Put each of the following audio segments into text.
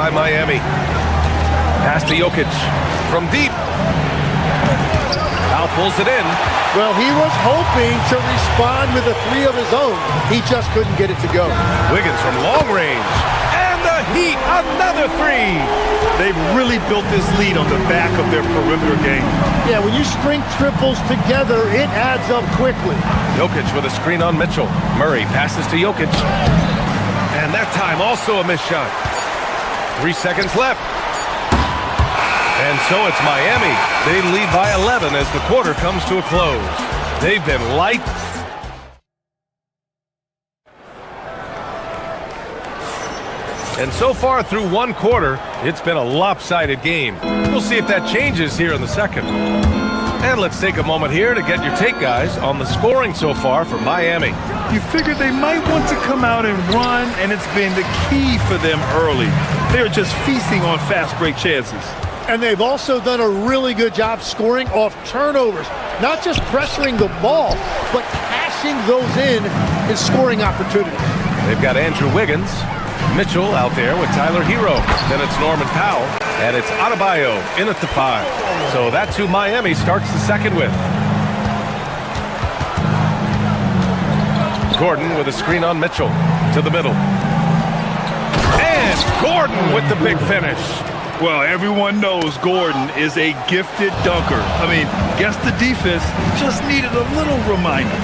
by Miami. Pass to Jokic from deep. Now pulls it in. Well, he was hoping to respond with a three of his own. He just couldn't get it to go. Wiggins from long range. And the Heat, another three. They've really built this lead on the back of their perimeter game. Yeah, when you string triples together, it adds up quickly. Jokic with a screen on Mitchell. Murray passes to Jokic. And that time also a missed shot. 3 seconds left. And so it's Miami. They lead by 11 as the quarter comes to a close. They've been light. And so far through one quarter, it's been a lopsided game. We'll see if that changes here in the second. And let's take a moment here to get your take, guys, on the scoring so far for Miami. You figured they might want to come out and run, and it's been the key for them early. They're just feasting on fast break chances. And they've also done a really good job scoring off turnovers. Not just pressuring the ball, but cashing those in scoring opportunities. They've got Andrew Wiggins. Mitchell out there with Tyler Hero. Then it's Norman Powell. And it's Adebayo in at the 5. So that's who Miami starts the second with. Gordon with a screen on Mitchell to the middle. And Gordon with the big finish. Well, everyone knows Gordon is a gifted dunker. I mean, guess the defense just needed a little reminder.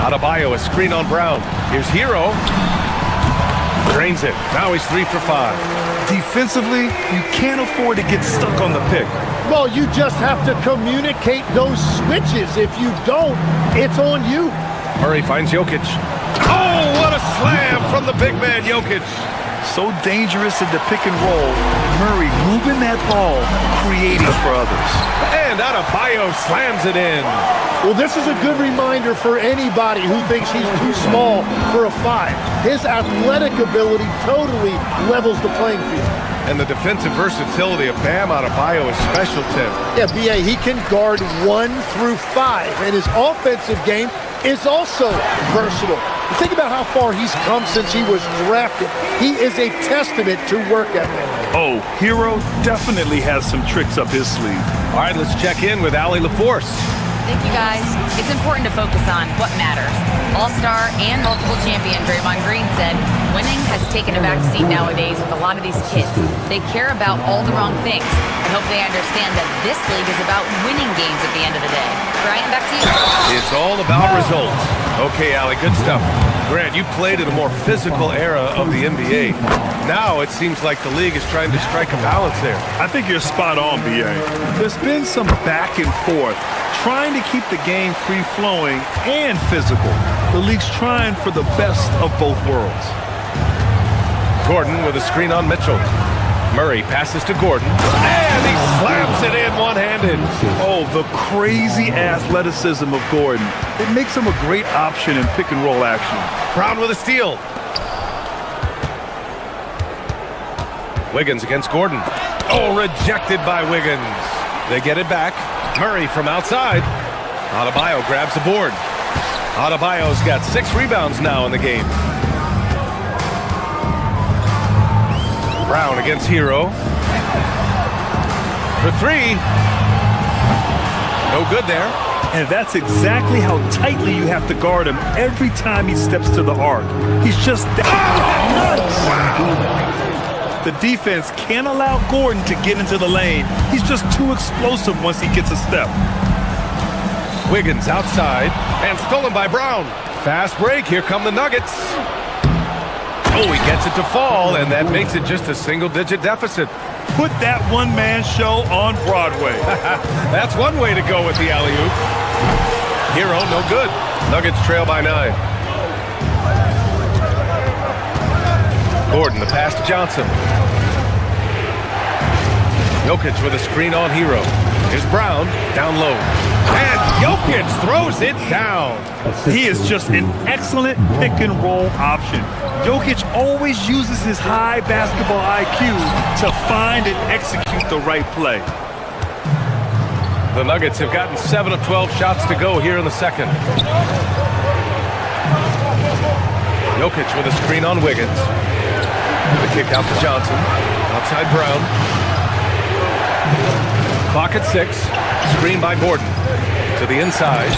Adebayo, a screen on Brown. Here's Hero. Drains it. Now he's 3 for 5. Defensively, you can't afford to get stuck on the pick. Well, you just have to communicate those switches. If you don't, it's on you. Murray finds Jokic. Oh, what a slam from the big man, Jokic. So dangerous in the pick and roll. Murray moving that ball, creating for others. And Adebayo slams it in. Well, this is a good reminder for anybody who thinks he's too small for a 5. His athletic ability totally levels the playing field. And the defensive versatility of Bam Adebayo is special, Tim. Yeah, B.A., he can guard 1 through 5, and his offensive game is also versatile. Think about how far he's come since he was drafted. He is a testament to work ethic. Oh, Hero definitely has some tricks up his sleeve. All right, let's check in with Allie LaForce. Thank you, guys. It's important to focus on what matters. All-star and multiple champion Draymond Green said, winning has taken a back seat nowadays with a lot of these kids. They care about all the wrong things. I hope they understand that this league is about winning games at the end of the day. Brian, back to you. It's all about results. Okay, Allie, good stuff. Grant, you played in a more physical era of the NBA. Now it seems like the league is trying to strike a balance there. I think you're spot on, B.A. There's been some back and forth, trying to keep the game free-flowing and physical. The league's trying for the best of both worlds. Gordon with a screen on Mitchell. Murray passes to Gordon, and he slams it in one-handed. Oh, the crazy athleticism of Gordon. It makes him a great option in pick-and-roll action. Brown with a steal. Wiggins against Gordon. Oh, rejected by Wiggins. They get it back. Murray from outside. Adebayo grabs the board. Adebayo's got 6 rebounds now in the game. Brown against Hero. For 3. No good there. And that's exactly how tightly you have to guard him every time he steps to the arc. He's just that nuts. The defense can't allow Gordon to get into the lane. He's just too explosive once he gets a step. Wiggins outside and stolen by Brown. Fast break. Here come the Nuggets. Oh, he gets it to fall, and that makes it just a single-digit deficit. Put that one-man show on Broadway. That's one way to go with the alley-oop. Hero, no good. Nuggets trail by 9. Gordon, the pass to Johnson. Jokic with a screen on Hero. Here's Brown, down low. And Jokic throws it down. He is just an excellent pick-and-roll option. Jokic always uses his high basketball IQ to find and execute the right play. The Nuggets have gotten 7 of 12 shots to go here in the second. Jokic with a screen on Wiggins. The kick out to Johnson. Outside Brown. Clock at 6. Screen by Gordon. To the inside.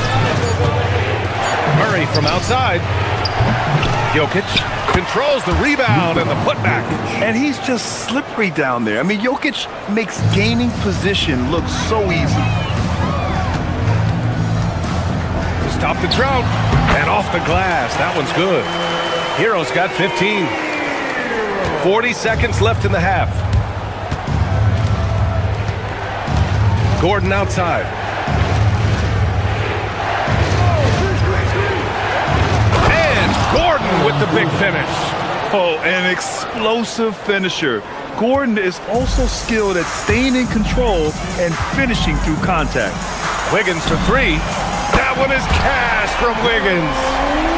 Murray from outside. Jokic controls the rebound and the putback. And he's just slippery down there. I mean, Jokic makes gaining position look so easy. To stop the drought. And off the glass. That one's good. Hero's got 15. 40 seconds left in the half. Gordon outside. And Gordon with the big finish. Oh, an explosive finisher. Gordon is also skilled at staying in control and finishing through contact. Wiggins for 3. That one is cash from Wiggins.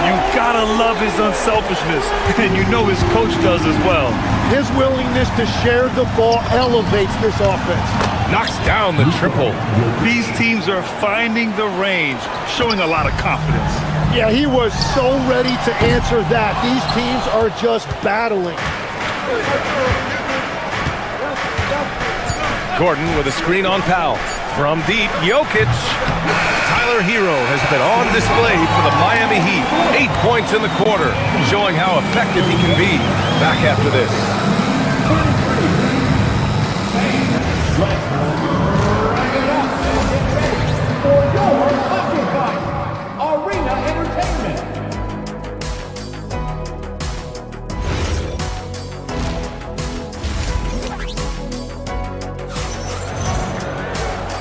You gotta love his unselfishness, and you know his coach does as well. His willingness to share the ball elevates this offense. Knocks down the triple. These teams are finding the range, showing a lot of confidence. Yeah, he was so ready to answer that. These teams are just battling. Gordon with a screen on Powell. From deep, Jokic. Tyler Hero has been on display for the Miami Heat. 8 points in the quarter, showing how effective he can be. Back after this.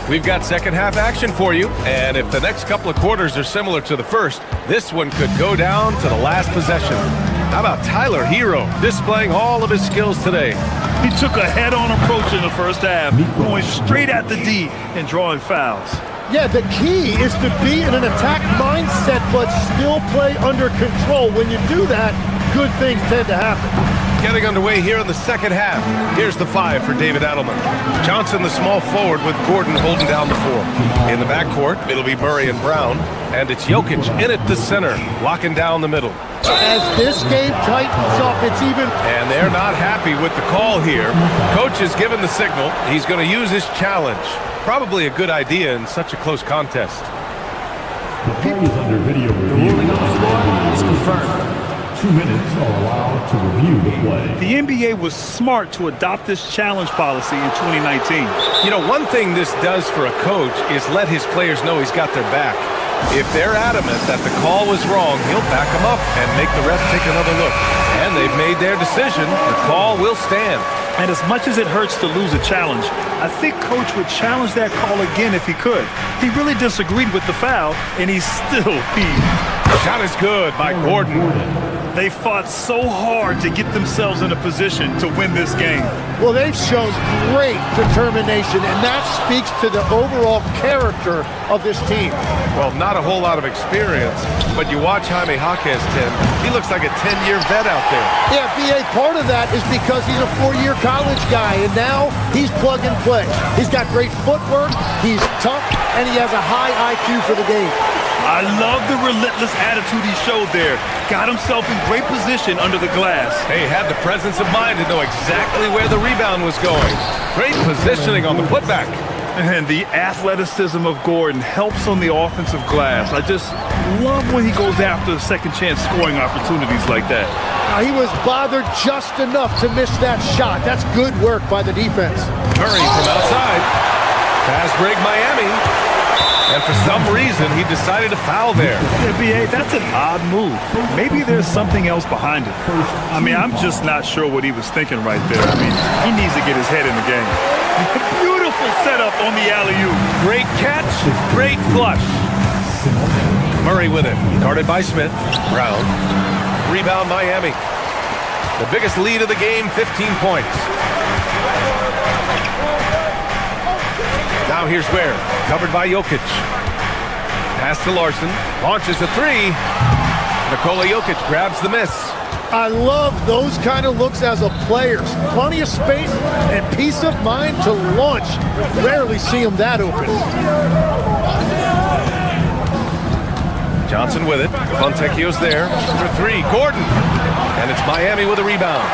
We've got second half action for you, and if the next couple of quarters are similar to the first, this one could go down to the last possession. How about Tyler Hero displaying all of his skills today? He took a head-on approach in the first half, going straight at the D and drawing fouls. Yeah, the key is to be in an attack mindset but still play under control. When you do that, good things tend to happen. Getting underway here in the second half. Here's the 5 for David Adelman. Johnson, the small forward, with Gordon holding down the 4. In the backcourt, it'll be Murray and Brown. And it's Jokic in at the center, locking down the middle. As this game tightens up, it's even... And they're not happy with the call here. Coach has given the signal. He's going to use his challenge. Probably a good idea in such a close contest. The play is under video review. The ruling on the floor is confirmed. 2 minutes are allowed to review the play. The NBA was smart to adopt this challenge policy in 2019. You know, one thing this does for a coach is let his players know he's got their back. If they're adamant that the call was wrong, he'll back them up and make the ref take another look. And they've made their decision. The call will stand. And as much as it hurts to lose a challenge, I think Coach would challenge that call again if he could. He really disagreed with the foul, and he's still peeved. Shot is good by Gordon. They fought so hard to get themselves in a position to win this game. Well, they've shown great determination, and that speaks to the overall character of this team. Well, not a whole lot of experience, but you watch Jaime Jaquez, Tim. He looks like a 10-year vet out there. Yeah, B.A., part of that is because he's a 4-year college guy, and now he's plug and play. He's got great footwork, he's tough, and he has a high IQ for the game. I love the relentless attitude he showed there. Got himself in great position under the glass. Hey, had the presence of mind to know exactly where the rebound was going. Great positioning on the putback. And the athleticism of Gordon helps on the offensive glass. I just love when he goes after second chance scoring opportunities like that. Now, he was bothered just enough to miss that shot. That's good work by the defense. Murray from outside. Fast break Miami. And for some reason, he decided to foul there. Yeah, B.A., that's an odd move. Maybe there's something else behind it. I mean, I'm just not sure what he was thinking right there. I mean, he needs to get his head in the game. Beautiful setup on the alley-oop. Great catch, great flush. Murray with it, guarded by Smith. Brown. Rebound Miami. The biggest lead of the game, 15 points. Now here's Ware, covered by Jokic. Pass to Larson, launches a 3. Nikola Jokic grabs the miss. I love those kind of looks as a player. Plenty of space and peace of mind to launch. Rarely see him that open. Johnson with it. Fontecchio's there for three. Gordon. And it's Miami with a rebound.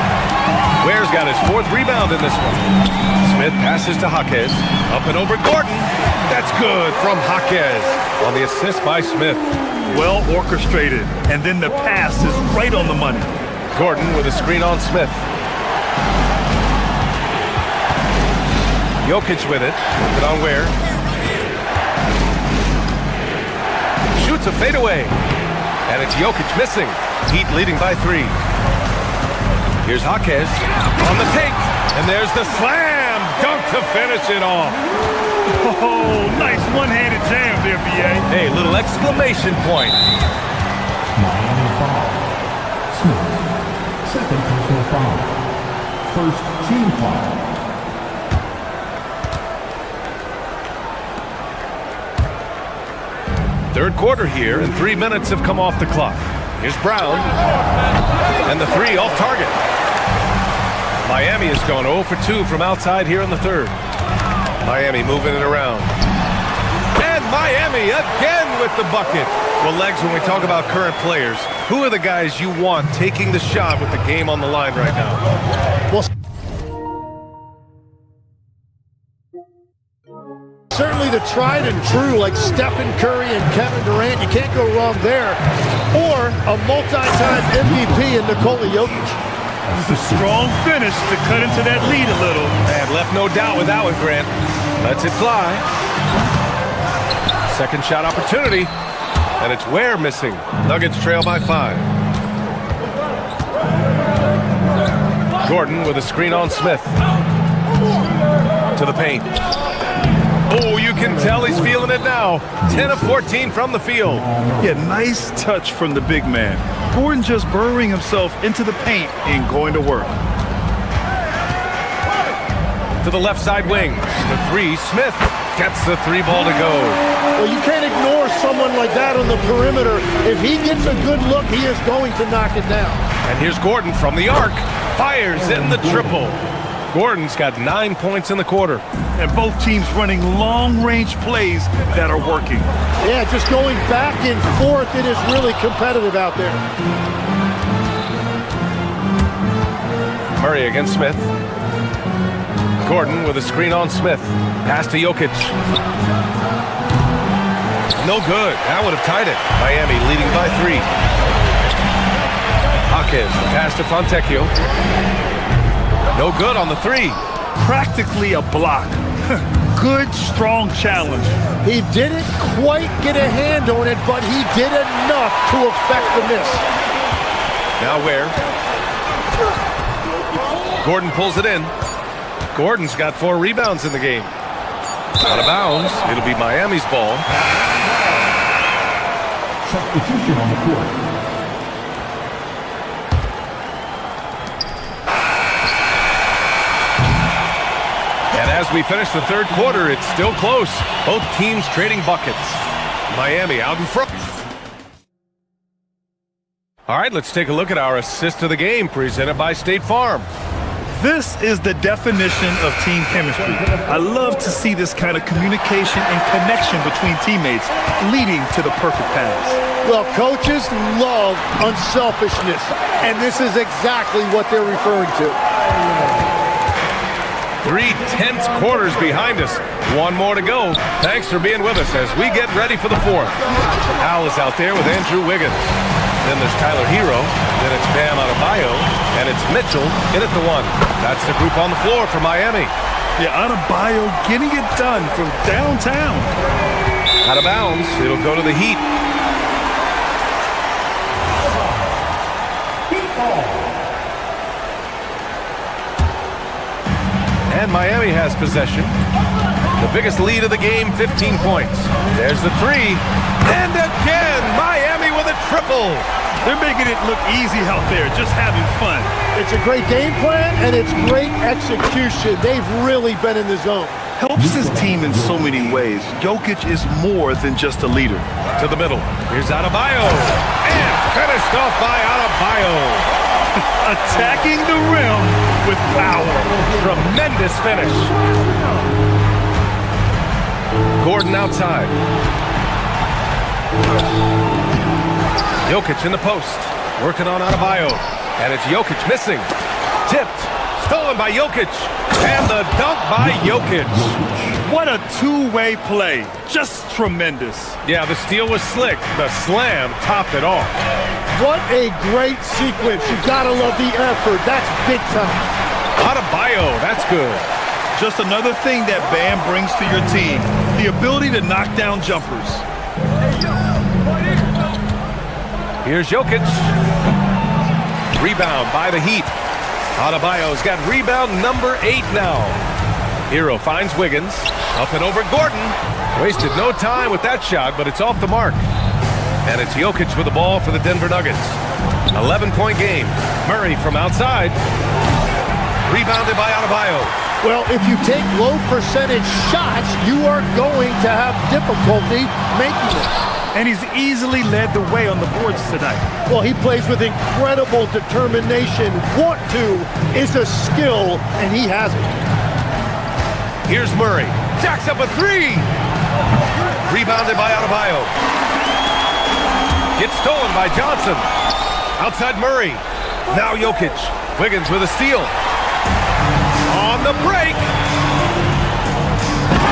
Ware's got his fourth rebound in this one. Smith passes to Jaquez. Up and over Gordon. That's good from Jaquez on the assist by Smith. Well orchestrated, and then the pass is right on the money. Gordon with a screen on Smith. Jokic with it. Put it on Ware. Shoots a fadeaway. And it's Jokic missing. Heat leading by 3. Here's Jaquez on the take. And there's the slam dunk to finish it off. Oh, nice one-handed jam there, B.A. Hey, little exclamation point. Miami foul. Smith. Second personal foul. First team foul. Third quarter here, and 3 minutes have come off the clock. Here's Brown. And the three off target. Miami has gone 0 for 2 from outside here in the third. Miami moving it around. And Miami again with the bucket. Well, Legs, when we talk about current players, who are the guys you want taking the shot with the game on the line right now? Well, certainly the tried and true like Stephen Curry and Kevin Durant. You can't go wrong there. Or a multi-time MVP in Nikola Jokic. It's a strong finish to cut into that lead a little. And left no doubt with that one, Grant. Lets it fly. Second shot opportunity. And it's Ware missing. Nuggets trail by 5. Gordon with a screen on Smith. To the paint. Oh, you can tell he's feeling it now. 10 of 14 from the field. Yeah, nice touch from the big man. Gordon just burrowing himself into the paint and going to work. To the left side wing. The three. Smith gets the 3 ball to go. Well, you can't ignore someone like that on the perimeter. If he gets a good look, he is going to knock it down. And here's Gordon from the arc. Fires in the triple. Gordon's got 9 points in the quarter. And both teams running long-range plays that are working. Yeah, just going back and forth. It is really competitive out there. Murray against Smith. Gordon with a screen on Smith. Pass to Jokic. No good. That would have tied it. Miami leading by 3. Jaquez, the pass to Fontecchio. No good on the 3. Practically a block. Good, strong challenge. He didn't quite get a hand on it, but he did enough to affect the miss. Now Ware. Gordon pulls it in. Gordon's got 4 rebounds in the game. Out of bounds. It'll be Miami's ball. Substitution on the court. And as we finish the third quarter, it's still close. Both teams trading buckets. Miami out in front. All right, let's take a look at our assist of the game presented by State Farm. This is the definition of team chemistry. I love to see this kind of communication and connection between teammates leading to the perfect pass. Well, coaches love unselfishness, and this is exactly what they're referring to. 3 tense quarters behind us. 1 more to go. Thanks for being with us as we get ready for the 4th. Al is out there with Andrew Wiggins. Then there's Tyler Hero. Then it's Bam Adebayo. And it's Mitchell in at the 1. That's the group on the floor for Miami. Yeah, Adebayo getting it done from downtown. Out of bounds. It'll go to the Heat. And Miami has possession. The biggest lead of the game, 15 points. There's the 3. And again, Miami with a triple. They're making it look easy out there, just having fun. It's a great game plan, and it's great execution. They've really been in the zone. Helps his team in so many ways. Jokic is more than just a leader. To the middle. Here's Adebayo. And finished off by Adebayo. Attacking the rim with power. Tremendous finish. Gordon outside. Jokic in the post, working on Adebayo. And it's Jokic missing. Tipped, stolen by Jokic. And the dunk by Jokic. What a two-way play. Just tremendous. Yeah, the steal was slick. The slam topped it off. What a great sequence. You gotta love the effort. That's big time. Adebayo, that's good. Just another thing that Bam brings to your team, the ability to knock down jumpers. Here's Jokic. Rebound by the Heat. Adebayo's got rebound number 8 now. Hero finds Wiggins. Up and over Gordon. Wasted no time with that shot, but it's off the mark. And it's Jokic with the ball for the Denver Nuggets. 11-point game. Murray from outside. Rebounded by Adebayo. Well, if you take low percentage shots, you are going to have difficulty making it. And he's easily led the way on the boards tonight. Well, he plays with incredible determination. Want to is a skill, and he has it. Here's Murray. Jacks up a 3. Rebounded by Adebayo. Gets stolen by Johnson. Outside Murray. Now Jokic. Wiggins with a steal. On the break.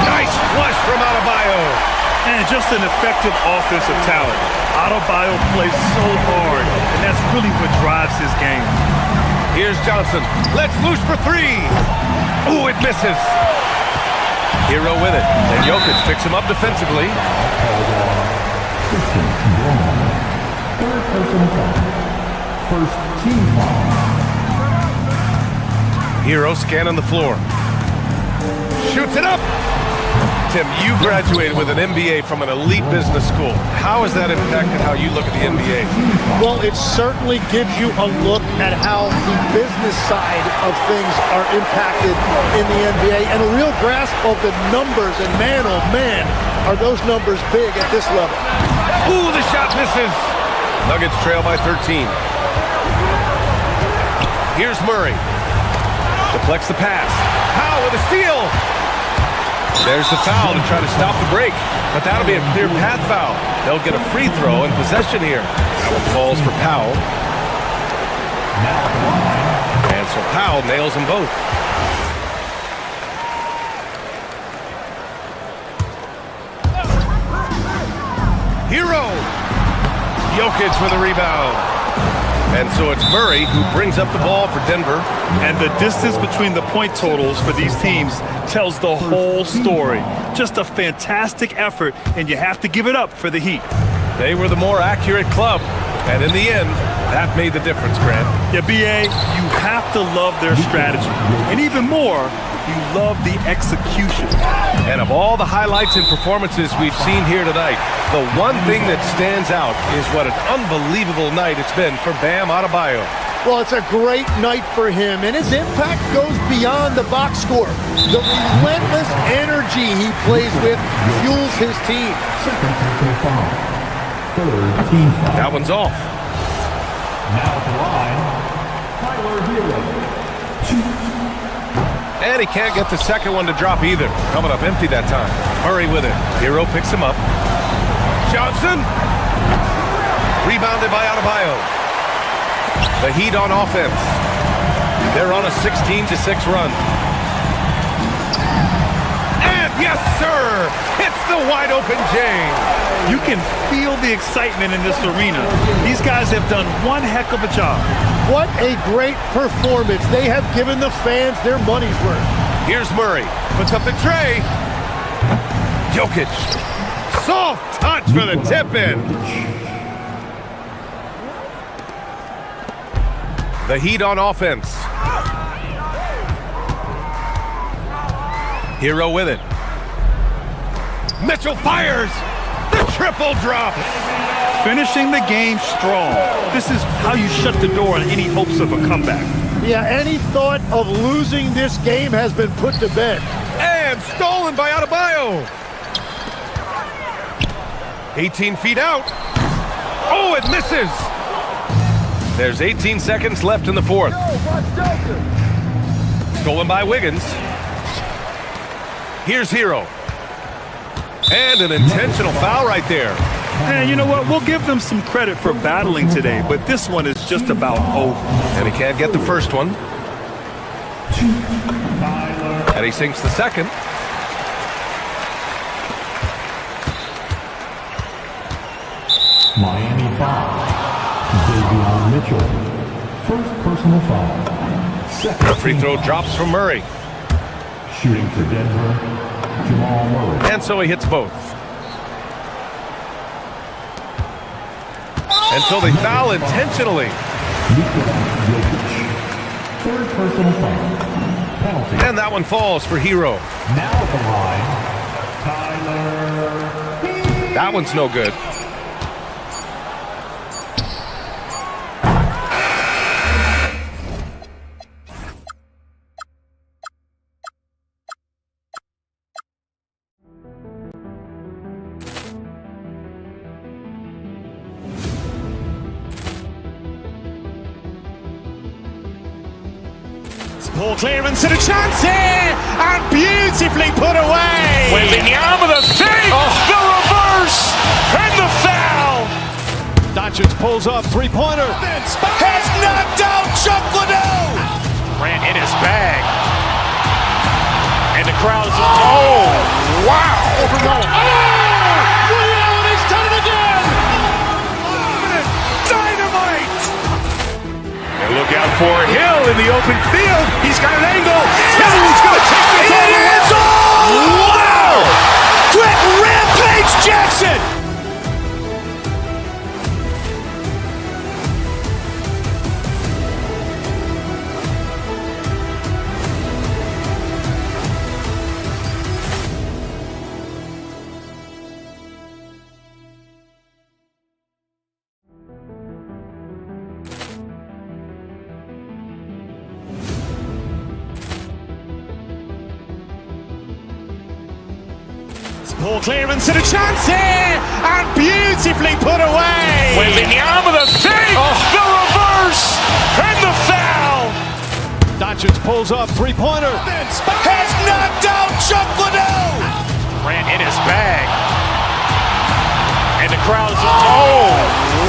Nice flush from Adebayo. And just an effective offensive talent. Adebayo plays so hard, and that's really what drives his game. Here's Johnson. Let's loose for 3. Ooh, it misses. Hero with it. And Jokic picks him up defensively. Third personal foul. First team foul. Hero scanning the floor. Shoots it up. Tim, you graduated with an MBA from an elite business school. How has that impacted how you look at the NBA? Well, it certainly gives you a look at how the business side of things are impacted in the NBA and a real grasp of the numbers. And man, oh man, are those numbers big at this level. Ooh, the shot misses. Nuggets trail by 13. Here's Murray. Deflects the pass. Powell with a steal. There's the foul to try to stop the break. But that'll be a clear path foul. They'll get a free throw and possession here. That one falls for Powell. And so Powell nails them both. Hero! Jokic with a rebound. And so it's Murray who brings up the ball for Denver. And the distance between the point totals for these teams tells the whole story. Just a fantastic effort, and you have to give it up for the Heat. They were the more accurate club. And in the end, that made the difference, Grant. Yeah, B.A., you have to love their strategy. And even more, you love the execution. And of all the highlights and performances we've seen here tonight, the one thing that stands out is what an unbelievable night it's been for Bam Adebayo. Well, it's a great night for him, and his impact goes beyond the box score. The relentless energy he plays with fuels his team. Second personal foul. Third team foul. That one's off. Now at the line, Tyler Hero. 2. And he can't get the second one to drop either. Coming up empty that time. Murray with it. Hero picks him up. Johnson. Rebounded by Adebayo. The Heat on offense. They're on a 16-6 run. And yes, sir! Hits the wide open J. You can feel the excitement in this arena. These guys have done one heck of a job. What a great performance. They have given the fans their money's worth. Here's Murray. Puts up the tray. Jokic. Soft touch for the tip-in. The Heat on offense. Hero with it. Mitchell fires. The triple drops. Finishing the game strong. This is how you shut the door on any hopes of a comeback. Yeah, any thought of losing this game has been put to bed. And stolen by Adebayo. 18 feet out. Oh, it misses. There's 18 seconds left in the fourth. Stolen by Wiggins. Here's Hero. And an intentional foul right there. And you know what? We'll give them some credit for battling today, but this one is just about over. And he can't get the first one. And he sinks the second. Miami foul. Davion Mitchell. First personal foul. Second. The free throw drops from Murray. Shooting for Denver, Jamal Murray. And so he hits both. Until they foul intentionally. Third personal foul. Penalty. And that one falls for Hero. Now at the line, Tyler. That one's no good. Poor clearance and a chance here, and beautifully put away. Wembanyama the fake, the reverse, and the foul. Doncic pulls up, three-pointer. Has knocked out Chuck Liddell. Ran in his bag. And the crowd's, oh, wow. Overrun. Liddell, and he's done it again. Dynamite. And look out for Hill in the open field. He's got an angle. He's going to take this all the way. Wow! Quick Rampage Jackson. Poor clearance and a chance here, and beautifully put away. Wembanyama the fake, the reverse, and the foul. Doncic pulls up, three-pointer. Has knocked out Chuck Liddell. Ran in his bag. And the crowd's, oh,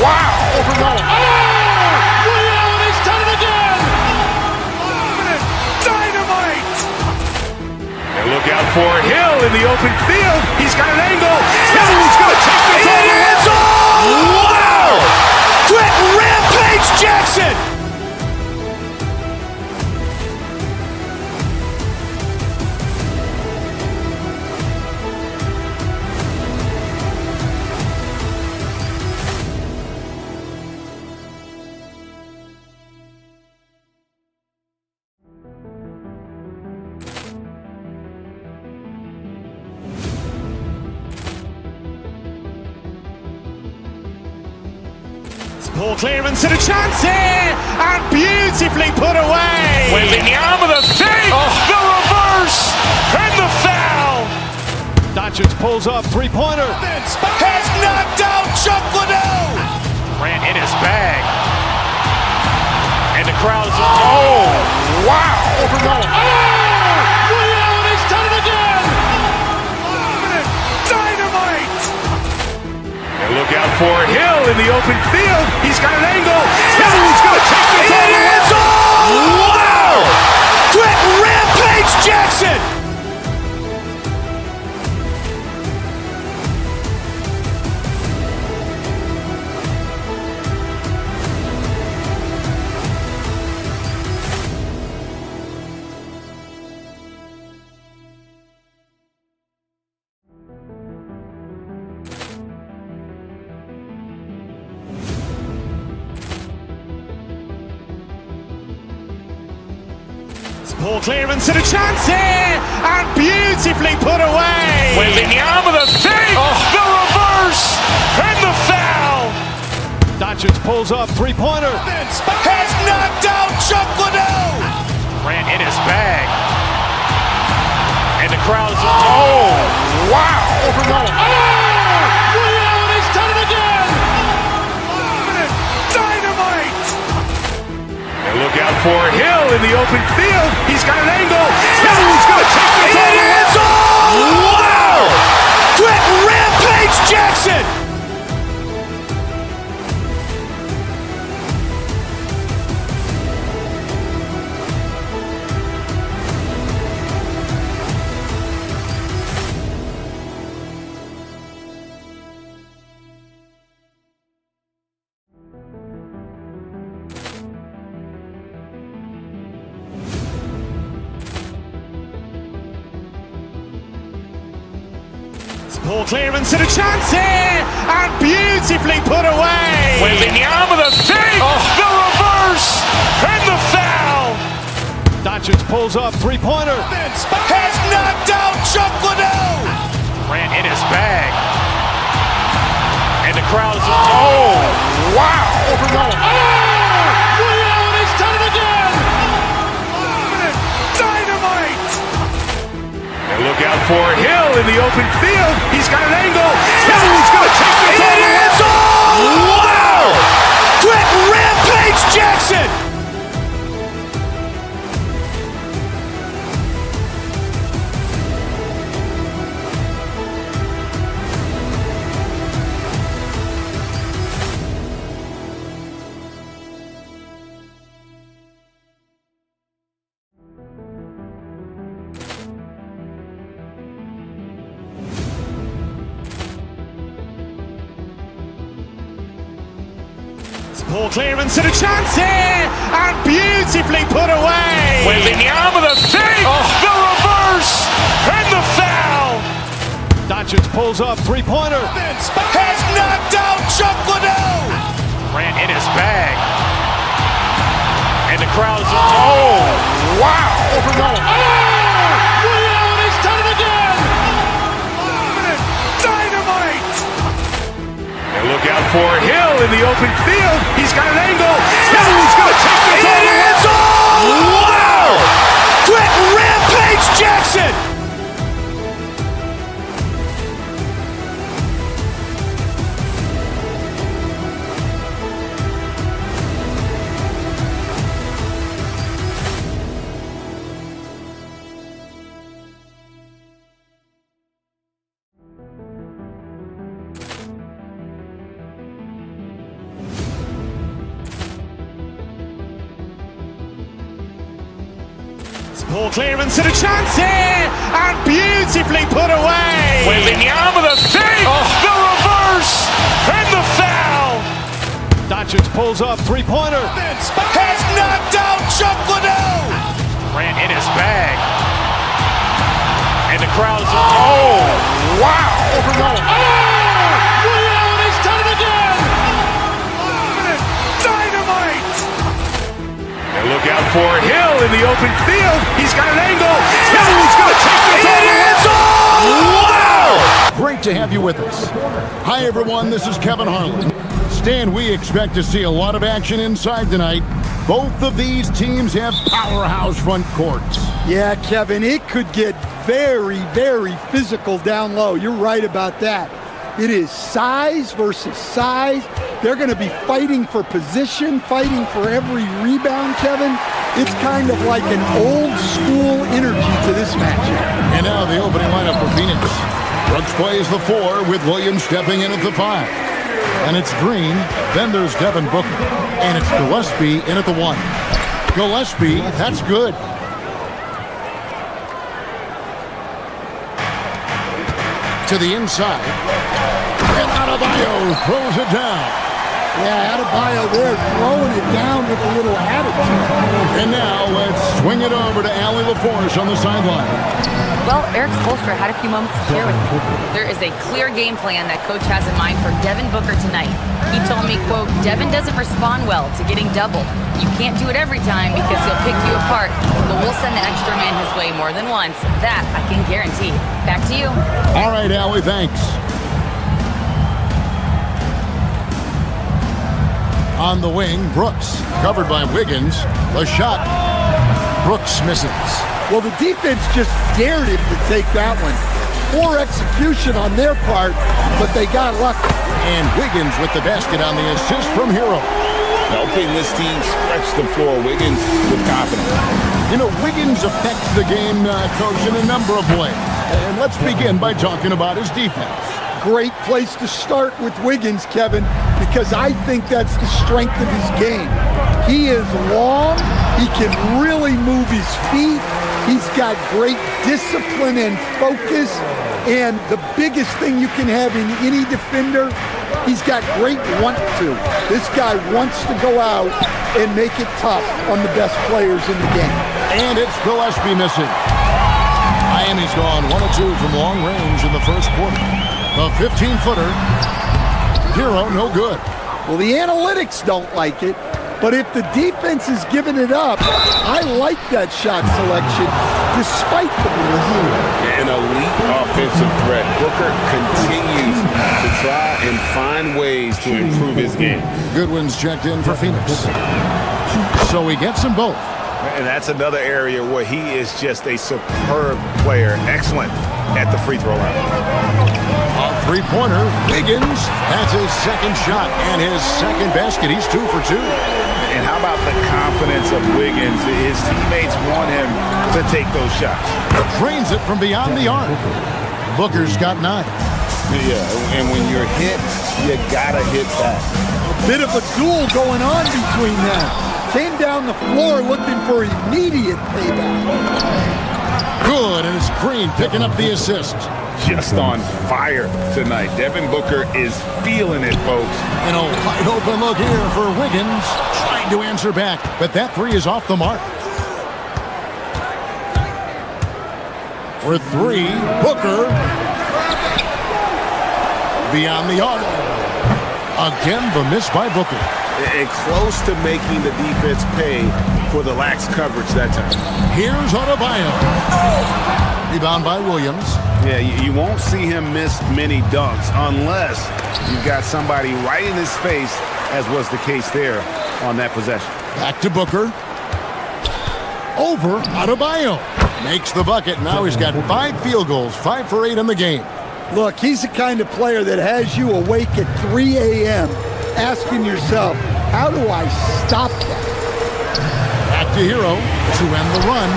wow. Overrun. Liddell, and he's done it again. Dynamite. And look out for Hill in the open field. He's got an angle. He's going to take this all the way. Wow! Quick Rampage Jackson. Poor clearance and a chance here, and beautifully put away. Wembanyama the fake, the reverse, and the foul. Doncic pulls up, three-pointer. Has knocked out Chuck Liddell. Ran in his bag. And the crowd's, oh, wow. Overrun. Liddell, and he's done it again. Dynamite. And look out for Hill in the open field. He's got an angle. He's going to take this all the way. Wow! Quick Rampage Jackson. Poor clearance and a chance here, and beautifully put away. Wembanyama the fake, the reverse, and the foul. Doncic pulls up, three-pointer. Has knocked out Chuck Liddell. Ran in his bag. And the crowd's, oh, wow. Overrun. Liddell, and he's done it again. Dynamite. And look out for Hill in the open field. He's got an angle. He's going to take this all the way. Wow! Quick Rampage Jackson. Poor clearance and a chance here, and beautifully put away. Waving the arm of the fake, the reverse, and the foul. Doncic pulls up, three-pointer. Has knocked out Chuck Liddell. Ran in his bag. And the crowd is, oh, wow. Liddell, and he's done it again! Dynamite. And look out for Hill in the open field. He's got an angle. Hill's going to take this all the way. Wow! Quick rampage Jackson. Poor clearance and a chance here, and beautifully put away. Waving the arm of the fake, the reverse, and the foul. Doncic pulls up, three-pointer. Has knocked out Chuck Liddell. Ran in his bag. And the crowd is, oh, wow. Liddell, and he's done it again! Dynamite. And look out for Hill in the open field. He's got an angle. Hill's going to take this all the way. Wow! Quick rampage Jackson. Poor clearance and a chance here, and beautifully put away. Waving the arm of the fake, the reverse, and the foul. Doncic pulls up, three-pointer. Has knocked out Chuck Liddell. Ran in his bag. And the crowd is, oh, wow. Liddell, and he's done it again! Dynamite. And look out for Hill in the open field. He's got an angle. Hill's going to take this all the way. Wow! Great to have you with us. Hi, everyone. This is Kevin Harlan. Stan, we expect to see a lot of action inside tonight. Both of these teams have powerhouse front courts. Yeah, Kevin, it could get very, very physical down low. You're right about that. It is size versus size. They're going to be fighting for position, fighting for every rebound, Kevin. It's kind of like an old school energy to this matchup. And now the opening lineup for Phoenix. Brooks plays the 4 with Williams stepping in at the 5. And it's Green, then there's Devin Booker. And it's Gillespie in at the 1. Gillespie, that's good. To the inside. And Adebayo throws it down. Yeah, Adebayo there throwing it down with a little attitude. And now let's swing it over to Allie LaForce on the sideline. Well, Eric Spoelstra had a few moments to share with me. There is a clear game plan that coach has in mind for Devin Booker tonight. He told me, quote, Devin doesn't respond well to getting doubled. You can't do it every time because he'll pick you apart, but we'll send the extra man his way more than once. That I can guarantee. Back to you. All right, Allie, thanks. On the wing, Brooks, covered by Wiggins. The shot. Brooks misses. Well, the defense just dared him to take that one. Poor execution on their part, but they got lucky. And Wiggins with the basket on the assist from Hero. Helping this team stretch the floor. Wiggins with confidence. You know, Wiggins affects the game, Coach, in a number of ways. And let's begin by talking about his defense. Great place to start with Wiggins, Kevin, because I think that's the strength of his game. He is long. He can really move his feet. He's got great discipline and focus. And the biggest thing you can have in any defender, he's got great want to. This guy wants to go out and make it tough on the best players in the game. And it's Gillespie missing. Miami's gone 1 of 2 from long range in the first quarter. A 15-footer. Hero, no good. Well, the analytics don't like it, but if the defense is giving it up, I like that shot selection despite the miss. An elite offensive threat. Booker continues to try and find ways to improve his game. Goodwin's checked in for Phoenix. So he gets them both. And that's another area where he is just a superb player. Excellent at the free throw line. A three-pointer. Wiggins. That's his second shot and his second basket. He's 2 for 2. And how about the confidence of Wiggins? His teammates want him to take those shots. Drains it from beyond the arc. Booker's got 9. Yeah, and when you're hit, you gotta hit back. Bit of a duel going on between them. Came down the floor looking for immediate payback. Good, and it's Green picking up the assist. Just on fire tonight. Devin Booker is feeling it, folks. And a wide open look here for Wiggins. Trying to answer back, but that three is off the mark. For 3, Booker. Beyond the arc. Again, the miss by Booker. And close to making the defense pay for the lax coverage that time. Here's Adebayo. Rebound by Williams. Yeah, you won't see him miss many dunks unless you've got somebody right in his face, as was the case there on that possession. Back to Booker. Over Adebayo. Makes the bucket. Now he's got 5 field goals, 5 for 8 in the game. Look, he's the kind of player that has you awake at 3 a.m. asking yourself, how do I stop that? Back to Hero to end the run.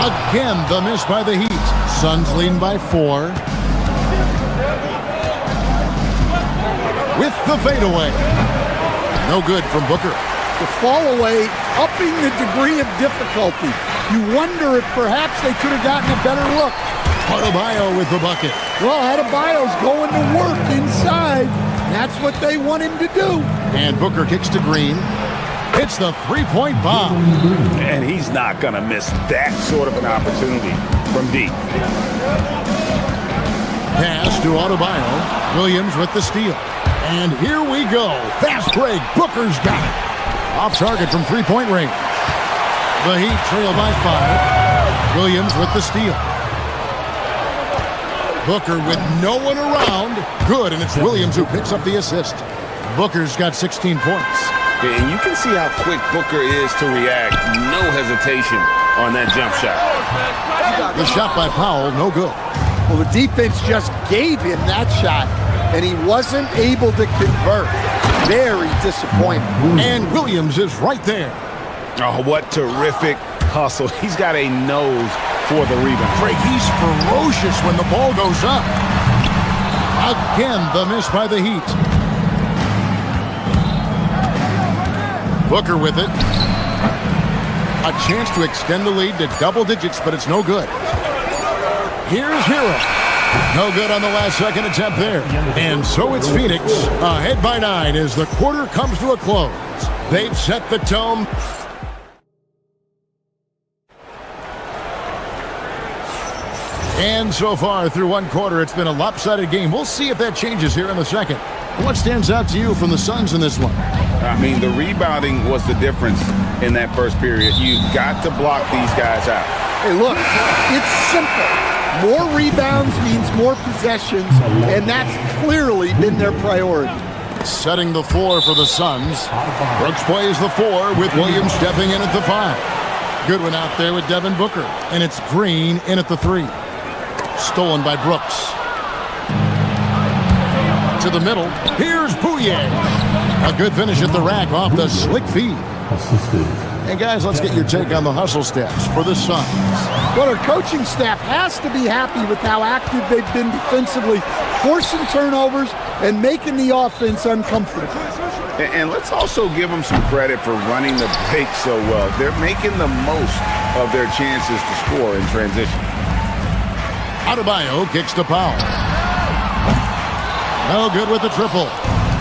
Again, the miss by the Heat. Suns leading by 4. With the fadeaway. No good from Booker. The fall away, upping the degree of difficulty. You wonder if perhaps they could have gotten a better look. Adebayo with the bucket. Well, Adebayo's going to work inside. That's what they want him to do. And Booker kicks to Green. Hits the three-point bomb. And he's not going to miss that sort of an opportunity from deep. Pass to Adebayo. Williams with the steal. And here we go. Fast break. Booker's got it. Off target from three-point range. The Heat trail by 5. Williams with the steal. Booker with no one around. Good, and it's Williams who picks up the assist. Booker's got 16 points. And you can see how quick Booker is to react. No hesitation on that jump shot. The shot by Powell, no good. Well, the defense just gave him that shot, and he wasn't able to convert. Very disappointing. And Williams is right there. Oh, what terrific hustle. He's got a nose for the rebound. Craig, he's ferocious when the ball goes up. Again, the miss by the Heat. Booker with it. A chance to extend the lead to double digits, but it's no good. Here's Hero. No good on the last second attempt there. And so it's Phoenix ahead by 9 as the quarter comes to a close. They've set the tone. And so far through one quarter, it's been a lopsided game. We'll see if that changes here in the second. What stands out to you from the Suns in this one? I mean, the rebounding was the difference in that first period. You've got to block these guys out. Hey, look, it's simple. More rebounds means more possessions, and that's clearly been their priority. Setting the floor for the Suns. Brooks plays the 4 with Williams stepping in at the 5. Goodwin out there with Devin Booker. And it's Green in at the 3. Stolen by Brooks. To the middle. Here's Bouye. A good finish at the rack off the slick feed. And guys, let's get your take on the hustle stats for the Suns. Well, our coaching staff has to be happy with how active they've been defensively, forcing turnovers and making the offense uncomfortable. And let's also give them some credit for running the break so well. They're making the most of their chances to score in transition. Adebayo kicks to Powell. No good with the triple.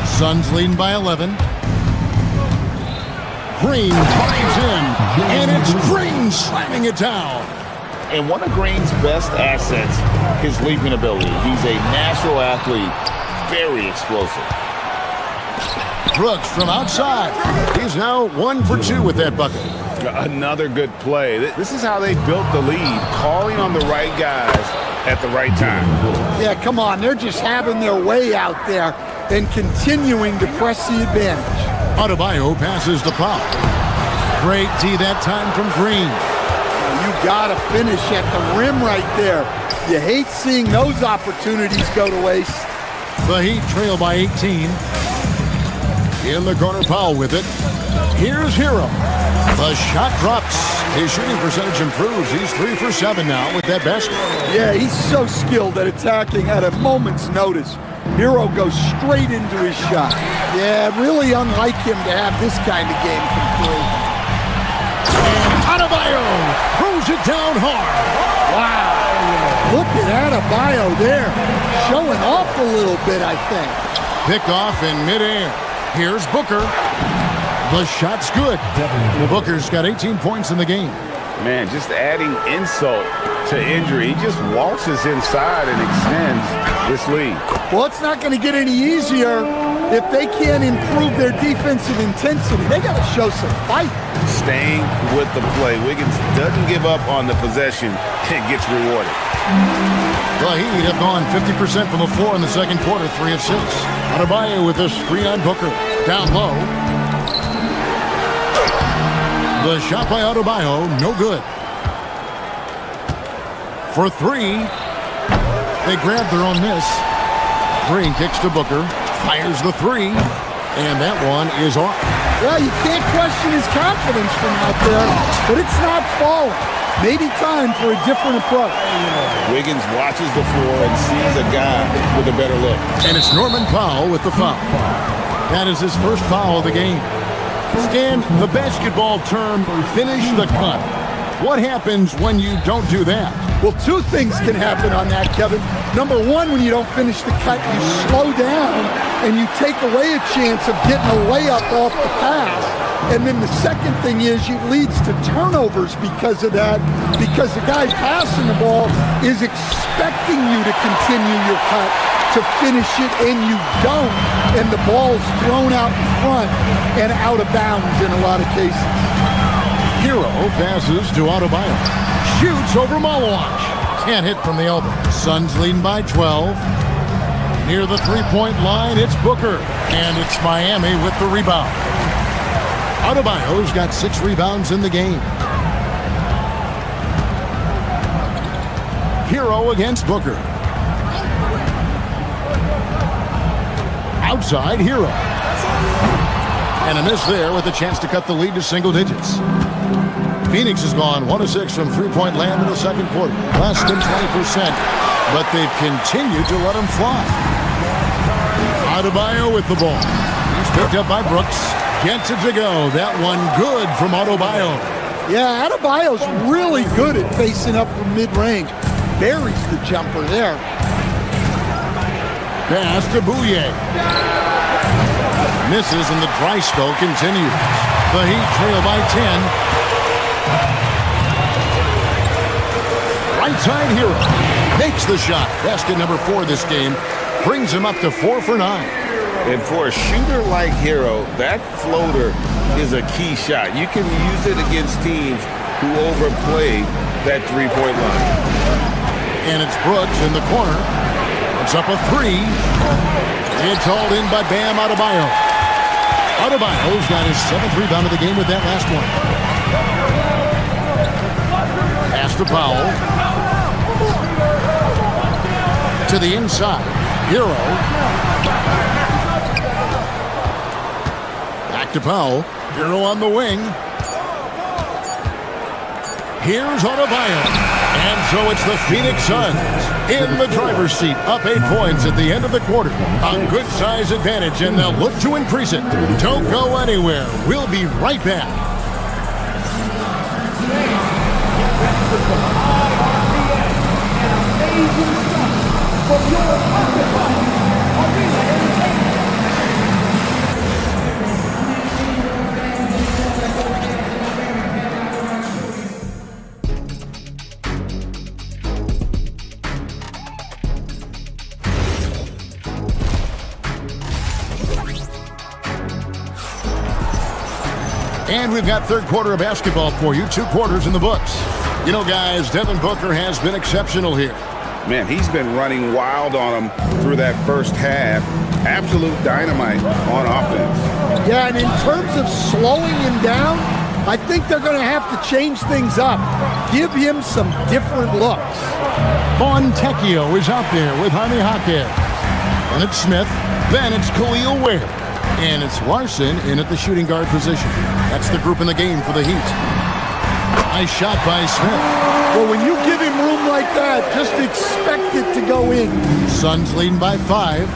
Suns leading by 11. Green drives in, and it's Green slamming it down. And one of Green's best assets, his leaping ability. He's a natural athlete, very explosive. Brooks from outside. He's now 1 for 2 with that bucket. Another good play. This is how they built the lead, calling on the right guys at the right time. Yeah, come on. They're just having their way out there and continuing to press the advantage. Adebayo passes the Powell. Great D that time from Green. You got to finish at the rim right there. You hate seeing those opportunities go to waste. The Heat trail by 18. In the corner, Powell with it. Here's Hero. The shot drops. His shooting percentage improves. He's 3 for 7 now with that basket. Yeah, he's so skilled at attacking at a moment's notice. Hero goes straight into his shot. Yeah, really unlike him to have this kind of game from three. And Adebayo throws it down hard. Wow. Look at Adebayo there. Showing off a little bit, I think. Pick off in midair. Here's Booker. The shot's good. Booker's got 18 points in the game. Man, just adding insult to injury. He just waltzes inside and extends this lead. Well, it's not going to get any easier if they can't improve their defensive intensity. They got to show some fight. Staying with the play. Wiggins doesn't give up on the possession and gets rewarded. The Heat have gone 50% from the floor in the second quarter, 3 of 6. Adebayo with a screen on Booker. Down low. The shot by Adebayo, no good. For 3, they grab their own miss. Green kicks to Booker, fires the 3, and that one is off. Well, you can't question his confidence from out there, but it's not falling. Maybe time for a different approach. Wiggins watches the floor and sees a guy with a better look. And it's Norman Powell with the foul. That is his first foul of the game. Stan, the basketball term, finish the cut. What happens when you don't do that? Well, 2 things can happen on that, Kevin. Number 1, when you don't finish the cut, you slow down and you take away a chance of getting a layup off the pass. And then the second thing is it leads to turnovers because of that, because the guy passing the ball is expecting you to continue your cut, to finish it, and you don't, and the ball's thrown out in front and out of bounds in a lot of cases. Hero passes to Adebayo. Shoots over Malawach. Can't hit from the elbow. Suns leading by 12. Near the three-point line, it's Booker. And it's Miami with the rebound. Adebayo's got 6 rebounds in the game. Hero against Booker. Outside, Hero. And a miss there with a chance to cut the lead to single digits. Phoenix has gone 1 of 6 from three-point land in the second quarter. Less than 20%, but they've continued to let him fly. Adebayo with the ball. He's picked up by Brooks. Gets it to go. That one good from Adebayo. Yeah, Adebayo's really good at facing up from mid-range. Buries the jumper there. Pass to Bouye. Misses and the dry spell continues. The Heat trail by 10. Right side Hero. Makes the shot. Basket number 4 this game. Brings him up to 4 for 9. And for a shooter like Hero, that floater is a key shot. You can use it against teams who overplay that three-point line. And it's Brooks in the corner. It's up a 3. It's hauled in by Bam Adebayo. Adebayo's got his 7th rebound of the game with that last one. Pass to Powell. To the inside. Hero. Back to Powell. Hero on the wing. Here's Adebayo. And so it's the Phoenix Suns in the driver's seat, up 8 points at the end of the quarter. A good size advantage, and they'll look to increase it. Don't go anywhere. We'll be right back. we've got third quarter of basketball for you. 2 quarters in the books. You know, guys, Devin Booker has been exceptional here. Man, he's been running wild on him through that first half. Absolute dynamite on offense. Yeah, and in terms of slowing him down, I think they're going to have to change things up. Give him some different looks. Fontecchio is out there with Jaime Jaquez. And it's Smith. Then it's Khalil Ware. And it's Larson in at the shooting guard position. That's the group in the game for the Heat. Nice shot by Smith. Well, when you give him room like that, just expect it to go in. Suns leading by 5.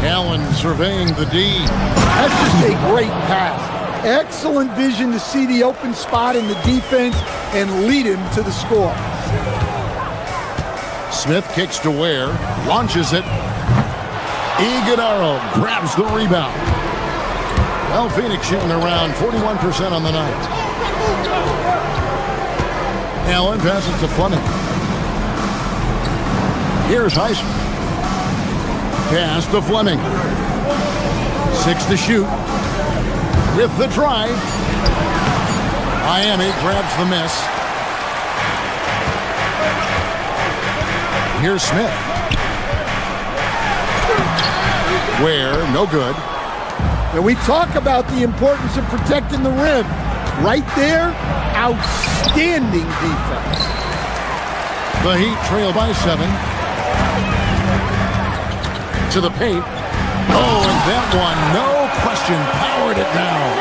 Allen surveying the D. That's just a great pass. Excellent vision to see the open spot in the defense and lead him to the score. Smith kicks to Ware, launches it. Iguodala grabs the rebound. Well, Phoenix shooting around 41% on the night. Allen passes to Fleming. Here's Heisman. Pass to Fleming. 6 to shoot. With the drive. Miami grabs the miss. Here's Smith. Ware, no good. And we talk about the importance of protecting the rim. Right there, outstanding defense. The Heat trail by 7. To the paint. Oh, and that one, no question, powered it down.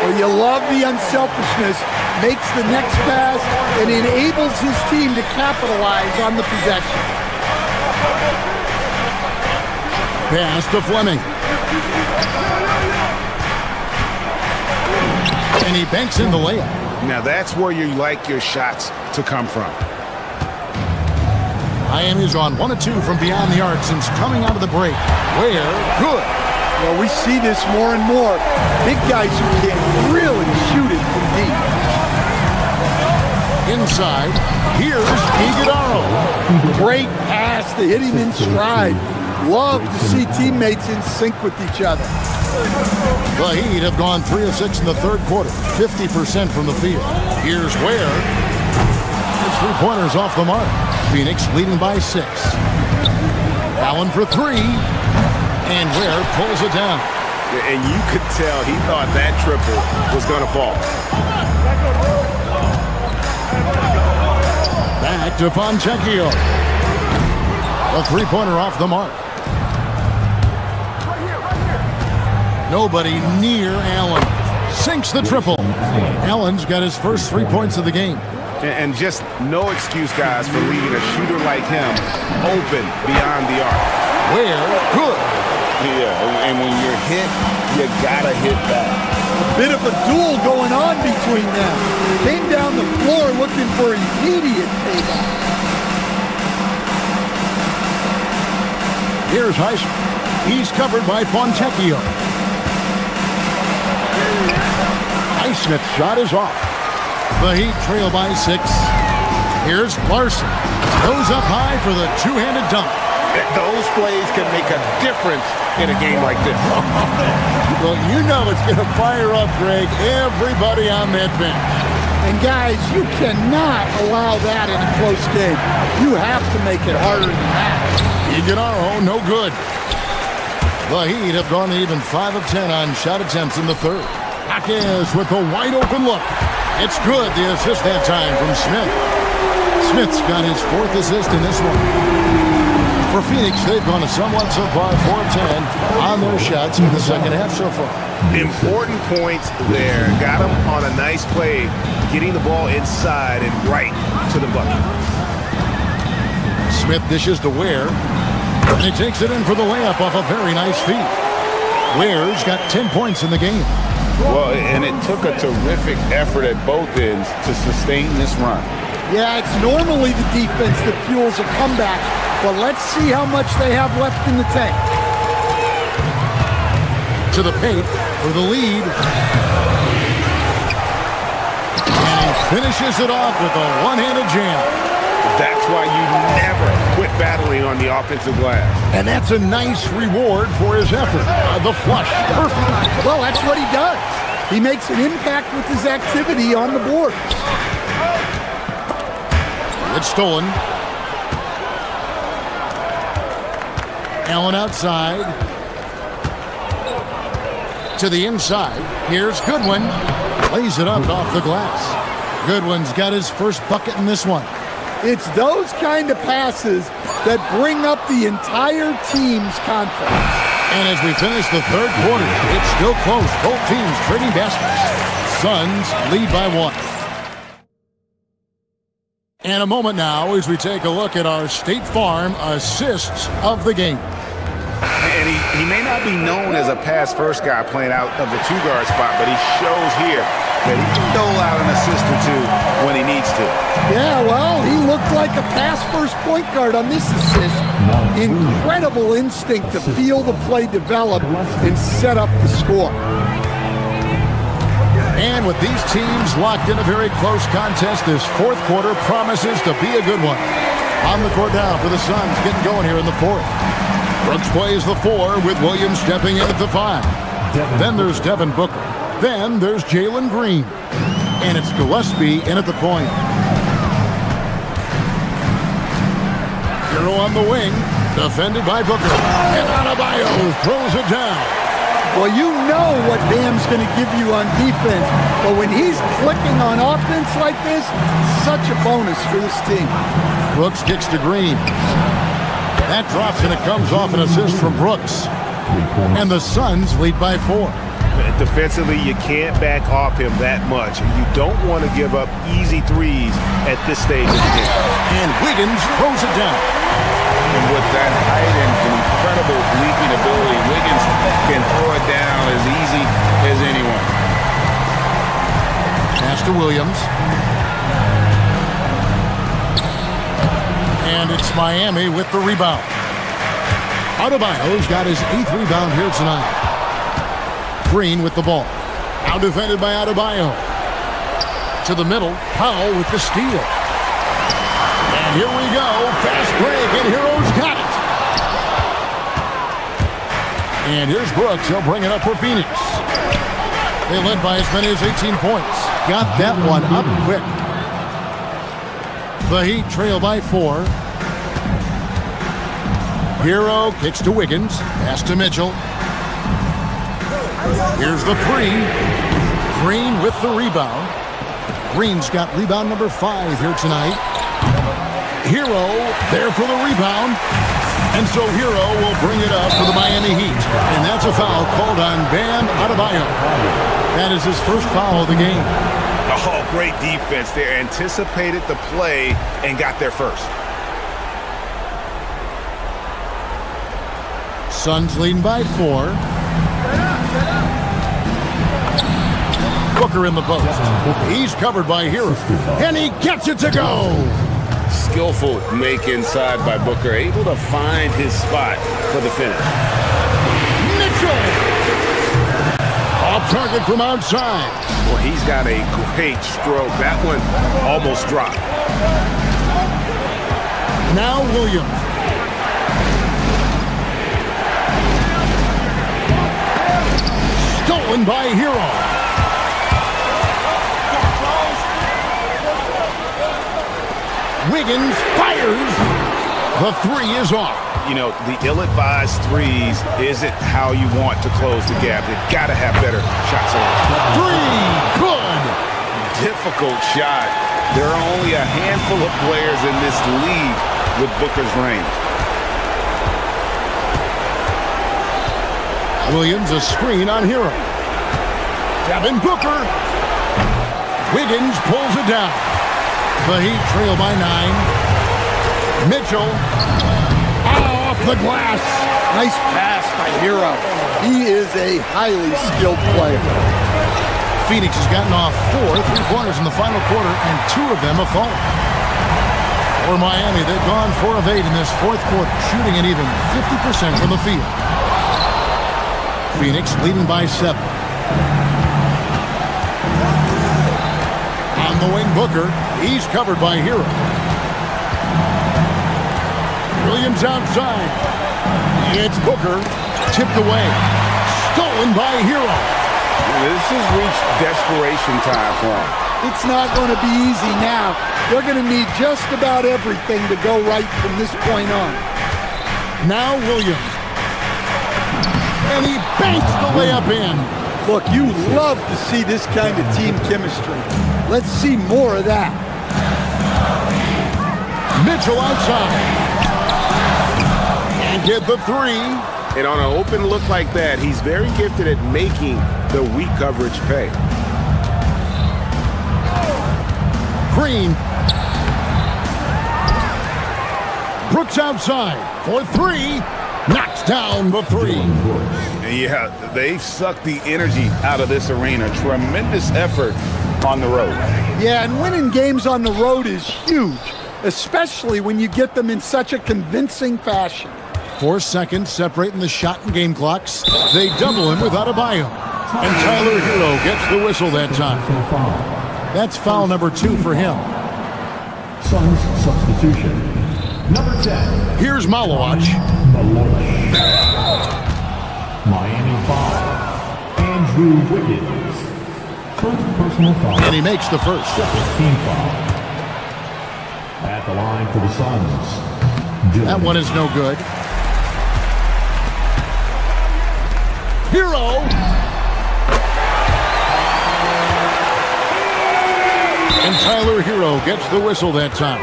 Well, you love the unselfishness. Makes the next pass and enables his team to capitalize on the possession. Pass to Fleming. And he banks in the layup. Now that's where you like your shots to come from. Miami's on 1 of 2 from beyond the arc since coming out of the break. Ware, good. Well, we see this more and more. Big guys who can really shoot it from deep. Inside, here's Iguodala. Great pass to hit him in stride. Love to see teammates in sync with each other. The Heat have gone 3 of 6 in the third quarter, 50% from the field. Here's Ware. His 3-pointers off the mark. Phoenix leading by 6. Allen for 3. And Ware pulls it down. And you could tell he thought that triple was going to fall. Back to Fontecchio. A 3-pointer off the mark. Nobody near Allen. Sinks the triple. Allen's got his first 3 points of the game. And just no excuse, guys, for leaving a shooter like him open beyond the arc. Ware, good. Yeah, and when you're hit, you gotta hit back. A bit of a duel going on between them. Came down the floor looking for immediate payback. Here's Heisman. He's covered by Fontecchio. Highsmith's shot is off. The Heat trail by 6. Here's Larson. Goes up high for the two-handed dunk. Those plays can make a difference in a game like this. Well, you know it's going to fire up, Greg, everybody on that bench. And guys, you cannot allow that in a close game. You have to make it harder than that. Iguodala, no good. The Heat have gone even 5 of 10 on shot attempts in the third. Jaquez with a wide open look. It's good. The assist that time from Smith. Smith's got his 4th assist in this one. For Phoenix, they've gone somewhat so far 4 of 10 on their shots in the second half so far. Important points there. Got him on a nice play, getting the ball inside and right to the bucket. Smith dishes to Ware, and he takes it in for the layup off a very nice feed. Ware's got 10 points in the game. Well, and it took a terrific effort at both ends to sustain this run. Yeah, it's normally the defense that fuels a comeback, but let's see how much they have left in the tank. To the paint for the lead. And he finishes it off with a one-handed jam. That's why you never quit battling on the offensive glass. And that's a nice reward for his effort. The flush. Perfect. Well, that's what he does. He makes an impact with his activity on the boards. It's stolen. Allen outside. To the inside. Here's Goodwin. Lays it up off the glass. Goodwin's got his first bucket in this one. It's those kind of passes that bring up the entire team's confidence. And as we finish the third quarter, it's still close. Both teams trading baskets. Suns lead by 1. And a moment now as we take a look at our State Farm assists of the game. And he may not be known as a pass-first guy playing out of the two-guard spot, but he shows here that he can dole out an assist or two when he needs to. Yeah, well, he looked like a pass-first point guard on this assist. Incredible instinct to feel the play develop and set up the score. And with these teams locked in a very close contest, this fourth quarter promises to be a good one. On the court now for the Suns, getting going here in the fourth. Brooks plays the 4 with Williams stepping in at the 5. Then there's Devin Booker. Then there's Jalen Green. And it's Gillespie in at the point. Hero on the wing, defended by Booker. And Adebayo throws it down. Well, you know what Bam's going to give you on defense, but when he's clicking on offense like this, such a bonus for this team. Brooks kicks to Green. That drops and it comes off an assist from Brooks. And the Suns lead by 4. Defensively, you can't back off him that much. You don't want to give up easy threes at this stage of the game. And Wiggins throws it down. And with that height and incredible leaping ability, Wiggins can throw it down as easy as anyone. Pass to Williams. And it's Miami with the rebound. Adebayo's got his 8th rebound here tonight. Green with the ball. Now defended by Adebayo. To the middle. Powell with the steal. And here we go. Fast break, and Hero's got it. And here's Brooks. He'll bring it up for Phoenix. They led by as many as 18 points. Got that one up quick. The Heat trail by 4. Hero kicks to Wiggins. Pass to Mitchell. Here's the 3. Green with the rebound. Green's got rebound number 5 here tonight. Hero there for the rebound. And so Hero will bring it up for the Miami Heat. And that's a foul called on Bam Adebayo. That is his first foul of the game. Oh, great defense there. Anticipated the play and got there first. Suns leading by 4. Booker in the post. He's covered by Hero. And he gets it to go. Skillful make inside by Booker, able to find his spot for the finish. Mitchell! Off target from outside. Well, he's got a great stroke. That one almost dropped. Now Williams. Stolen by Hero. Wiggins fires. The 3 is off. You know, the ill-advised threes isn't how you want to close the gap. They've got to have better shot selection. 3, good. Difficult shot. There are only a handful of players in this league with Booker's range. Williams, a screen on Hero. Devin Booker. Wiggins pulls it down. The Heat trail by 9. Mitchell. Off the glass. Nice pass by Hero. He is a highly skilled player. Phoenix has gotten off 4 3-pointers in the final quarter, and 2 of them have fallen. For Miami, they've gone 4 of 8 in this fourth quarter, shooting at even 50% from the field. Phoenix leading by 7. On the wing, Booker. He's covered by Hero. Williams outside. It's Booker. Tipped away. Stolen by Hero. This has reached desperation time for him. It's not going to be easy now. They're going to need just about everything to go right from this point on. Now Williams. And he banks the layup in. Look, you love to see this kind of team chemistry. Let's see more of that. Mitchell outside. And get the three. And on an open look like that, he's very gifted at making the weak coverage pay. Green. Brooks outside for three. Knocks down the three. Yeah, they've sucked the energy out of this arena. Tremendous effort on the road. Yeah, and winning games on the road is huge, especially when you get them in such a convincing fashion. 4 seconds separating the shot and game clocks. They double him without a bio. And Tyler Hero gets the whistle that time. That's foul number 2 for him. Suns substitution. Number 10. Here's Malowacz. Miami foul. Andrew Wiggins. First personal foul. And he makes the first. Second team foul. At the line for the Suns. That one is no good. Hero. And Tyler Hero gets the whistle that time.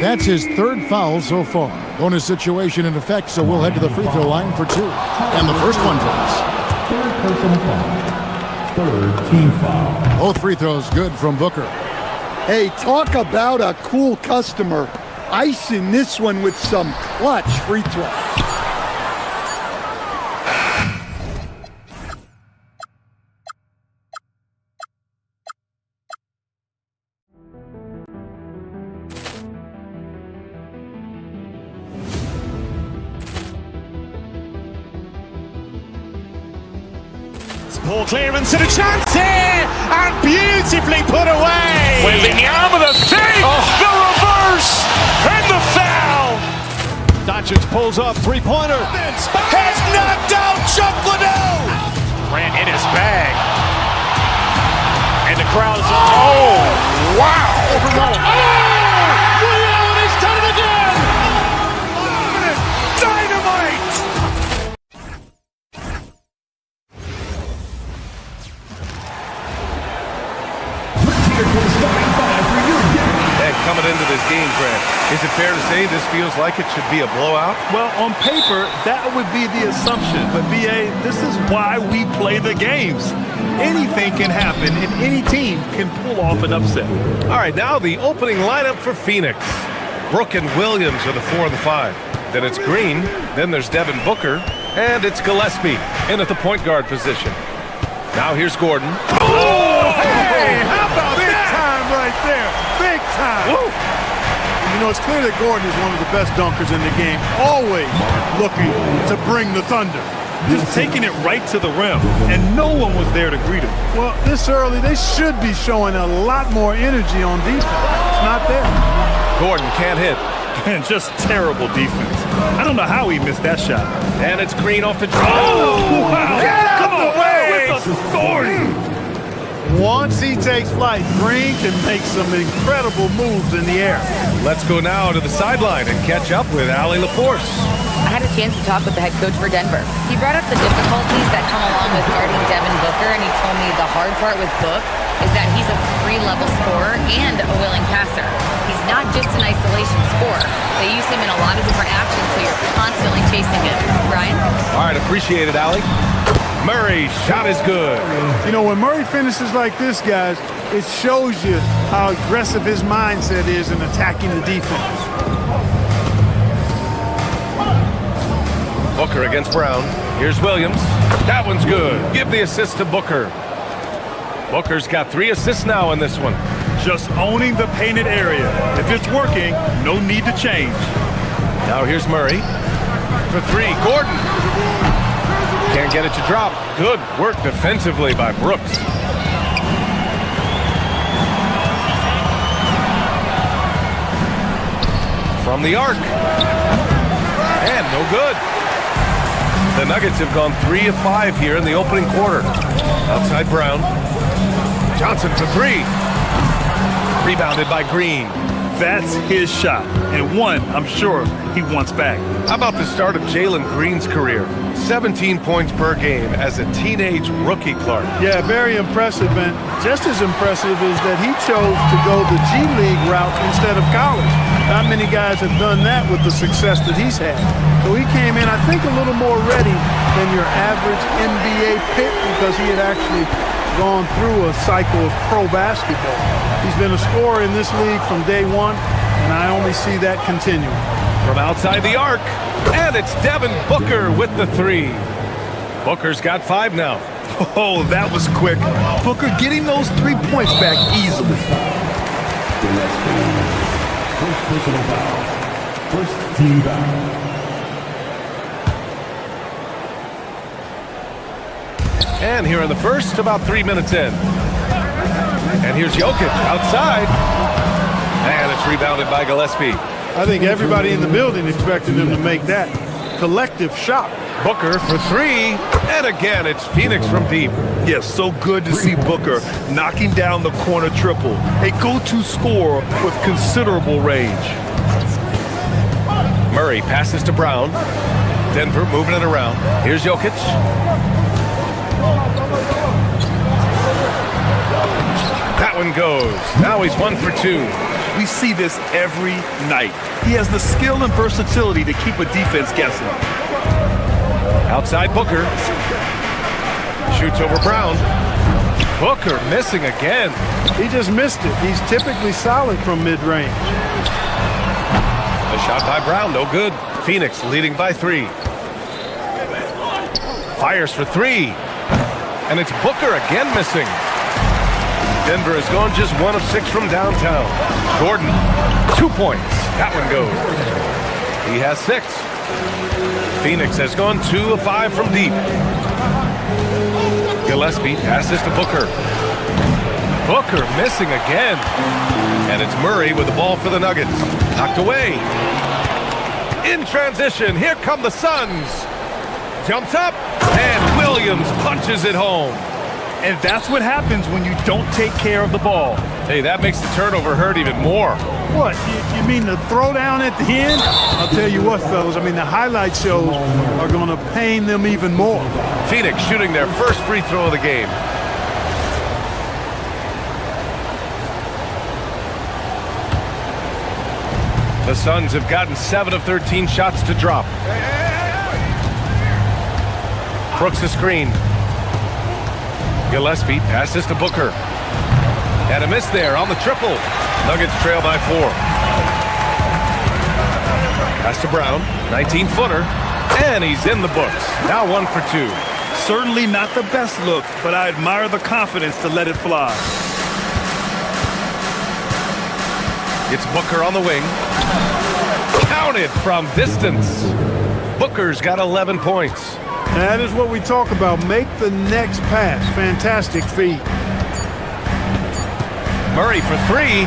That's his 3rd foul so far. Bonus situation in effect, so we'll head to the free throw line for 2. And the first one drops. Third personal foul. Third team foul. Both free throws good from Booker. Hey, talk about a cool customer. Icing this one with some clutch free throws. Ball clearance and a chance here, and beautifully put away. Wembanyama the save, the reverse, and the foul. Doncic pulls up, three-pointer. Has knocked out Chuck Liddell. Ran in his bag, and the crowd is oh wow! He's done it again. Dynamite. And coming into this game, Grant, is it fair to say this feels like it should be a blowout? Well, on paper, that would be the assumption. But, B.A., this is why we play the games. Anything can happen, and any team can pull off an upset. All right, now the opening lineup for Phoenix. Brooke and Williams are the 4 and the 5. Then it's Green, then there's Devin Booker, and it's Gillespie in at the point guard position. Now here's Gordon. Oh, hey, how about big time right there? Big time. Woo. You know, it's clear that Gordon is one of the best dunkers in the game, always looking to bring the thunder. Just taking it right to the rim, and no one was there to greet him. Well, this early, they should be showing a lot more energy on defense. It's not there. Gordon can't hit. And just terrible defense. I don't know how he missed that shot. And it's Green off the draw. Oh, wow. Get out the way! With authority. Once he takes flight, Green can make some incredible moves in the air. Let's go now to the sideline and catch up with Allie LaForce. I had a chance to talk with the head coach for Denver. He brought up the difficulties that come along with guarding Devin Booker, and he told me the hard part with Book is that he's a 3-level scorer and a willing passer. He's not just an isolation scorer. They use him in a lot of different actions, so you're constantly chasing him. Brian? All right, appreciate it, Allie. Murray, shot is good. You know, when Murray finishes like this, guys, it shows you how aggressive his mindset is in attacking the defense. Booker against Brown. Here's Williams. That one's good. Give the assist to Booker. Booker's got 3 assists now in this one. Just owning the painted area. If it's working, no need to change. Now here's Murray. For 3, Gordon. Can't get it to drop. Good work defensively by Brooks. From the arc. And no good. The Nuggets have gone 3 of 5 here in the opening quarter. Outside Brown. Johnson for 3. Rebounded by Green. That's his shot, and one I'm sure he wants back. How about the start of Jalen Green's career? 17 points per game as a teenage rookie, Clark. Yeah, very impressive, and just as impressive is that he chose to go the G League route instead of college. Not many guys have done that with the success that he's had. So he came in, I think, a little more ready than your average NBA pick because he had actually gone through a cycle of pro basketball. He's been a scorer in this league from day one, and I only see that continuing. From outside the arc, and it's Devin Booker with the 3. Booker's got 5 now. Oh, that was quick. Booker getting those 3 points back easily. First personal foul. First team foul. And here in the first, about 3 minutes in. And here's Jokic outside. And it's rebounded by Gillespie. I think everybody in the building expected him to make that collective shot. Booker for 3. And again, it's Phoenix from deep. Yes, so good to see Booker knocking down the corner triple. A go-to scorer with considerable range. Murray passes to Brown. Denver moving it around. Here's Jokic. That one goes. Now he's 1 for 2. We see this every night. He has the skill and versatility to keep a defense guessing. Outside Booker. Shoots over Brown. Booker missing again. He just missed it. He's typically solid from mid-range. A shot by Brown, no good. Phoenix leading by 3. Fires for 3. And it's Booker again missing. Denver has gone just 1 of 6 from downtown. Gordon, 2 points. That one goes. He has 6. Phoenix has gone 2 of 5 from deep. Gillespie passes to Booker. Booker missing again. And it's Murray with the ball for the Nuggets. Knocked away. In transition, here come the Suns. Jumps up, and Williams punches it home. And that's what happens when you don't take care of the ball. Hey, that makes the turnover hurt even more. What, you mean the throwdown at the end? I'll tell you what, fellas, I mean the highlight shows are going to pain them even more. Phoenix shooting their first free throw of the game. The Suns have gotten 7 of 13 shots to drop. Brooks the screen. Gillespie passes to Booker. And a miss there on the triple. Nuggets trail by 4. Pass to Brown, 19-footer. And he's in the books. Now 1 for 2. Certainly not the best look, but I admire the confidence to let it fly. It's Booker on the wing. Counted from distance. Booker's got 11 points. That is what we talk about. Make the next pass. Fantastic feed. Murray for 3.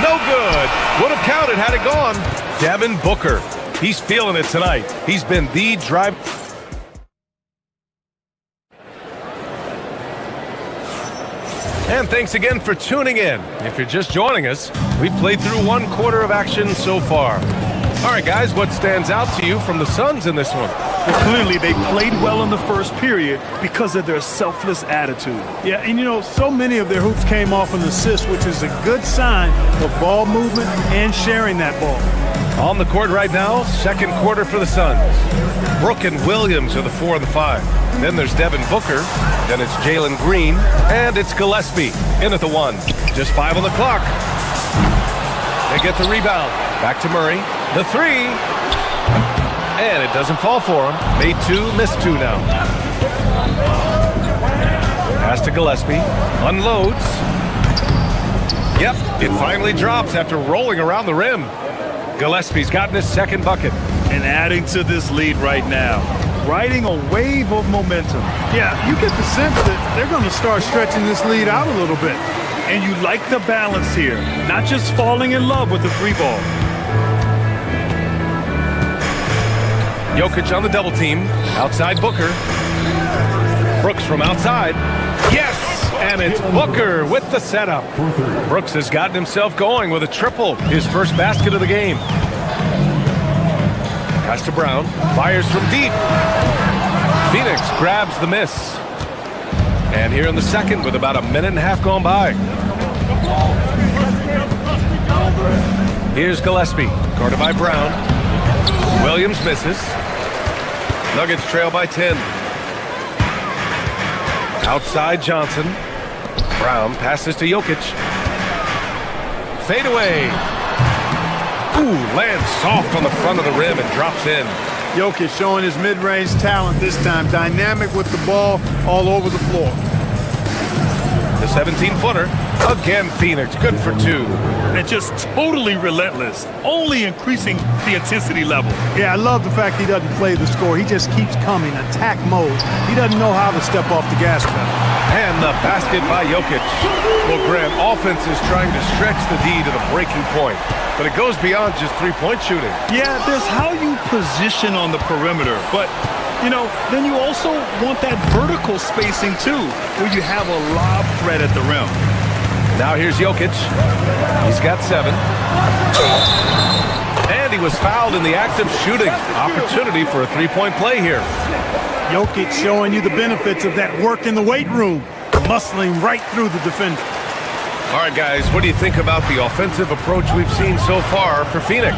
No good. Would have counted had it gone. Devin Booker. He's feeling it tonight. He's been the drive. And thanks again for tuning in. If you're just joining us, we played through 1 quarter of action so far. All right, guys, what stands out to you from the Suns in this one? Well, clearly they played well in the first period because of their selfless attitude. Yeah, and you know, so many of their hoops came off an assist, which is a good sign of ball movement and sharing that ball. On the court right now, second quarter for the Suns. Brook and Williams are the 4 and the 5. Then there's Devin Booker. Then it's Jalen Green. And it's Gillespie in at the 1. Just 5 on the clock. They get the rebound. Back to Murray. The 3. And it doesn't fall for him. Made 2, missed 2 now. Pass to Gillespie. Unloads. Yep, it finally drops after rolling around the rim. Gillespie's gotten his second bucket. And adding to this lead right now. Riding a wave of momentum. Yeah, you get the sense that they're going to start stretching this lead out a little bit. And you like the balance here. Not just falling in love with the 3 ball. Jokic on the double team. Outside Booker. Brooks from outside. Yes! And it's Booker with the setup. Brooks has gotten himself going with a triple. His first basket of the game. Pass to Brown. Fires from deep. Phoenix grabs the miss. And here in the second with about a minute and a half gone by. Here's Gillespie. Guarded by Brown. Williams misses. Nuggets trail by 10. Outside Johnson. Brown passes to Jokic. Fade away. Ooh, lands soft on the front of the rim and drops in. Jokic showing his mid-range talent this time. Dynamic with the ball all over the floor. The 17-footer. Again, Phoenix. Good for two. And just totally relentless, only increasing the intensity level. Yeah, I love the fact he doesn't play the score. He just keeps coming, attack mode. He doesn't know how to step off the gas pedal. And the basket by Jokic. Well, Grant, offense is trying to stretch the D to the breaking point, but it goes beyond just three-point shooting. Yeah, there's how you position on the perimeter, but you know, then you also want that vertical spacing too, where you have a lob threat at the rim. Now here's Jokic. He's got 7. And he was fouled in the act of shooting. Opportunity for a three-point play here. Jokic showing you the benefits of that work in the weight room, muscling right through the defender. All right, guys, what do you think about the offensive approach we've seen so far for Phoenix?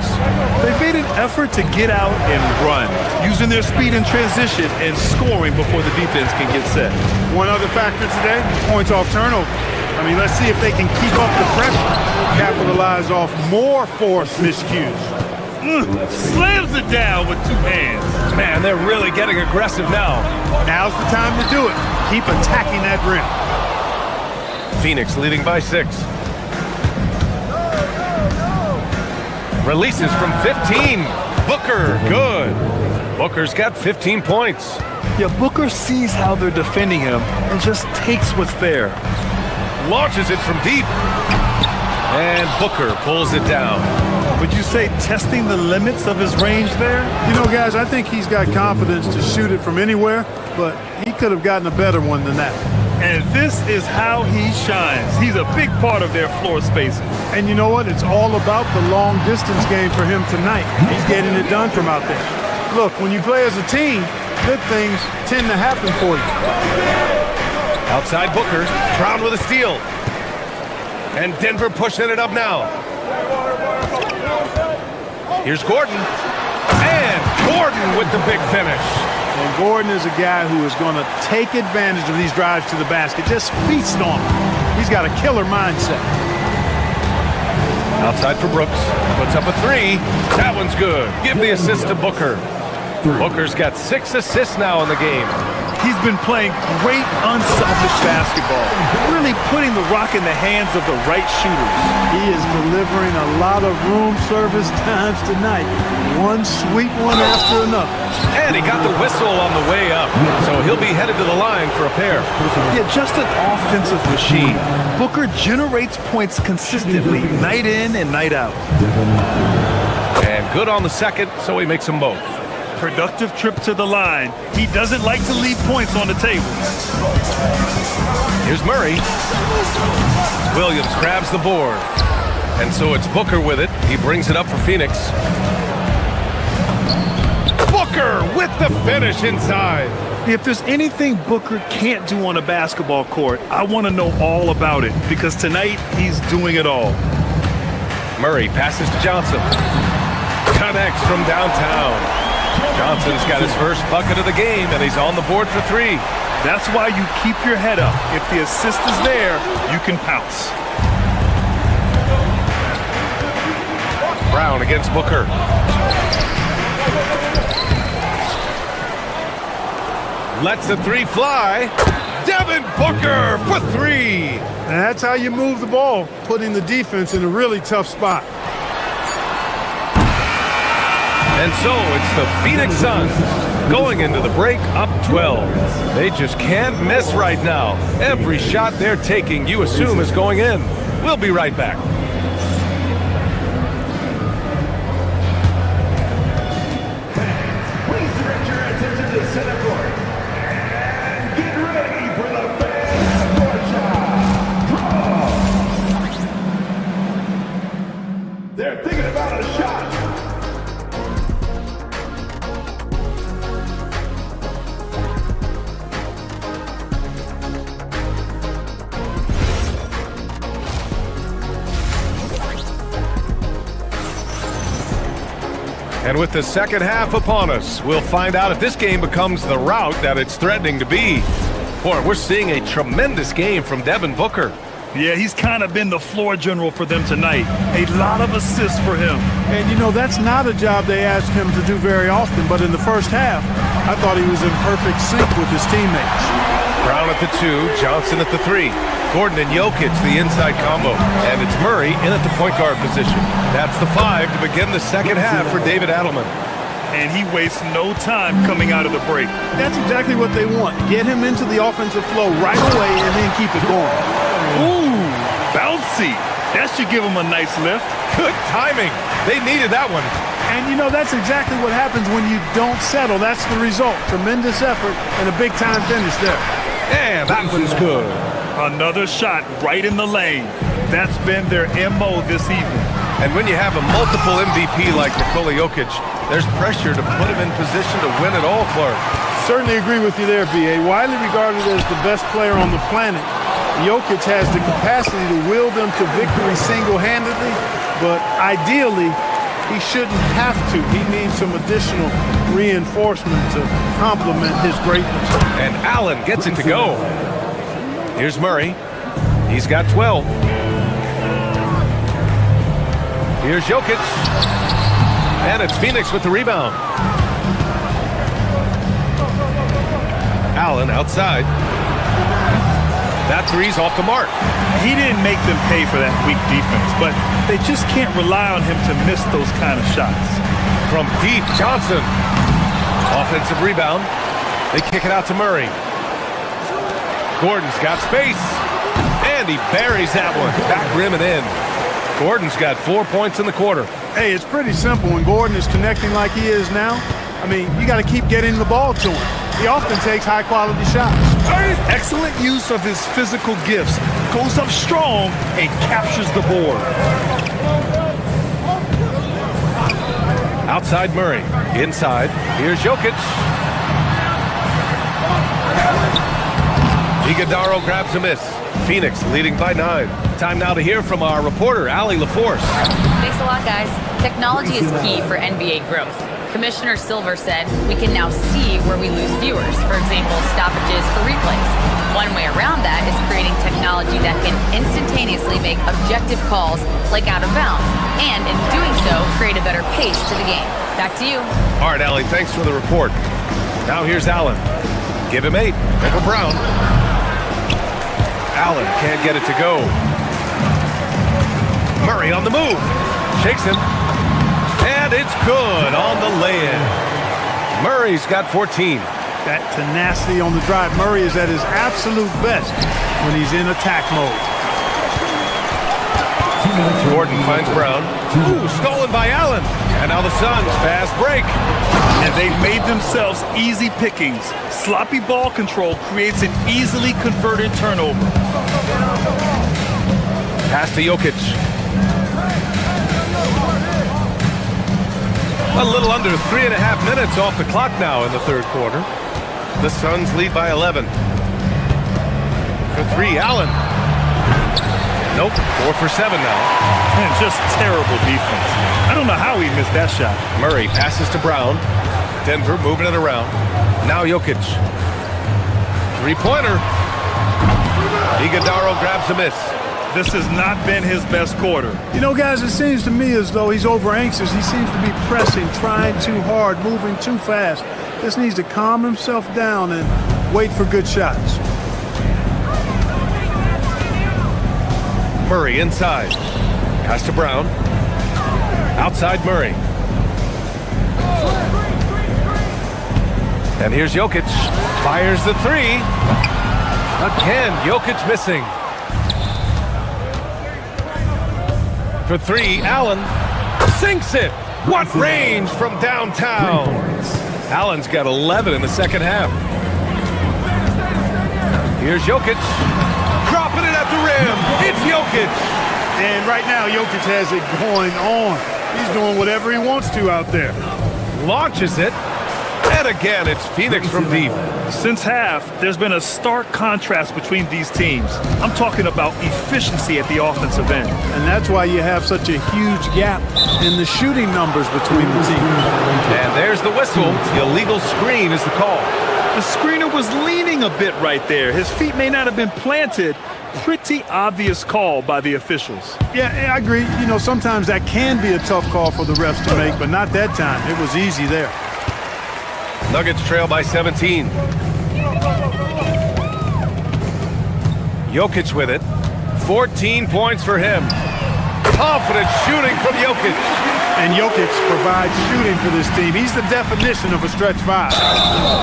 They've made an effort to get out and run, using their speed in transition and scoring before the defense can get set. One other factor today, points off turnover. I mean, let's see if they can keep up the pressure, capitalize off more forced miscues. Slams it down with 2 hands. Man, they're really getting aggressive now. Now's the time to do it. Keep attacking that rim. Phoenix leading by 6. Releases from 15. Booker, good. Booker's got 15 points. Yeah, Booker sees how they're defending him and just takes what's there. Launches it from deep. And Booker pulls it down. Would you say testing the limits of his range there? You know, guys, I think he's got confidence to shoot it from anywhere, but he could have gotten a better one than that. And this is how he shines. He's a big part of their floor spacing. And you know what? It's all about the long distance game for him tonight. He's getting it done from out there. Look, when you play as a team, good things tend to happen for you. Outside Booker, Brown with a steal. And Denver pushing it up now. Here's Gordon. And Gordon with the big finish. And Gordon is a guy who is going to take advantage of these drives to the basket. Just feast on them. He's got a killer mindset. Outside for Brooks. Puts up a 3. That one's good. Give the assist to Booker. Booker's got 6 assists now in the game. He's been playing great unselfish basketball, really putting the rock in the hands of the right shooters. He is delivering a lot of room service times tonight. One sweet one after another. And he got the whistle on the way up, so he'll be headed to the line for a pair. Yeah, just an offensive machine. Booker generates points consistently, night in and night out. And good on the second, so he makes them both. Productive trip to the line. He doesn't like to leave points on the table. Here's Murray. Williams grabs the board. And so it's Booker with it. He brings it up for Phoenix. Booker with the finish inside. If there's anything Booker can't do on a basketball court, I want to know all about it, because tonight he's doing it all. Murray passes to Johnson. Connects from downtown. Johnson's got his first bucket of the game, and he's on the board for 3. That's why you keep your head up. If the assist is there, you can pounce. Brown against Booker. Lets the 3 fly. Devin Booker for 3. And that's how you move the ball, putting the defense in a really tough spot. And so it's the Phoenix Suns going into the break up 12. They just can't miss right now. Every shot they're taking, you assume, is going in. We'll be right back. And with the second half upon us, we'll find out if this game becomes the rout that it's threatening to be. Boy, we're seeing a tremendous game from Devin Booker. Yeah, he's kind of been the floor general for them tonight. A lot of assists for him. And, you know, that's not a job they ask him to do very often. But in the first half, I thought he was in perfect sync with his teammates. Brown at the 2, Johnson at the 3. Gordon and Jokic, the inside combo. And it's Murray in at the point guard position. That's the 5 to begin the second half for David Adelman. And he wastes no time coming out of the break. That's exactly what they want. Get him into the offensive flow right away and then keep it going. Ooh, bouncy. That should give him a nice lift. Good timing. They needed that one. And, you know, that's exactly what happens when you don't settle. That's the result. Tremendous effort and a big-time finish there. And that one's good. Another shot right in the lane. That's been their MO this evening. And when you have a multiple MVP like Nikola Jokic, there's pressure to put him in position to win it all, Clark. Certainly agree with you there, B.A. Widely regarded as the best player on the planet, Jokic has the capacity to will them to victory single-handedly, but ideally, he shouldn't have to. He needs some additional reinforcement to complement his greatness. And Allen gets it to go. Here's Murray. He's got 12. Here's Jokic. And it's Phoenix with the rebound. Allen outside. That three's off the mark. He didn't make them pay for that weak defense, but they just can't rely on him to miss those kind of shots. From deep, Johnson. Offensive rebound. They kick it out to Murray. Gordon's got space. And he buries that one. Back rim and in. Gordon's got 4 points in the quarter. Hey, it's pretty simple. When Gordon is connecting like he is now, I mean, you got to keep getting the ball to him. He often takes high-quality shots. Excellent use of his physical gifts. Goes up strong and captures the board. Outside Murray. Inside. Here's Jokic. Iguodaro grabs a miss. Phoenix leading by 9. Time now to hear from our reporter, Allie LaForce. Thanks a lot, guys. Technology is key for NBA growth. Commissioner Silver said we can now see where we lose viewers, for example, stoppages for replays. One way around that is creating technology that can instantaneously make objective calls like out of bounds, and in doing so, create a better pace to the game. Back to you. All right, Allie, thanks for the report. Now here's Allen. Give him 8 over Brown. Allen can't get it to go. Murray on the move. Shakes him. And it's good on the lay-in. Murray's got 14. That tenacity on the drive. Murray is at his absolute best when he's in attack mode. Gordon finds Brown. Ooh, stolen by Allen. And now the Suns fast break. And they've made themselves easy pickings. Sloppy ball control creates an easily converted turnover. Pass to Jokic. A little under 3.5 minutes off the clock now in the third quarter. The Suns lead by 11. For 3, Allen. Nope, 4 for 7 now. And just terrible defense. I don't know how he missed that shot. Murray passes to Brown. Denver moving it around. Now Jokic. Three-pointer. Iguodaro grabs a miss. This has not been his best quarter. You know, guys, it seems to me as though he's over-anxious. He seems to be pressing, trying too hard, moving too fast. Just needs to calm himself down and wait for good shots. Murray inside. Pass to Brown. Outside Murray. And here's Jokic. Fires the 3. Again, Jokic missing. For 3, Allen sinks it. What range from downtown? Allen's got 11 in the second half. Here's Jokic. Dropping it at the rim. It's Jokic. And right now, Jokic has it going on. He's doing whatever he wants to out there. Launches it. And again, it's Phoenix from deep. Since half, there's been a stark contrast between these teams. I'm talking about efficiency at the offensive end. And that's why you have such a huge gap in the shooting numbers between the teams. And there's the whistle. The illegal screen is the call. The screener was leaning a bit right there. His feet may not have been planted. Pretty obvious call by the officials. Yeah, I agree. You know, sometimes that can be a tough call for the refs to make, but not that time. It was easy there. Nuggets trail by 17. Jokic with it. 14 points for him. Confident shooting from Jokic. And Jokic provides shooting for this team. He's the definition of a stretch five.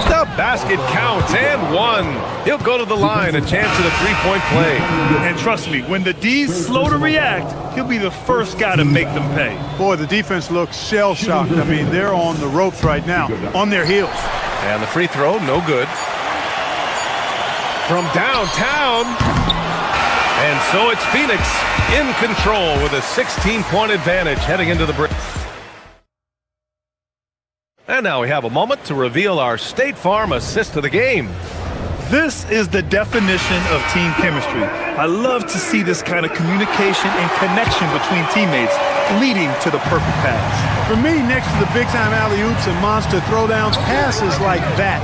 The basket counts and one. He'll go to the line, a chance at a three-point play. And trust me, when the D's slow to react, he'll be the first guy to make them pay. Boy, the defense looks shell-shocked. I mean, they're on the ropes right now, on their heels. And the free throw, no good. From downtown. And so it's Phoenix in control with a 16-point advantage heading into the break. And now we have a moment to reveal our State Farm assist of the game. This is the definition of team chemistry. I love to see this kind of communication and connection between teammates leading to the perfect pass. For me, next to the big-time alley-oops and monster throwdowns, passes like that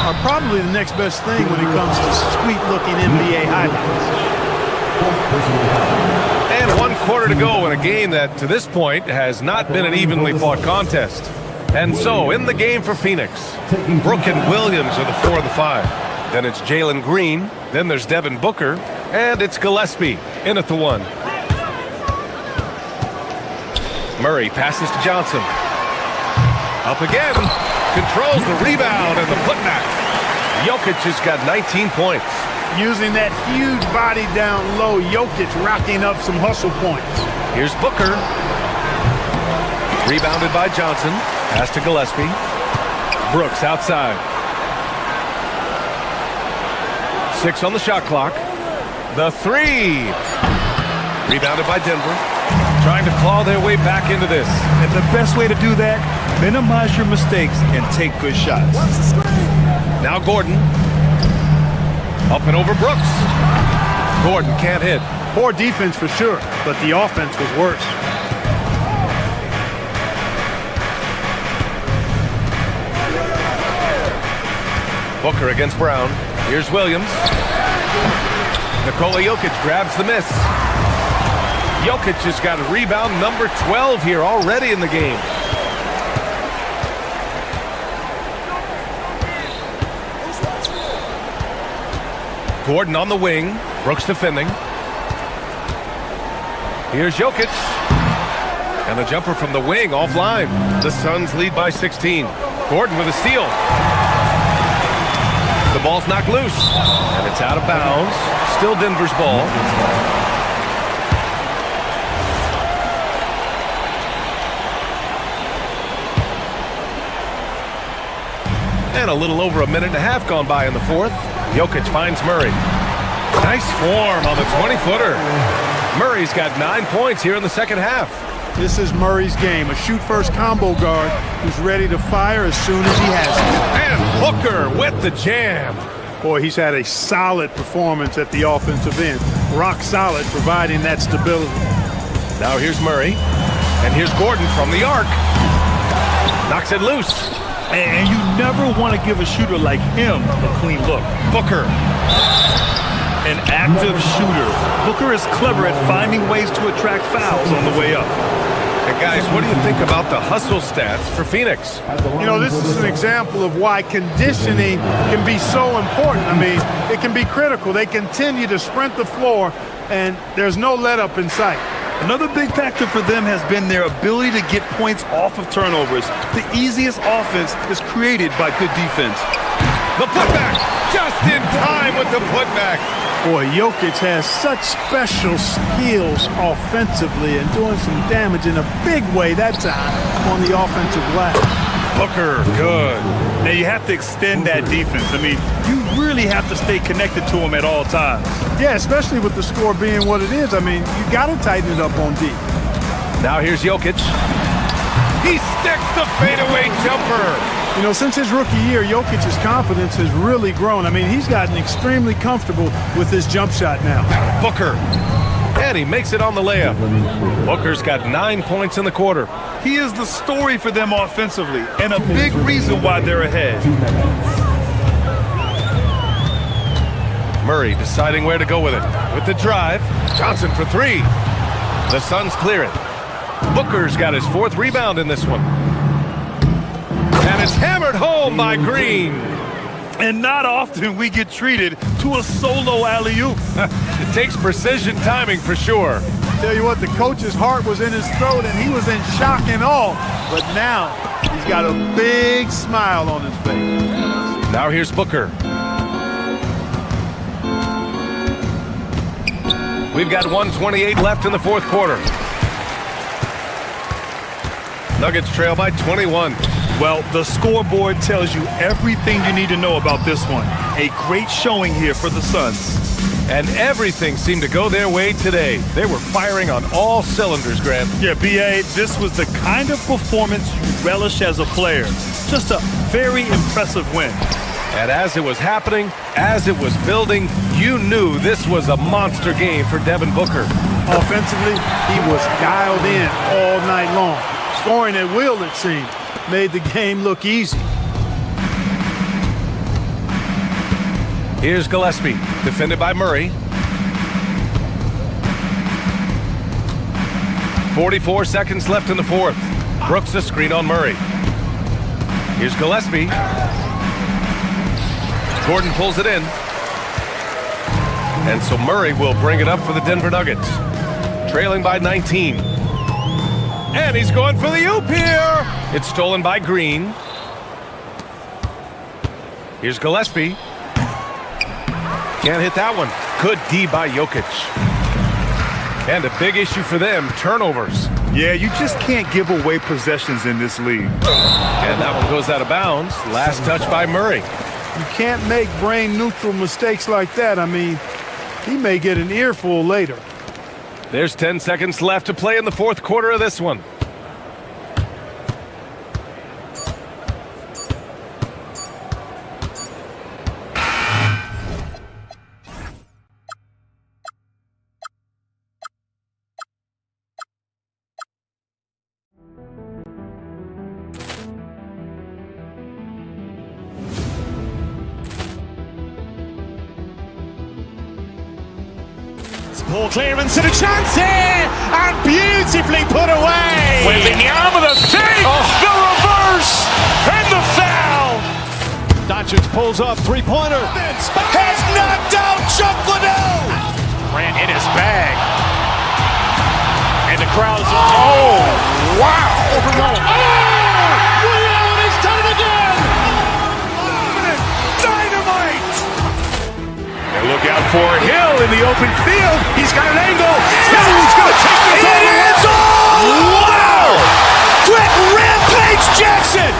are probably the next best thing when it comes to sweet-looking NBA highlights. And 1 quarter to go in a game that, to this point, has not been an evenly fought contest. And so, in the game for Phoenix, Brook and Williams are the 4 of the 5. Then it's Jalen Green, then there's Devin Booker, and it's Gillespie in at the 1. Murray passes to Johnson. Up again, controls the rebound and the putback. Jokic has got 19 points. Using that huge body down low, Jokic racking up some hustle points. Here's Booker. Rebounded by Johnson. Pass to Gillespie. Brooks outside. 6 on the shot clock. The 3. Rebounded by Denver. Trying to claw their way back into this. And the best way to do that, minimize your mistakes and take good shots. Now Gordon. Up and over Brooks. Gordon can't hit. Poor defense for sure, but the offense was worse. Booker against Brown. Here's Williams. Nikola Jokic grabs the miss. Jokic has got rebound number 12 here already in the game. Gordon on the wing. Brooks defending. Here's Jokic. And the jumper from the wing offline. The Suns lead by 16. Gordon with a steal. The ball's knocked loose. And it's out of bounds. Still Denver's ball. And a little over a minute and a half gone by in the 4th. Jokic finds Murray. Nice form on the 20-footer. Murray's got 9 points here in the second half. This is Murray's game, a shoot-first combo guard who's ready to fire as soon as he has it. And Booker with the jam. Boy, he's had a solid performance at the offensive end. Rock solid, providing that stability. Now here's Murray. And here's Gordon from the arc. Knocks it loose. And you never want to give a shooter like him a clean look. Booker. An active shooter. Booker is clever at finding ways to attract fouls on the way up. And guys, what do you think about the hustle stats for Phoenix? You know, this is an example of why conditioning can be so important. I mean, it can be critical. They continue to sprint the floor, and there's no let-up in sight. Another big factor for them has been their ability to get points off of turnovers. The easiest offense is created by good defense. The putback, just in time with the putback. Boy, Jokic has such special skills offensively and doing some damage in a big way that time on the offensive glass. Booker, good. Now you have to extend that defense. I mean, you really have to stay connected to him at all times. Yeah, especially with the score being what it is. I mean, you got to tighten it up on D. Now here's Jokic. He sticks the fadeaway jumper. You know, since his rookie year, Jokic's confidence has really grown. I mean, he's gotten extremely comfortable with his jump shot now. Booker. And he makes it on the layup. Booker's got 9 points in the quarter. He is the story for them offensively, and a big reason why they're ahead. Murray deciding where to go with it. With the drive, Johnson for three. The Suns clear it. Booker's got his 4th rebound in this one. And it's hammered home by Green. And not often we get treated to a solo alley-oop. It takes precision timing for sure. Tell you what, the coach's heart was in his throat and he was in shock and awe. But now he's got a big smile on his face. Now here's Booker. We've got 1:28 left in the 4th quarter. Nuggets trail by 21. Well, the scoreboard tells you everything you need to know about this one. A great showing here for the Suns. And everything seemed to go their way today. They were firing on all cylinders, Grant. Yeah, B.A., this was the kind of performance you relish as a player. Just a very impressive win. And as it was happening, as it was building, you knew this was a monster game for Devin Booker. Offensively, he was dialed in all night long. Scoring at will, it seemed, made the game look easy. Here's Gillespie, defended by Murray. 44 seconds left in the 4th. Brooks a screen on Murray. Here's Gillespie. Gordon pulls it in. And so Murray will bring it up for the Denver Nuggets. Trailing by 19. And he's going for the oop here. It's stolen by Green. Here's Gillespie. Can't hit that one. Good D by Jokic. And a big issue for them, turnovers. Yeah, you just can't give away possessions in this league. And that one goes out of bounds. Last touch by Murray. You can't make brain-neutral mistakes like that. I mean, he may get an earful later. There's 10 seconds left to play in the 4th quarter of this one. Ball clearance and a chance here, and beautifully put away. With the arm of the fake, the reverse, and the foul. Doncic pulls up, three-pointer. Has knocked out Chuck Liddell. Ran in his bag. And the crowd is, oh, wow. He's done it again. Dynamite. And look out for Hill in the open field. He's got an angle. He's going to take this all the way. Wow! Quick Rampage Jackson.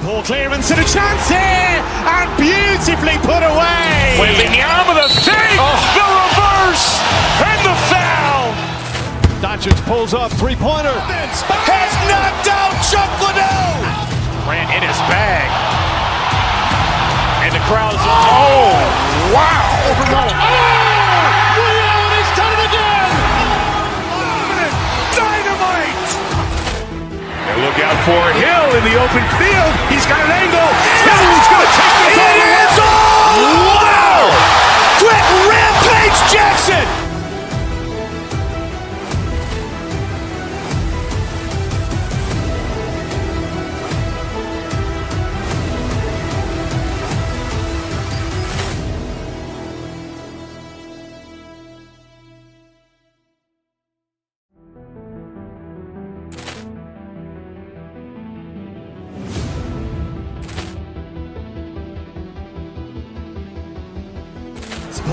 Ball clearance and a chance here, and beautifully put away. With the arm of the fake, the reverse, and the foul. Doncic pulls up, three-pointer. Has knocked out Chuck Liddell. Ran in his bag. And the crowd is, oh, wow. He's done it again. Dynamite. And look out for Hill in the open field. He's got an angle. He's going to take this all the way. Wow! Quick Rampage Jackson.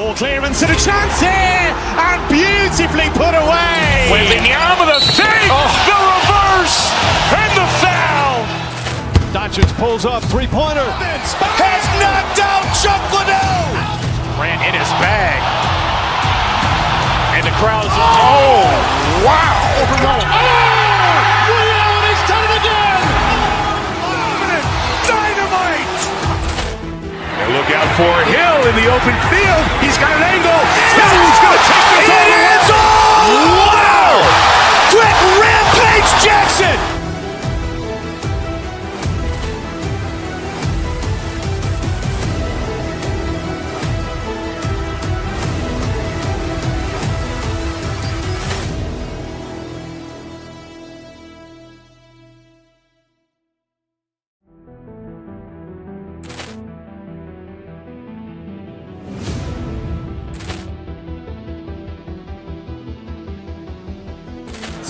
Poor clearance and a chance here, and beautifully put away. Wembanyama the save, the reverse, and the foul. Doncic pulls up, three-pointer. Has knocked out Chuck Liddell. Ran in his bag. And the crowd is, oh, wow. Ray Allen has done it again. Dynamite. And look out for Hill in the open field. He's got an angle. Hill's going to take this all the way. It's all. Wow. Quick rampage Jackson.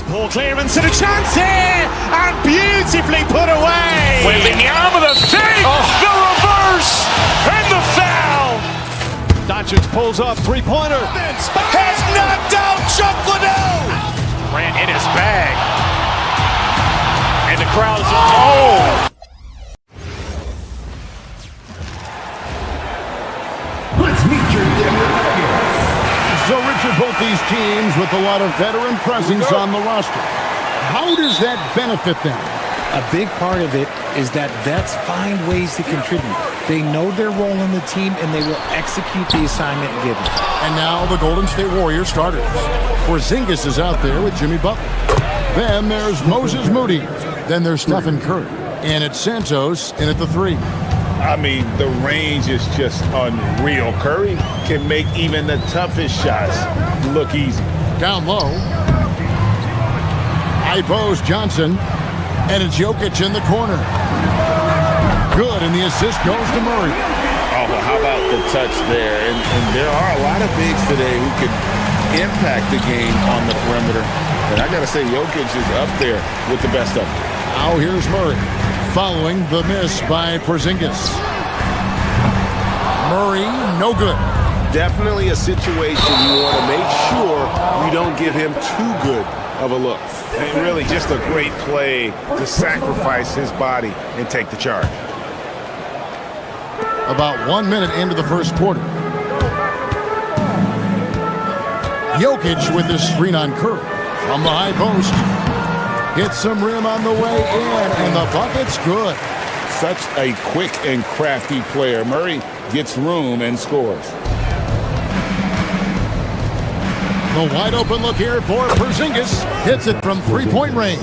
Poor clearance and a chance here, and beautifully put away. Wembanyama the save, the reverse, and the foul. Doncic pulls up, three-pointer. Has knocked out Chuck Liddell. Ran in his bag. And the crowd is, oh. Let's meet your Denver Nuggets. So, Richard, both these teams with a lot of veteran presence on the roster. How does that benefit them? A big part of it is that vets find ways to contribute. They know their role in the team, and they will execute the assignment given. And now the Golden State Warriors starters. Porzingis is out there with Jimmy Butler. Then there's Moses Moody. Then there's Stephen Curry. And it's Santos in at the 3. I mean, the range is just unreal. Curry can make even the toughest shots look easy. Down low. High post Johnson. And it's Jokic in the corner. Good, and the assist goes to Murray. Oh, well, how about the touch there? And there are a lot of bigs today who can impact the game on the perimeter. And I got to say, Jokic is up there with the best of them. Now here's Murray, following the miss by Porzingis. Murray, no good. Definitely a situation you want to make sure you don't give him too good of a look. And really just a great play to sacrifice his body and take the charge. About 1 minute into the first quarter. Jokic with his screen on Curry from the high post. Hits some rim on the way in, and the bucket's good. Such a quick and crafty player. Murray gets room and scores. The wide open look here for Porzingis. Hits it from three-point range.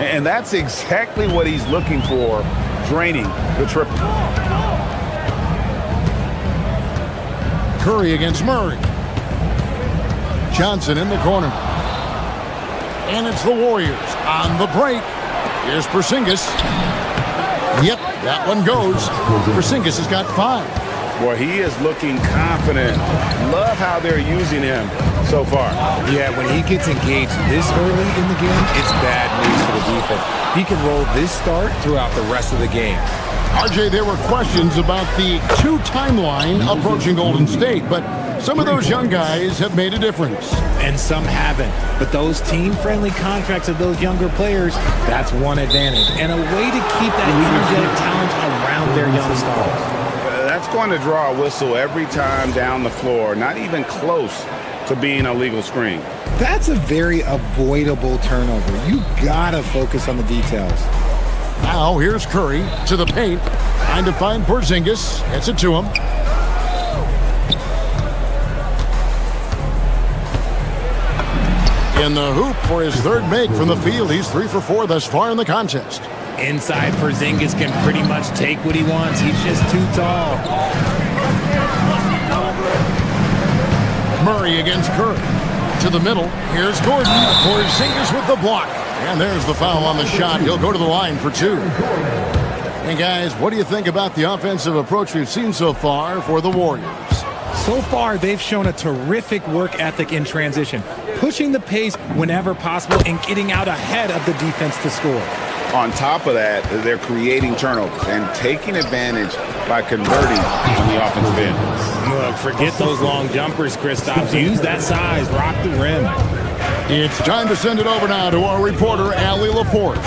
And that's exactly what he's looking for, draining the triple. Curry against Murray. Johnson in the corner. And it's the Warriors on the break. Here's Porzingis. Yep, that one goes. Porzingis has got 5. Boy, he is looking confident. Love how they're using him so far. Yeah, when he gets engaged this early in the game, it's bad news for the defense. He can roll this start throughout the rest of the game. RJ, there were questions about the 2 timeline approaching Golden State, but some of those young guys have made a difference. And some haven't. But those team-friendly contracts of those younger players, that's one advantage. And a way to keep that energetic talent around their young stars. That's going to draw a whistle every time down the floor. Not even close to being a legal screen. That's a very avoidable turnover. You gotta focus on the details. Now here's Curry to the paint. Trying to find Porzingis. Gets it to him. In the hoop for his third make from the field. He's 3 for 4 thus far in the contest. Inside, Porzingis can pretty much take what he wants. He's just too tall. Murray against Curry. To the middle. Here's Gordon. Porzingis with the block. And there's the foul on the shot. He'll go to the line for 2. And guys, what do you think about the offensive approach we've seen so far for the Warriors? So far, they've shown a terrific work ethic in transition, pushing the pace whenever possible and getting out ahead of the defense to score. On top of that, they're creating turnovers and taking advantage by converting on the offensive end. Look, forget those long jumpers, Kristaps. Use that size. Rock the rim. It's time to send it over now to our reporter, Allie LaForce.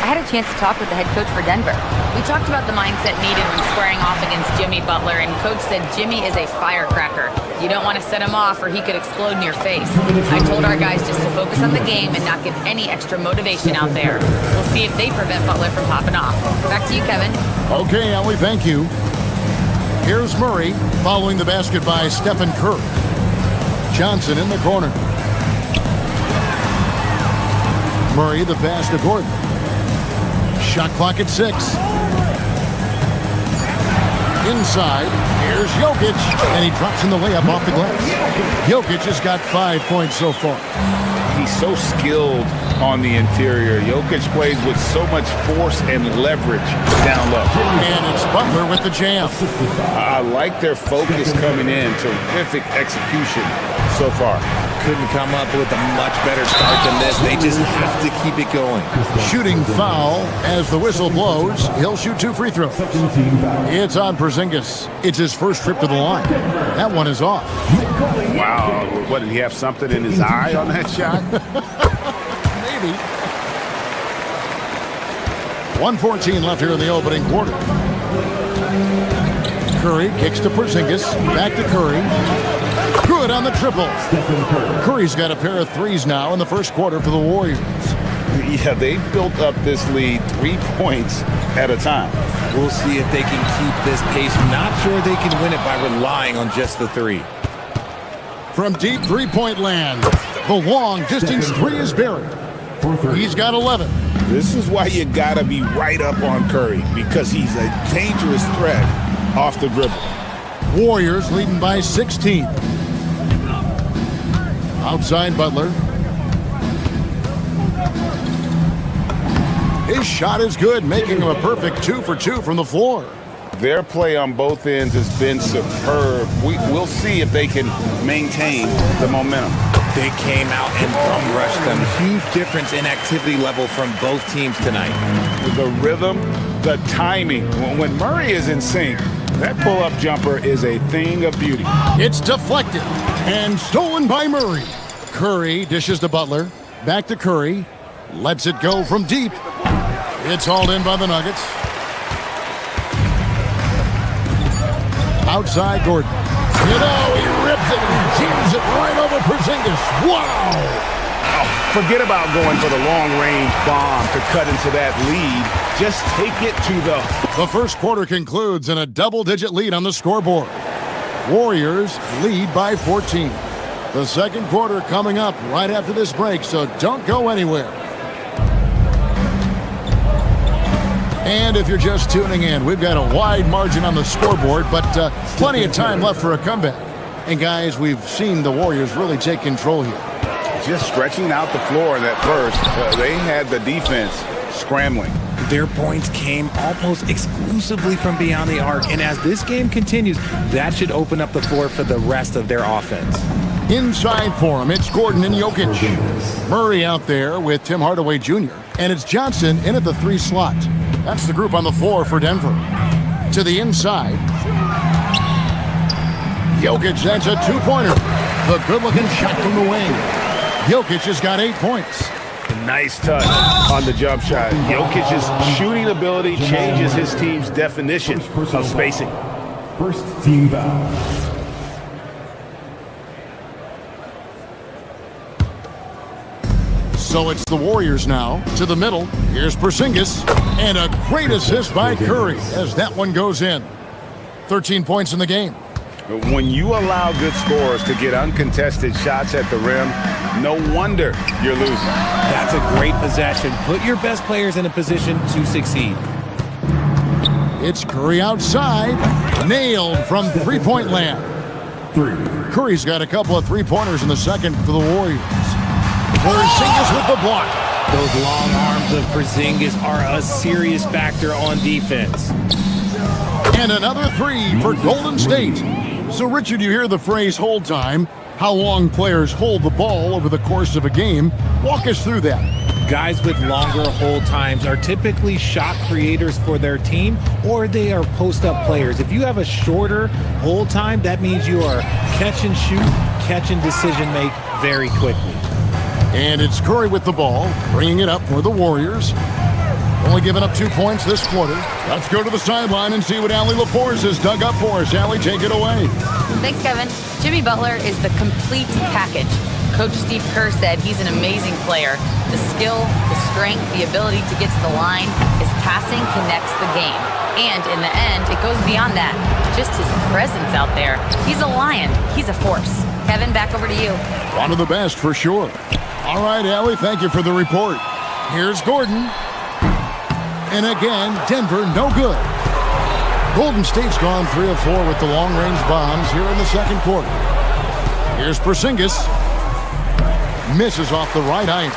I had a chance to talk with the head coach for Denver. We talked about the mindset needed when squaring off against Jimmy Butler, and coach said Jimmy is a firecracker. You don't want to set him off or he could explode in your face. I told our guys just to focus on the game and not give any extra motivation out there. We'll see if they prevent Butler from popping off. Back to you, Kevin. Okay, Allie, thank you. Here's Murray following the basket by Stephen Curry. Johnson in the corner. Murray the pass to Gordon. Shot clock at 6. Inside, here's Jokic, and he drops in the layup off the glass. Jokic has got 5 points so far. He's so skilled on the interior. Jokic plays with so much force and leverage down low. And it's Butler with the jam. I like their focus coming in. Terrific execution so far. Couldn't come up with a much better start than this. They just have to keep it going. Shooting foul as the whistle blows. He'll shoot 2 free throws. It's on Porzingis. It's his first trip to the line. That one is off. Wow. What, did he have something in his eye on that shot? Maybe. 1:14 left here in the opening quarter. Curry kicks to Porzingis. Back to Curry. Good on the triple. Curry's got a pair of threes now in the first quarter for the Warriors. Yeah, they built up this lead 3 points at a time. We'll see if they can keep this pace. Not sure they can win it by relying on just the three. From deep three-point land, the long-distance three is buried. He's got 11. This is why you gotta be right up on Curry, because he's a dangerous threat off the dribble. Warriors leading by 16. Outside Butler. His shot is good, making him a perfect 2 for 2 from the floor. Their play on both ends has been superb. We'll see if they can maintain the momentum. They came out and bum rushed them. Huge difference in activity level from both teams tonight. The rhythm, the timing. When Murray is in sync, that pull-up jumper is a thing of beauty. It's deflected and stolen by Murray. Curry dishes to Butler. Back to Curry. Lets it go from deep. It's hauled in by the Nuggets. Outside Gordon. You know, he rips it and jams it right over Porzingis. Wow! Forget about going for the long-range bomb to cut into that lead. Just take it to The first quarter concludes in a double-digit lead on the scoreboard. Warriors lead by 14. The second quarter coming up right after this break, so don't go anywhere. And if you're just tuning in, we've got a wide margin on the scoreboard, but plenty of time left for a comeback. And guys, we've seen the Warriors really take control here. just stretching out the floor in that first. They had the defense scrambling. Their points came almost exclusively from beyond the arc, and as this game continues, that should open up the floor for the rest of their offense. Inside for him, it's Gordon and Jokic. Murray out there with Tim Hardaway Jr. And it's Johnson in at the 3 slot. That's the group on the floor for Denver. To the inside. Jokic, that's a 2-pointer. The good-looking shot from the wing. Jokic has got 8 points. Nice touch on the jump shot. Jokic's shooting ability changes his team's definition of spacing. First team foul. So it's the Warriors now to the middle. Here's Porzingis, and a great assist by Curry as that one goes in. 13 points in the game. When you allow good scorers to get uncontested shots at the rim, no wonder you're losing. That's a great possession. Put your best players in a position to succeed. It's Curry outside. Nailed from three-point land. Curry's got a couple of three-pointers in the second for the Warriors. Porzingis with the block. Those long arms of Porzingis are a serious factor on defense. And another 3 for Golden State. So, Richard, you hear the phrase hold time, how long players hold the ball over the course of a game. Walk us through that. Guys with longer hold times are typically shot creators for their team, or they are post-up players. If you have a shorter hold time, that means you are catch and shoot, catch and decision make very quickly. And it's Curry with the ball, bringing it up for the Warriors. Only giving up 2 points this quarter. Let's go to the sideline and see what Allie LaForce has dug up for us. Allie, take it away. Thanks, Kevin. Jimmy Butler is the complete package. Coach Steve Kerr said he's an amazing player. The skill, the strength, the ability to get to the line, his passing connects the game. And in the end, it goes beyond that. Just his presence out there. He's a lion. He's a force. Kevin, back over to you. One of the best for sure. All right, Allie, thank you for the report. Here's Gordon. And again, Denver no good. Golden State's gone 3 of 4 with the long-range bombs here in the second quarter. Here's Porzingis. Misses off the right iron.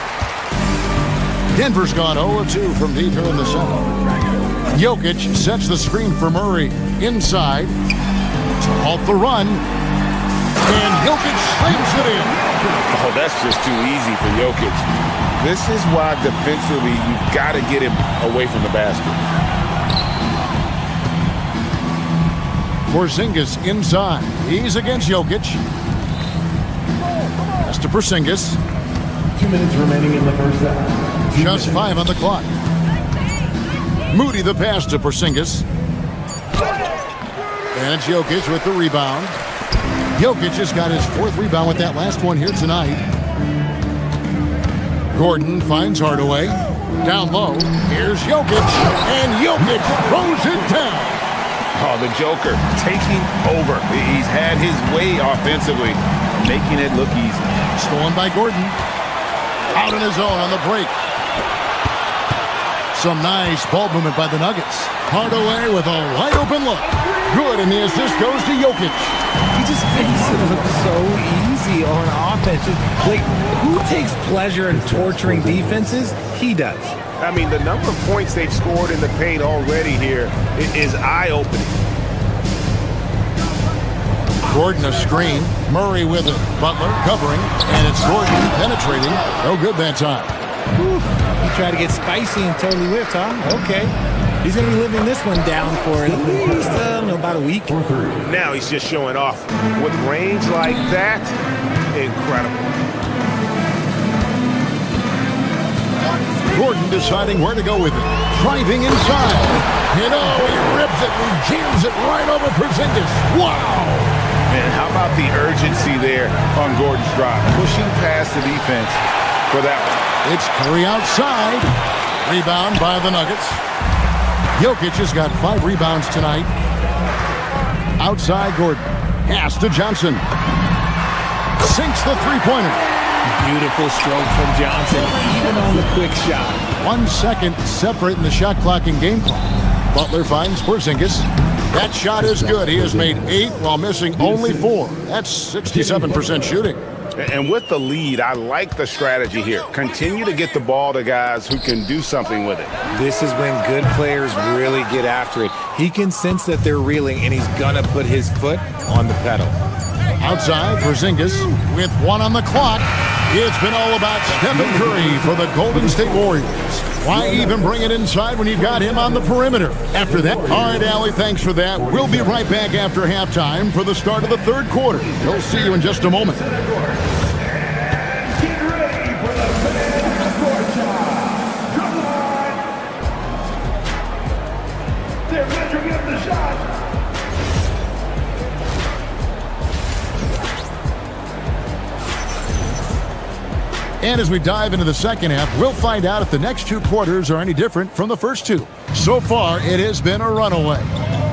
Denver's gone 0 of 2 from deep here in the second. Jokic sets the screen for Murray inside to halt the run. And Jokic slams it in. Oh, that's just too easy for Jokic. This is why defensively you've got to get him away from the basket. Porzingis inside. He's against Jokic. That's to Porzingis. 2 minutes remaining in the first half. Just 5 on the clock. Moody the pass to Porzingis. And it's Jokic with the rebound. Jokic has got his 4th rebound with that last one here tonight. Gordon finds Hardaway. Down low. Here's Jokic. And Jokic throws it down. Oh, the Joker taking over. He's had his way offensively, making it look easy. Stolen by Gordon. Out on his own on the break. Some nice ball movement by the Nuggets. Hardaway with a wide open look. Good, and the assist goes to Jokic. He just makes it look so easy on offense. Like, who takes pleasure in torturing defenses? He does. I mean, the number of points they've scored in the paint already here is eye-opening. Gordon a screen. Murray with it. Butler covering. And it's Gordon penetrating. No good that time. Whew. He tried to get spicy and totally whiffed, huh? Okay. He's going to be living this one down for at least, about a week. Now he's just showing off. With range like that, incredible. Gordon deciding where to go with it. Driving inside. And oh, he rips it and jams it right over Porzingis. Wow! And how about the urgency there on Gordon's drive? Pushing past the defense for that one. It's Curry outside. Rebound by the Nuggets. Jokic has got 5 rebounds tonight. Outside Gordon. Pass to Johnson. Sinks the three-pointer. Beautiful stroke from Johnson, even on the quick shot. 1 second separating the shot clock and game clock. Butler finds Porzingis. That shot is good. He has made 8 while missing only 4. That's 67% shooting. And with the lead, I like the strategy here. Continue to get the ball to guys who can do something with it. This is when good players really get after it. He can sense that they're reeling, and he's going to put his foot on the pedal. Outside, Porzingis with 1 on the clock. It's been all about Stephen Curry for the Golden State Warriors. Why even bring it inside when you've got him on the perimeter? After that, all right, Allie, thanks for that. We'll be right back after halftime for the start of the third quarter. We'll see you in just a moment. And as we dive into the second half, we'll find out if the next 2 quarters are any different from the first 2. So far, it has been a runaway.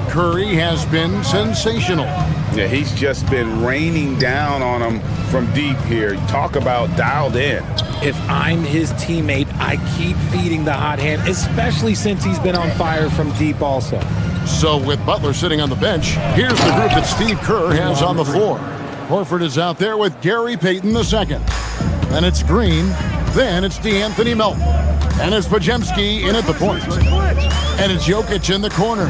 Curry has been sensational. Yeah, he's just been raining down on him from deep here. Talk about dialed in. If I'm his teammate, I keep feeding the hot hand, especially since he's been on fire from deep also. So with Butler sitting on the bench, here's the group that Steve Kerr has on the floor. Horford is out there with Gary Payton II. Then it's Green. Then it's DeAnthony Melton. And it's Podziemski in at the point. And it's Jokic in the corner.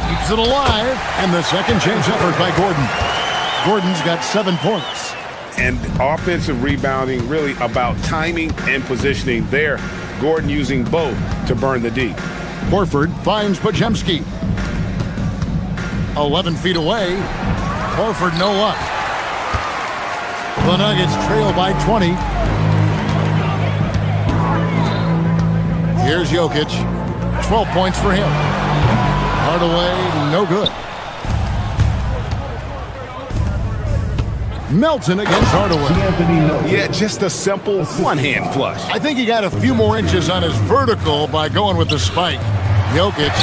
Keeps it alive. And the second chance effort by Gordon. Gordon's got 7 points. And offensive rebounding really about timing and positioning there. Gordon using both to burn the D. Horford finds Podziemski. 11 feet away. Horford no luck. The Nuggets trail by 20. Here's Jokic. 12 points for him. Hardaway, no good. Melton against Hardaway. Yeah, just a simple one-hand flush. I think he got a few more inches on his vertical by going with the spike. Jokic.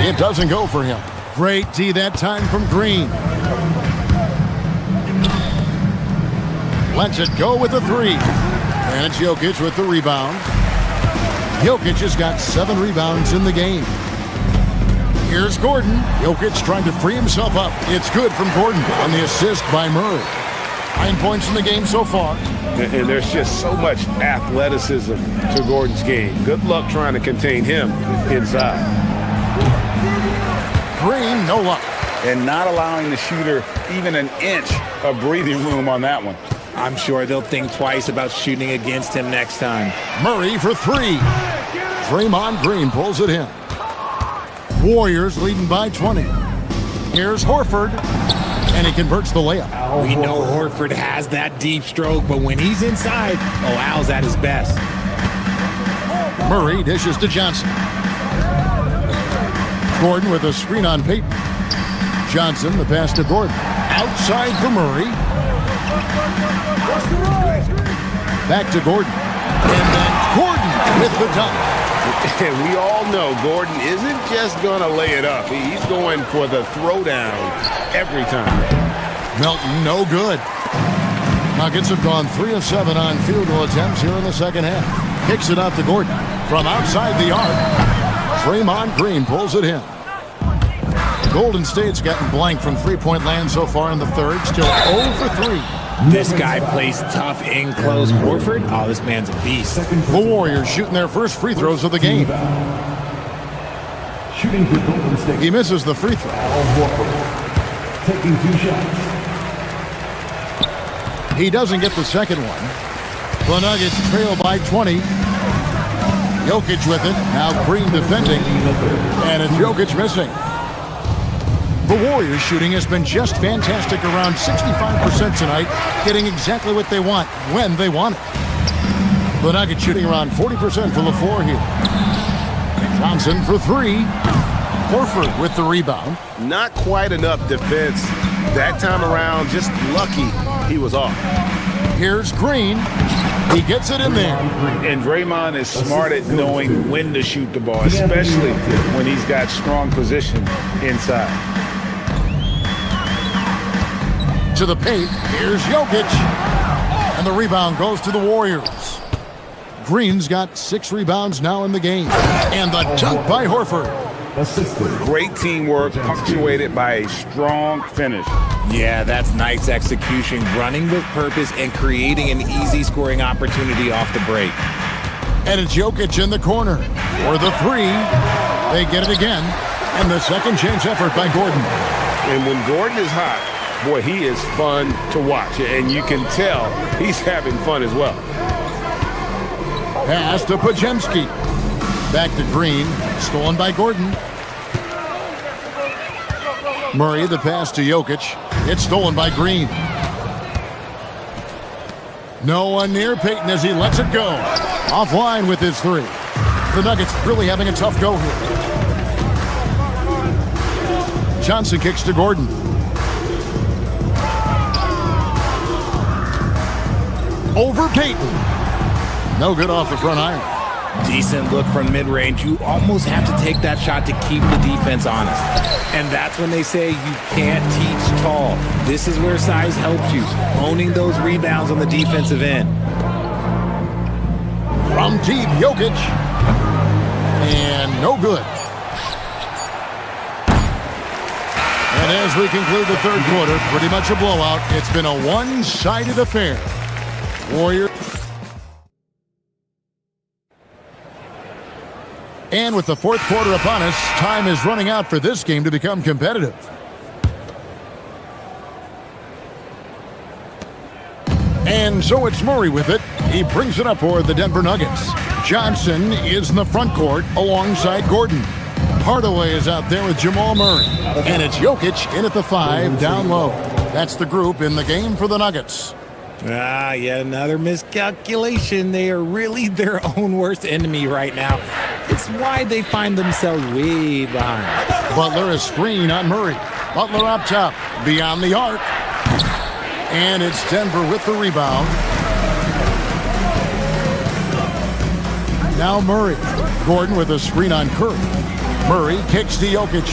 It doesn't go for him. Great D that time from Green. Lets it go with the three. And it's Jokic with the rebound. Jokic has got 7 rebounds in the game. Here's Gordon. Jokic trying to free himself up. It's good from Gordon on the assist by Murray. 9 points in the game so far. And there's just so much athleticism to Gordon's game. Good luck trying to contain him inside. Green, no luck. And not allowing the shooter even an inch of breathing room on that one. I'm sure they'll think twice about shooting against him next time. Murray for 3. Draymond Green pulls it in. Warriors leading by 20. Here's Horford, and he converts the layup. We know Horford has that deep stroke, but when he's inside, Al's at his best. Murray dishes to Johnson. Gordon with a screen on Payton. Johnson, the pass to Gordon. Outside for Murray. Back to Gordon. And then Gordon with the dunk. And we all know Gordon isn't just going to lay it up. He's going for the throwdown every time. Melton, no good. Nuggets have gone 3 of 7 on field goal attempts here in the second half. Kicks it out to Gordon. From outside the arc, Draymond Green pulls it in. Golden State's gotten blank from three-point land so far in the third. Still 0 for 3. This guy plays tough in close. Horford, oh, this man's a beast. The Warriors shooting their first free throws of the game. Shooting for Golden State. He misses the free throw. Al Horford taking 2 shots. He doesn't get the second one. The Nuggets trail by 20. Jokic with it. Now Green defending. And it's Jokic missing. The Warriors shooting has been just fantastic, around 65% tonight, getting exactly what they want, when they want it. The Nuggets shooting around 40% from the floor here. Johnson for 3. Horford with the rebound. Not quite enough defense that time around, just lucky he was off. Here's Green. He gets it in there. And Draymond is smart at knowing when to shoot the ball, especially when he's got strong position inside. To the paint, here's Jokic. And the rebound goes to the Warriors. Green's got 6 rebounds now in the game. And the dunk by Horford. Great teamwork punctuated by a strong finish. Yeah, that's nice execution, running with purpose and creating an easy scoring opportunity off the break. And it's Jokic in the corner for the 3. They get it again. And the second chance effort by Gordon. And when Gordon is hot, boy, he is fun to watch. And you can tell he's having fun as well. Pass to Podziemski. Back to Green. Stolen by Gordon. Murray, the pass to Jokic. It's stolen by Green. No one near Payton as he lets it go. Offline with his 3. The Nuggets really having a tough go here. Johnson kicks to Gordon. Over Payton. No good off the front iron. Decent look from mid-range. You almost have to take that shot to keep the defense honest. And that's when they say you can't teach tall. This is where size helps you, owning those rebounds on the defensive end. From deep, Jokic. And no good. And as we conclude the third quarter, pretty much a blowout. It's been a one-sided affair. Warriors. And with the fourth quarter upon us, time is running out for this game to become competitive. And so it's Murray with it. He brings it up for the Denver Nuggets. Johnson is in the front court alongside Gordon. Hardaway is out there with Jamal Murray. And it's Jokic in at the 5 down low. That's the group in the game for the Nuggets. Yet another miscalculation. They are really their own worst enemy right now. It's why they find themselves way behind. Butler, a screen on Murray. Butler up top, beyond the arc. And it's Denver with the rebound. Now Murray. Gordon with a screen on Curry. Murray kicks to Jokic.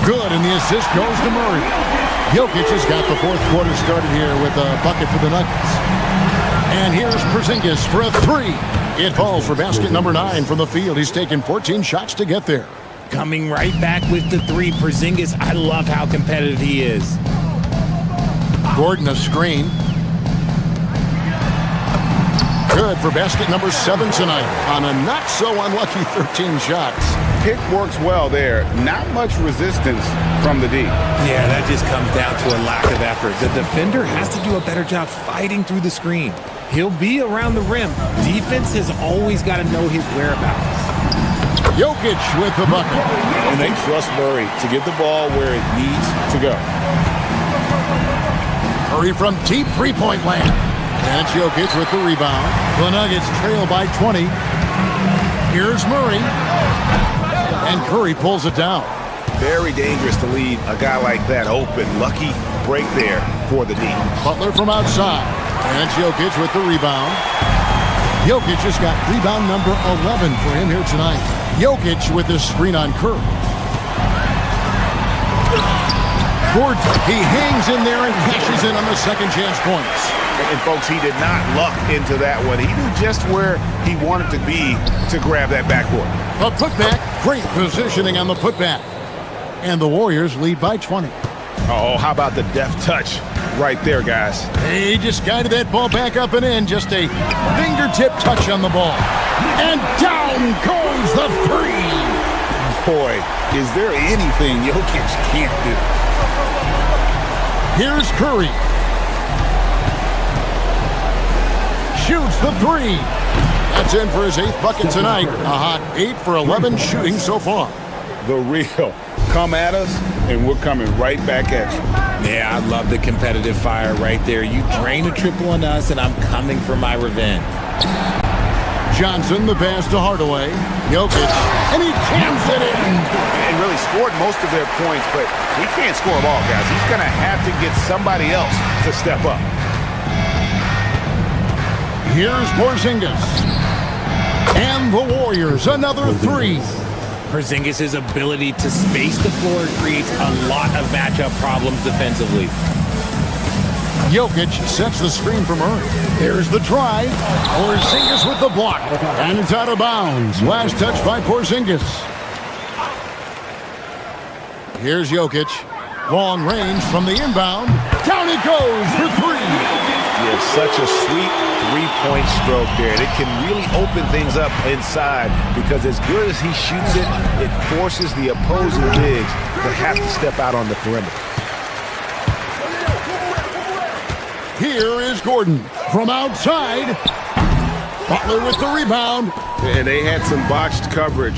Good, and the assist goes to Murray. Jokic has got the fourth quarter started here with a bucket for the Nuggets. And here's Porzingis for a 3. It falls for basket number 9 from the field. He's taken 14 shots to get there. Coming right back with the 3. Porzingis, I love how competitive he is. Gordon a screen. Good for basket number 7 tonight on a not so unlucky 13 shots. Pick works well there. Not much resistance from the D. Yeah, that just comes down to a lack of effort. The defender has to do a better job fighting through the screen. He'll be around the rim. Defense has always got to know his whereabouts. Jokic with the bucket. And they trust Murray to get the ball where it needs to go. Murray from deep three-point land. And it's Jokic with the rebound. The Nuggets trail by 20. Here's Murray. And Curry pulls it down. Very dangerous to leave a guy like that open. Lucky break there for the D. Butler from outside. And it's Jokic with the rebound. Jokic has got rebound number 11 for him here tonight. Jokic with his screen on Curry. Gordon, he hangs in there and cashes in on the second chance points. And folks, he did not luck into that one. He knew just where he wanted to be to grab that backboard. A putback, great positioning on the putback. And the Warriors lead by 20. Oh, how about the deft touch right there, guys? He just guided that ball back up and in. Just a fingertip touch on the ball. And down goes the 3. Boy, is there anything Jokic can't do? Here's Curry. Shoots the 3. That's in for his 8th bucket tonight. A hot 8 for 11 shooting so far. The real. Come at us, and we're coming right back at you. Yeah, I love the competitive fire right there. You drain a triple on us, and I'm coming for my revenge. Johnson, the pass to Hardaway. Jokic, and he jams it in. And really scored most of their points, but he can't score them all, guys. He's going to have to get somebody else to step up. Here's Porzingis. And the Warriors, another 3. Porzingis' ability to space the floor creates a lot of matchup problems defensively. Jokic sets the screen for Murray. There's the drive. Porzingis with the block. And it's out of bounds. Last touch by Porzingis. Here's Jokic. Long range from the inbound. Down it goes for 3. Yeah, such a sweet three-point stroke there. And it can really open things up inside because as good as he shoots it, it forces the opposing bigs to have to step out on the perimeter. Here is Gordon from outside. Butler with the rebound. And they had some botched coverage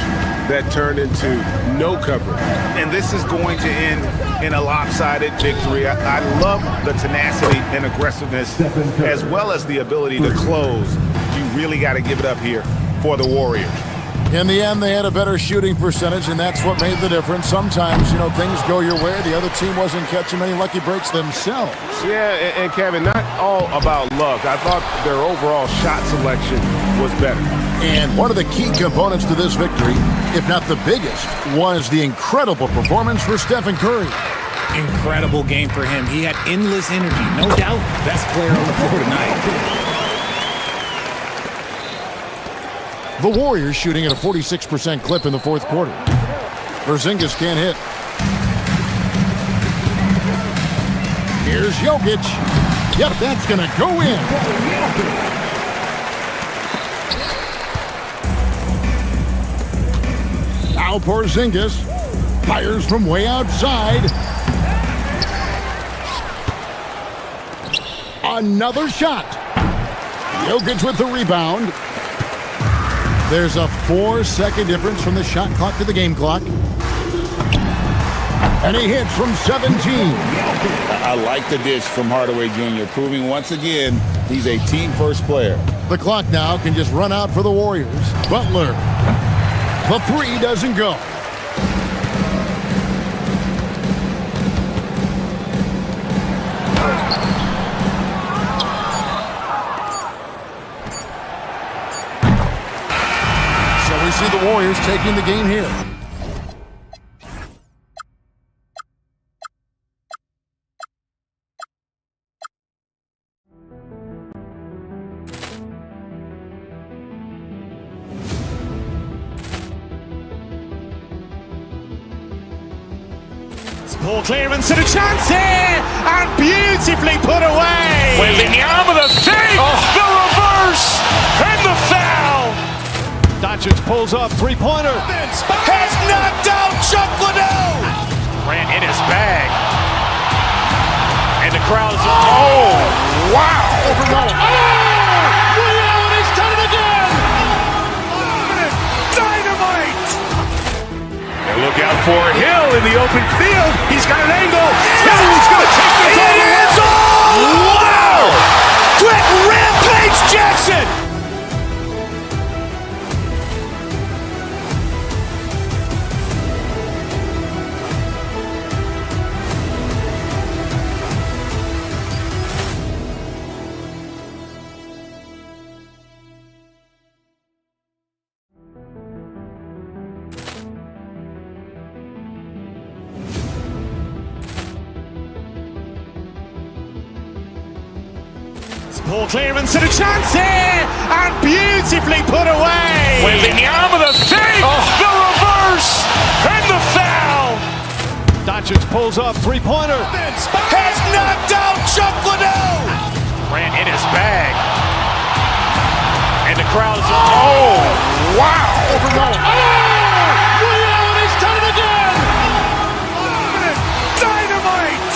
that turned into no coverage. And this is going to end in a lopsided victory. I love the tenacity and aggressiveness as well as the ability to close. You really got to give it up here for the Warriors. In the end, they had a better shooting percentage, and that's what made the difference. Sometimes, things go your way. The other team wasn't catching many lucky breaks themselves. Yeah, and Kevin, not all about luck. I thought their overall shot selection was better. And one of the key components to this victory, if not the biggest, was the incredible performance for Stephen Curry. Incredible game for him. He had endless energy. No doubt, best player on the floor tonight. The Warriors shooting at a 46% clip in the fourth quarter. Porzingis can't hit. Here's Jokic. Yep, that's going to go in. Now Porzingis fires from way outside. Another shot. Jokic with the rebound. There's a 4-second difference from the shot clock to the game clock. And he hits from 17. I like the dish from Hardaway Jr., proving once again he's a team-first player. The clock now can just run out for the Warriors. Butler. The three doesn't go. So we see the Warriors taking the game here. Ball clearance and a chance here, and beautifully put away. Wielding the arm of the thing, the reverse, and the foul. Doncic pulls up, three-pointer. Has knocked out Chuck Liddell. Ran in his bag. And the crowd is, oh, wow. Ray Allen has done it again. Dynamite. And look out for Hill in the open field. He's got an angle. Hill's going to take this all the way. Wow. Quick Rampage Jackson. Ball clearance and a chance here, and beautifully put away. Wielding the arm of the thing, the reverse, and the foul. Doncic pulls up, three-pointer. Has knocked out Chuck Liddell. Ran in his bag. And the crowd is, oh, wow. Ray Allen has done it again. Dynamite.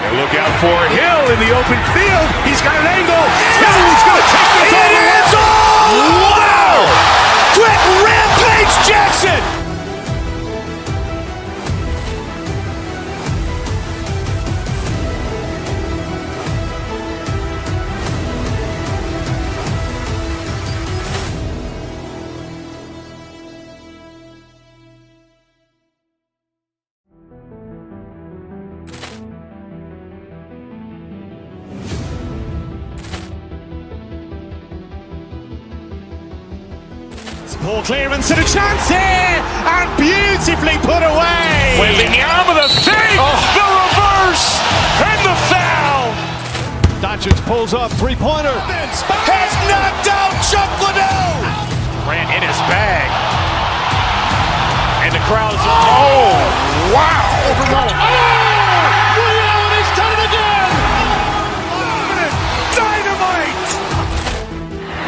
And look out for Hill in the open field. He's got an angle. Hill's going to take this all the way. Wow. Quick Rampage Jackson. Ball clearance and a chance here, and beautifully put away. Wielding the arm of the thing, the reverse, and the foul. Doncic pulls up, three-pointer. Has knocked out Chuck Liddell. Ran in his bag. And the crowd is, oh, wow. Ray Allen has done it again. Dynamite.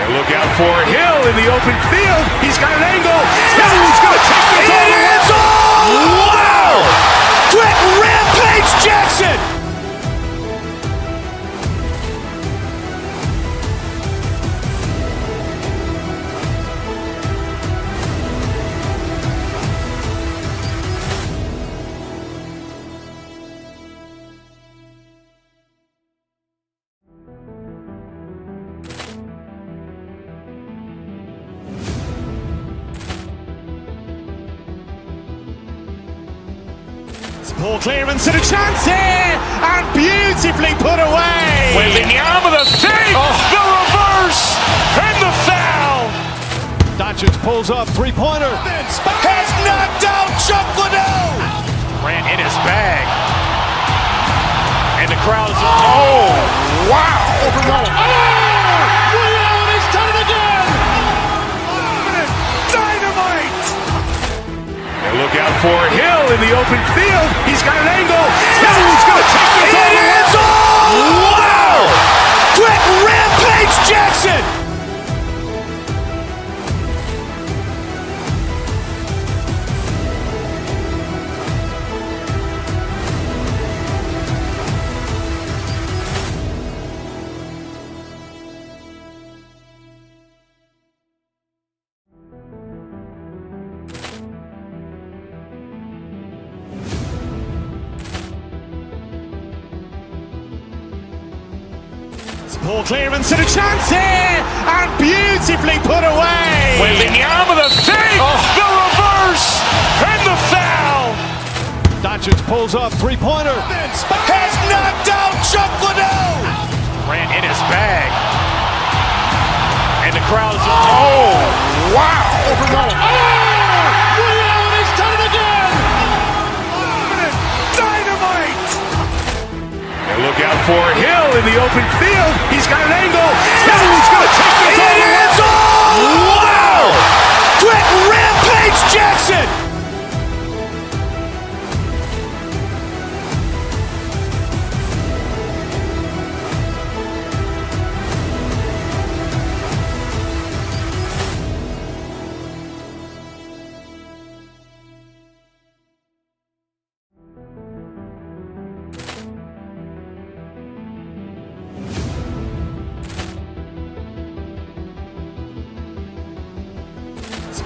And look out for Hill in the open field. He's got an angle. Hill's going to take this all the way. Wow. Quick Rampage Jackson. Ball clearance and a chance here, and beautifully put away. Wielding the arm of the thing, the reverse, and the foul. Doncic pulls up, three-pointer. Has knocked out Chuck Liddell. Ran in his bag. And the crowd is, oh, wow. Ray Allen has done it again. Dynamite. And look out for Hill in the open field. He's got an angle. Hill's going to take this all the way. Wow. Quick Rampage Jackson. Ball clearance and a chance here, and beautifully put away. Wembanyama the fake, the reverse, and the foul. Doncic pulls up, three-pointer. Has knocked out Chuck Liddell. Grant in his bag. And the crowd's, oh, wow. Ray Allen has done it again. Dynamite. And look out for Hill in the open field. He's got an angle. He's going to take this all the way. Wow. Quick rampage Jackson.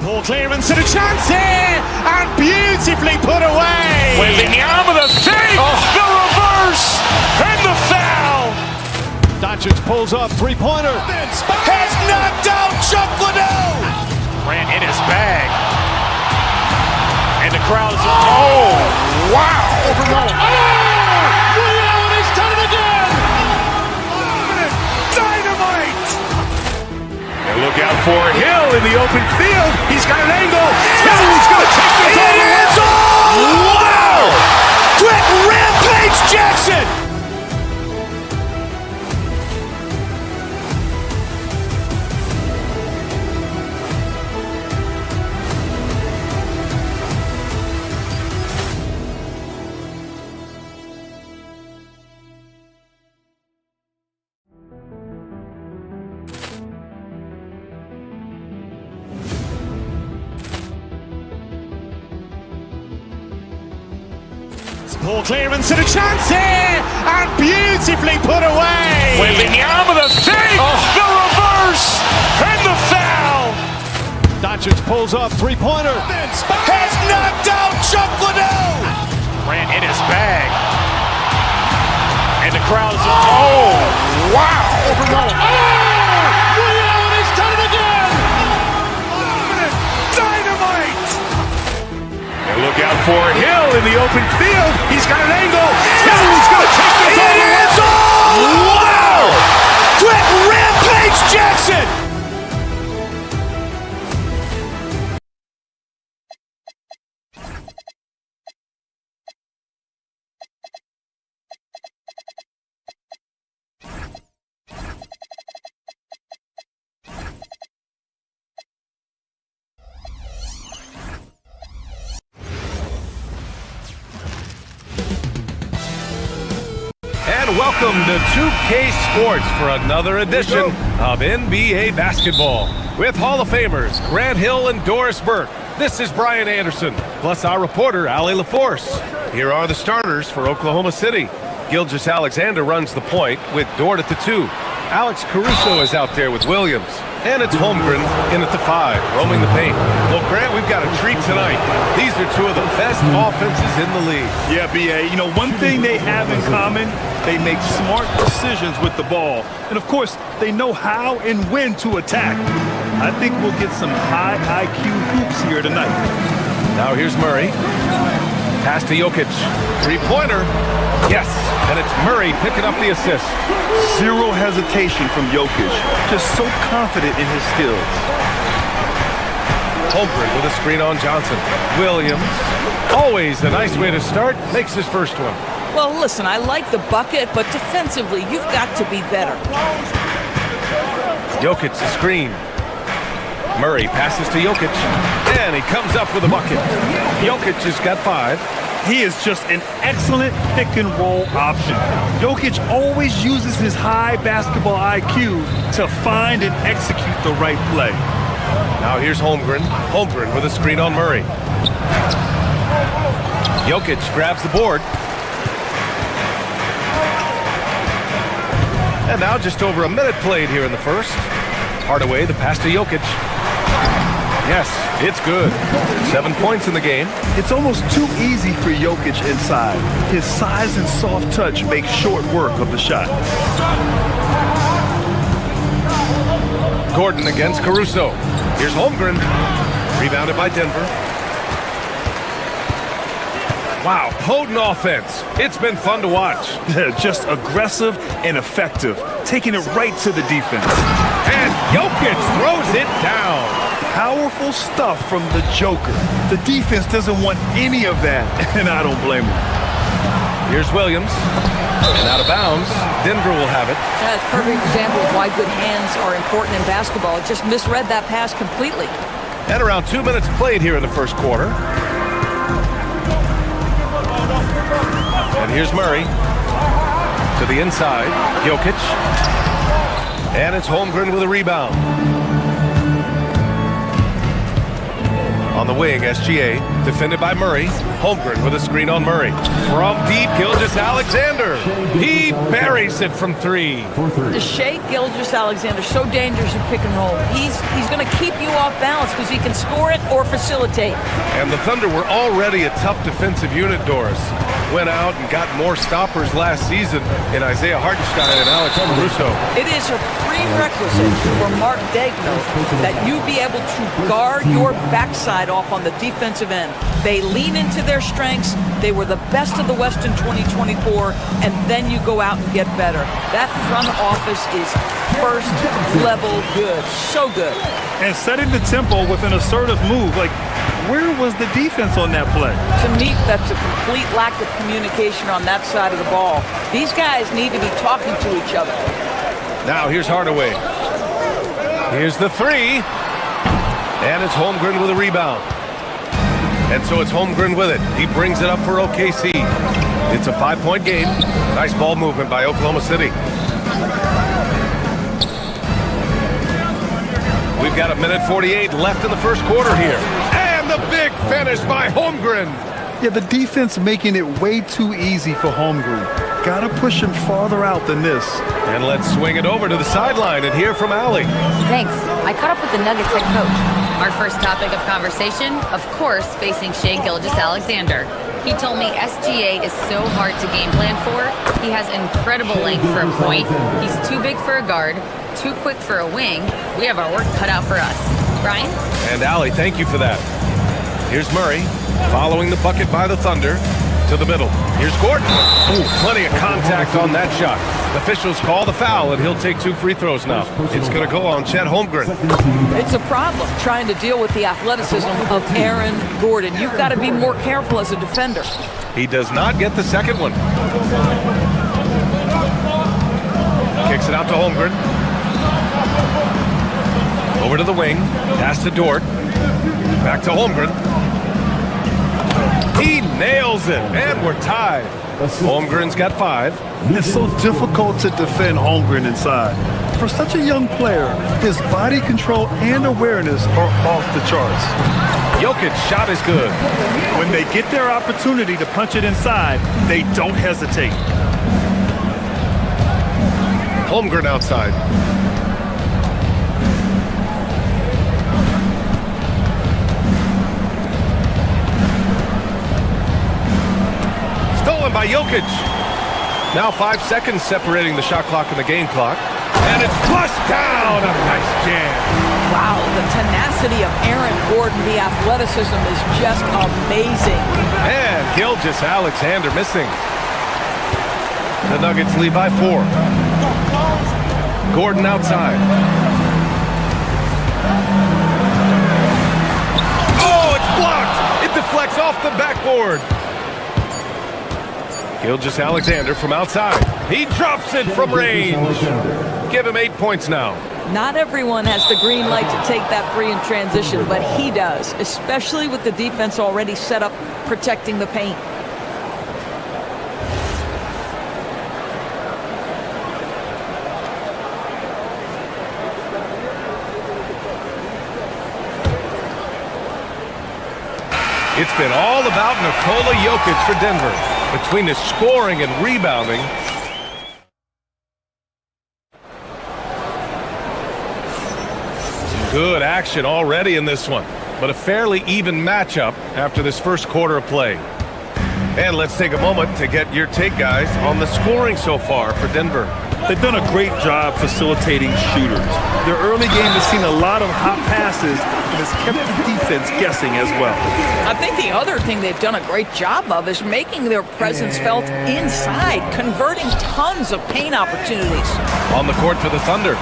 Ball clearance and a chance here, and beautifully put away. Wembanyama the fake, the reverse, and the foul. Doncic pulls up, three-pointer. Has knocked out Chuck Liddell. Grant in his bag. And the crowd's, oh, wow. Ray Allen has done it again. Dynamite. And look out for Hill in the open field. He's got an angle. He's going to take this all the way. Wow. Quick rampage Jackson. Ball clearance and a chance here, and beautifully put away. Wembanyama the fake, the reverse, and the foul. Doncic pulls up, three-pointer. Has knocked out Chuck Liddell. Grant in his bag. And the crowd's, oh, wow. Ray Allen has done it again. Dynamite. And look out for Hill in the open field. He's got an angle. He's going to take this all the way. Wow. Quick rampage Jackson. And welcome to 2K Sports for another edition of NBA Basketball. With Hall of Famers Grant Hill and Doris Burke. This is Brian Anderson, plus our reporter, Allie LaForce. Here are the starters for Oklahoma City. Gilgeous-Alexander runs the point with Dort at the 2. Alex Caruso is out there with Williams. And it's Holmgren in at the 5, roaming the paint. Well, Grant, we've got a treat tonight. These are two of the best offenses in the league. Yeah, B.A., you know, one thing they have in common, they make smart decisions with the ball. And, of course, they know how and when to attack. I think we'll get some high IQ hoops here tonight. Now here's Murray. Pass to Jokic. Three-pointer. Yes, and it's Murray picking up the assist. Zero hesitation from Jokic. Just so confident in his skills. Holmgren with a screen on Johnson. Williams, always a nice way to start, makes his first one. Well, listen, I like the bucket, but defensively, you've got to be better. Jokic, the screen. Murray passes to Jokic, and he comes up with a bucket. Jokic has got 5. He is just an excellent pick-and-roll option. Jokic always uses his high basketball IQ to find and execute the right play. Now here's Holmgren. Holmgren with a screen on Murray. Jokic grabs the board. And now just over a minute played here in the first. Hardaway, the pass to Jokic. Yes, it's good. 7 points in the game. It's almost too easy for Jokic inside. His size and soft touch make short work of the shot. Gordon against Caruso. Here's Holmgren. Rebounded by Denver. Wow, potent offense. It's been fun to watch. Just aggressive and effective, taking it right to the defense. And Jokic throws it down. Powerful stuff from the Joker. The defense doesn't want any of that, and I don't blame them. Here's Williams. And out of bounds, Denver will have it. That's a perfect example of why good hands are important in basketball. Just misread that pass completely. And around 2 minutes played here in the first quarter. And here's Murray. To the inside, Jokic. And it's Holmgren with a rebound. On the wing, SGA, defended by Murray. Holmgren with a screen on Murray. From deep, Gilgeous-Alexander. He buries it from three. The Shai Gilgeous-Alexander, so dangerous in pick and roll. He's going to keep you off balance because he can score it or facilitate. And the Thunder were already a tough defensive unit, Doris. Went out and got more stoppers last season in Isaiah Hartenstein and Alex Caruso. It is a prerequisite for Mark Daigneault that you be able to guard your backside off on the defensive end. They lean into their strengths. They were the best of the West in 2024, and then you go out and get better. That front office is first level good. So good. And setting the tempo with an assertive move. Like, where was the defense on that play? To me, that's a complete lack of communication on that side of the ball. These guys need to be talking to each other. Now here's Hardaway. Here's the three. And it's Holmgren with a rebound. And so it's Holmgren with it. He brings it up for OKC. It's a 5-point game. Nice ball movement by Oklahoma City. We've got 1:48 left in the first quarter here. And the big finish by Holmgren. Yeah, the defense making it way too easy for Holmgren. Gotta push him farther out than this. And let's swing it over to the sideline and hear from Allie. Thanks. I caught up with the Nuggets head coach. Our first topic of conversation, of course, facing Shai Gilgeous-Alexander. He told me SGA is so hard to game plan for. He has incredible length for a point. He's too big for a guard, too quick for a wing. We have our work cut out for us. Brian? And Allie, thank you for that. Here's Murray, following the bucket by the Thunder, to the middle. Here's Gordon. Ooh, plenty of contact on that shot. Officials call the foul, and he'll take 2 free throws now. It's going to go on Chet Holmgren. It's a problem trying to deal with the athleticism of Aaron Gordon. You've got to be more careful as a defender. He does not get the second one. Kicks it out to Holmgren. Over to the wing. Pass to Dort. Back to Holmgren. He nails it, and we're tied. Holmgren's got 5. It's so difficult to defend Holmgren inside. For such a young player, his body control and awareness are off the charts. Jokic's shot is good. When they get their opportunity to punch it inside, they don't hesitate. Holmgren outside. Stolen by Jokic. Now 5 seconds separating the shot clock and the game clock. And it's flushed down. A nice jam. Wow, the tenacity of Aaron Gordon, the athleticism is just amazing. And Gilgeous-Alexander missing. The Nuggets lead by 4. Gordon outside. Oh, it's blocked. It deflects off the backboard. Gilgeous-Alexander from outside. He drops it from range. Give him 8 points now. Not everyone has the green light to take that three in transition, but he does, especially with the defense already set up protecting the paint. It's been all about Nikola Jokic for Denver. Between his scoring and rebounding, some good action already in this one, but a fairly even matchup after this first quarter of play. And let's take a moment to get your take, guys, on the scoring so far for Denver. They've done a great job facilitating shooters. Their early game has seen a lot of hot passes and has kept the defense guessing as well. I think the other thing they've done a great job of is making their presence felt inside, converting tons of paint opportunities. On the court for the Thunder,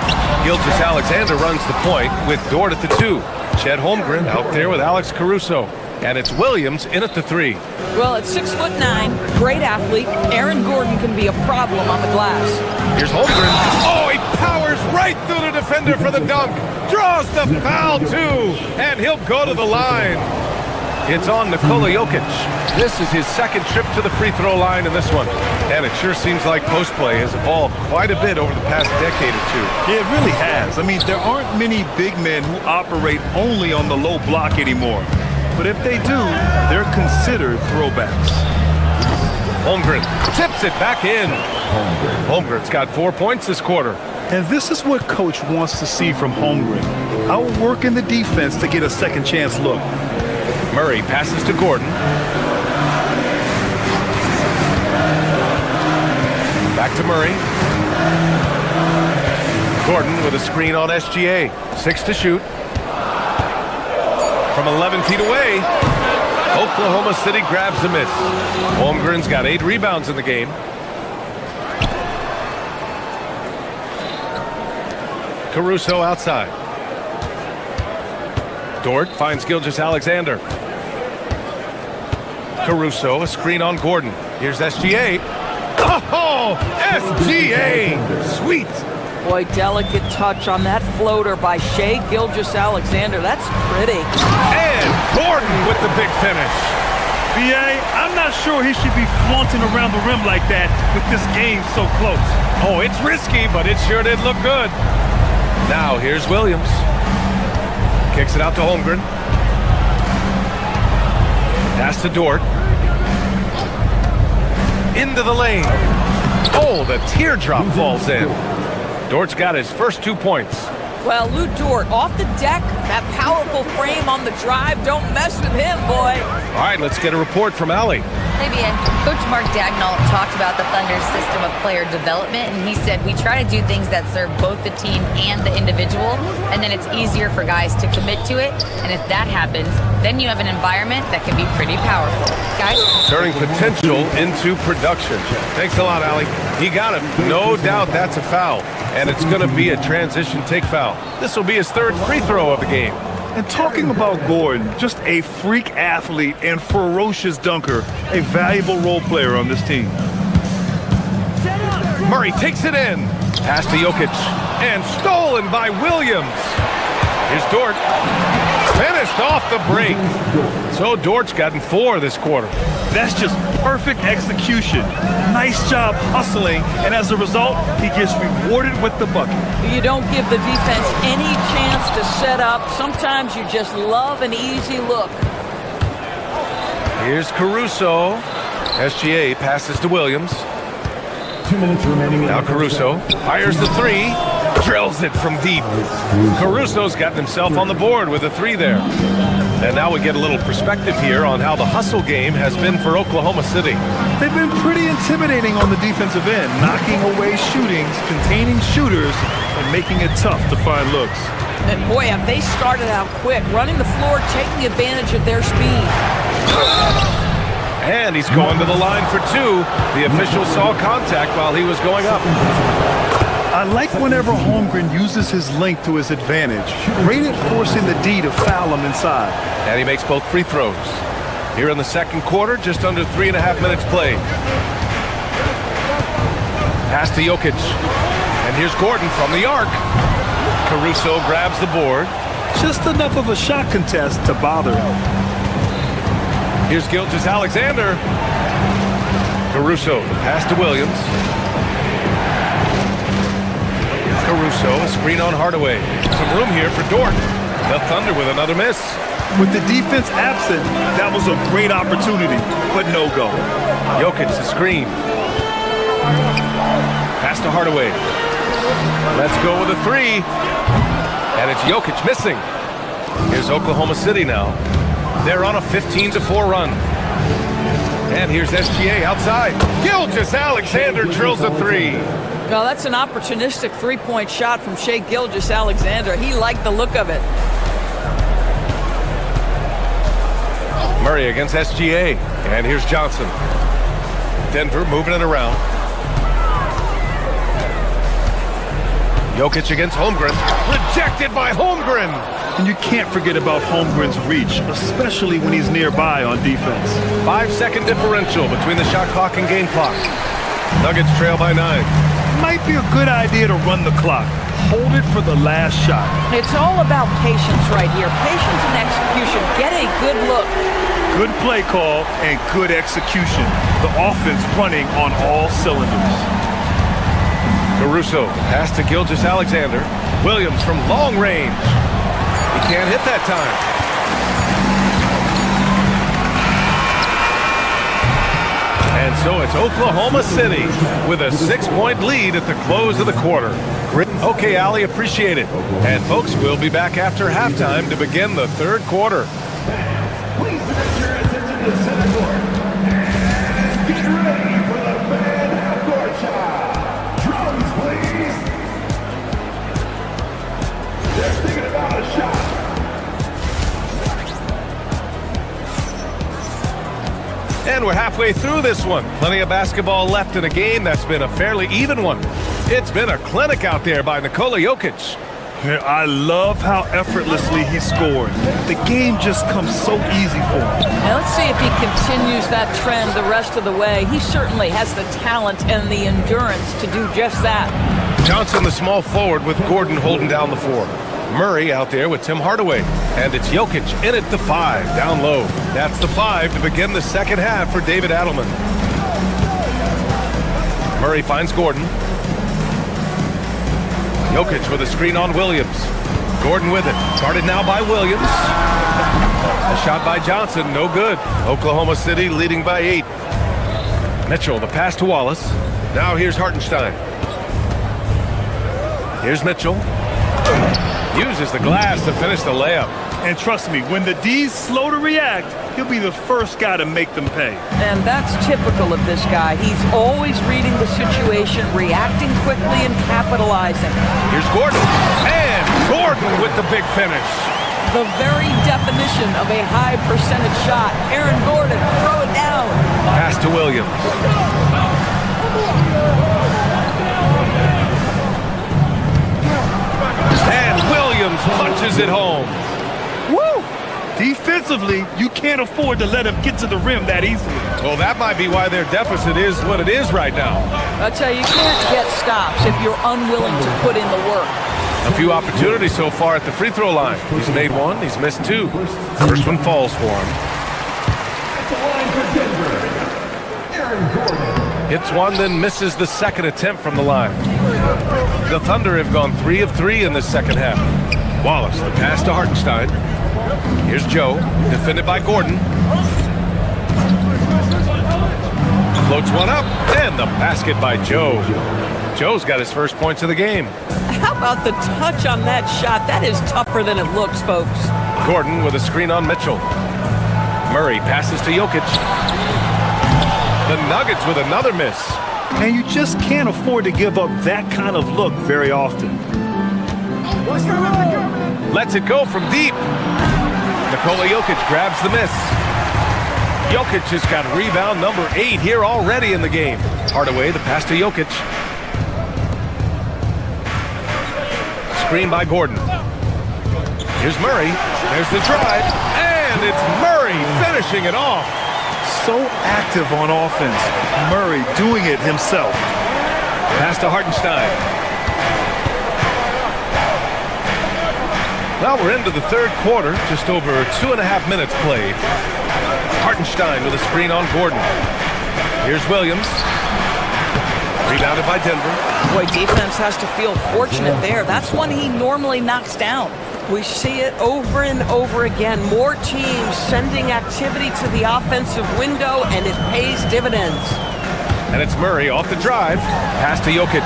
Gilgeous-Alexander runs the point with Dort at the 2. Chet Holmgren out there with Alex Caruso. And it's Williams in at the 3. Well, at 6'9", great athlete, Aaron Gordon can be a problem on the glass. Here's Holmgren. Oh, he powers right through the defender for the dunk. Draws the foul, too. And he'll go to the line. It's on Nikola Jokic. This is his second trip to the free throw line in this one. And it sure seems like post play has evolved quite a bit over the past decade or two. Yeah, it really has. I mean, there aren't many big men who operate only on the low block anymore. But if they do, they're considered throwbacks. Holmgren tips it back in. Holmgren's got 4 points this quarter. And this is what Coach wants to see from Holmgren. Outworking the defense to get a second chance look. Murray passes to Gordon. Back to Murray. Gordon with a screen on SGA. 6 to shoot. From 11 feet away, Oklahoma City grabs the miss. Holmgren's got 8 rebounds in the game. Caruso outside. Dort finds Gilgeous-Alexander. Caruso, a screen on Gordon. Here's SGA. Oh, SGA! Sweet! Boy, delicate touch on that floater by Shai Gilgeous-Alexander. That's pretty. And Gordon with the big finish. B.A., I'm not sure he should be flaunting around the rim like that with this game so close. Oh, it's risky, but it sure did look good. Now, here's Williams. Kicks it out to Holmgren. Pass to Dort. Into the lane. Oh, the teardrop falls in. Dort's got his first 2 points. Well, Lou Dort off the deck, that powerful frame on the drive. Don't mess with him, boy. All right, let's get a report from Allie. Maybe Coach Mark Dagnall talked about the Thunder's system of player development, and he said we try to do things that serve both the team and the individual, and then it's easier for guys to commit to it. And if that happens, then you have an environment that can be pretty powerful. Guys? Turning potential into production. Thanks a lot, Allie. He got him. No doubt that's a foul, and it's going to be a transition take foul. This will be his 3rd free throw of the game. And talking about Gordon, just a freak athlete and ferocious dunker, a valuable role player on this team. Murray takes it in. Pass to Jokic. And stolen by Williams. Here's Dort. Finished off the break. So Dort's gotten 4 this quarter. That's just perfect execution. Nice job hustling, and as a result, he gets rewarded with the bucket. You don't give the defense any chance to set up. Sometimes you just love an easy look. Here's Caruso. SGA passes to Williams. 2 minutes remaining. Now Caruso fires the 3. Drills it from deep. Caruso's gotten himself on the board with a 3 there. And now we get a little perspective here on how the hustle game has been for Oklahoma City. They've been pretty intimidating on the defensive end, knocking away shootings, containing shooters, and making it tough to find looks. And boy, have they started out quick, running the floor, taking advantage of their speed. And he's going to the line for 2. The official saw contact while he was going up. I like whenever Holmgren uses his length to his advantage. Great at forcing the D to foul him inside. And he makes both free throws. Here in the second quarter, just under 3.5 minutes played. Pass to Jokic. And here's Gordon from the arc. Caruso grabs the board. Just enough of a shot contest to bother him. Here's Gilgeous-Alexander. Caruso, the pass to Williams. Caruso, a screen on Hardaway. Some room here for Dort. The Thunder with another miss. With the defense absent, that was a great opportunity, but no go. Jokic, a screen. Pass to Hardaway. Let's go with a 3. And it's Jokic missing. Here's Oklahoma City now. They're on a 15-4 run. And here's SGA outside. Gilgeous-Alexander drills a 3. Well, that's an opportunistic three-point shot from Shai Gilgeous-Alexander. He liked the look of it. Murray against SGA. And here's Johnson. Denver moving it around. Jokic against Holmgren. Rejected by Holmgren. And you can't forget about Holmgren's reach, especially when he's nearby on defense. 5-second differential between the shot clock and game clock. Nuggets trail by 9. Might be a good idea to run the clock. Hold it for the last shot. It's all about patience right here. Patience and execution. Get a good look. Good play call and good execution. The offense running on all cylinders. Caruso, pass to Gilgeous-Alexander. Williams from long range. He can't hit that time. And so it's Oklahoma City with a 6-point lead at the close of the quarter. Okay, Ali, appreciate it. And folks, we'll be back after halftime to begin the third quarter. Please direct your attention to center court. Get ready for the fan half-court shot. Drums, please. They're thinking about a shot. And we're halfway through this one. Plenty of basketball left in a game that's been a fairly even one. It's been a clinic out there by Nikola Jokic. I love how effortlessly he scored. The game just comes so easy for him. Now let's see if he continues that trend the rest of the way. He certainly has the talent and the endurance to do just that. Johnson, the small forward, with Gordon holding down the 4. Murray out there with Tim Hardaway. And it's Jokic in at the 5, down low. That's the 5 to begin the second half for David Adelman. Murray finds Gordon. Jokic with a screen on Williams. Gordon with it. Guarded now by Williams. A shot by Johnson, no good. Oklahoma City leading by 8. Mitchell, the pass to Wallace. Now here's Hartenstein. Here's Mitchell. Uses the glass to finish the layup. And trust me, when the D's slow to react, he'll be the first guy to make them pay. And that's typical of this guy. He's always reading the situation, reacting quickly and capitalizing. Here's Gordon. And Gordon with the big finish. The very definition of a high percentage shot. Aaron Gordon, throw it down. Pass to Williams. And Williams punches it home. Woo! Defensively, you can't afford to let him get to the rim that easily. Well, that might be why their deficit is what it is right now. I tell you, you can't get stops if you're unwilling to put in the work. A few opportunities so far at the free throw line. He's made 1, he's missed 2. First one falls for him. At the line for Denver, Aaron Gordon. Hits 1, then misses the second attempt from the line. The Thunder have gone 3 of 3 in this second half. Wallace, the pass to Hartenstein. Here's Joe, defended by Gordon. Floats one up, and the basket by Joe. Joe's got his first points of the game. How about the touch on that shot? That is tougher than it looks, folks. Gordon with a screen on Mitchell. Murray passes to Jokic. The Nuggets with another miss. And you just can't afford to give up that kind of look very often. Lets it go from deep. Nikola Jokic grabs the miss. Jokic has got rebound number 8 here already in the game. Hardaway, the pass to Jokic. Screen by Gordon. Here's Murray. There's the drive. And it's Murray finishing it off. So active on offense. Murray doing it himself. Pass to Hartenstein. Well, we're into the third quarter. Just over 2.5 minutes played. Hartenstein with a screen on Gordon. Here's Williams. Rebounded by Denver. Boy, defense has to feel fortunate there. That's one he normally knocks down. We see it over and over again. More teams sending activity to the offensive window, and it pays dividends. And it's Murray off the drive. Pass to Jokic.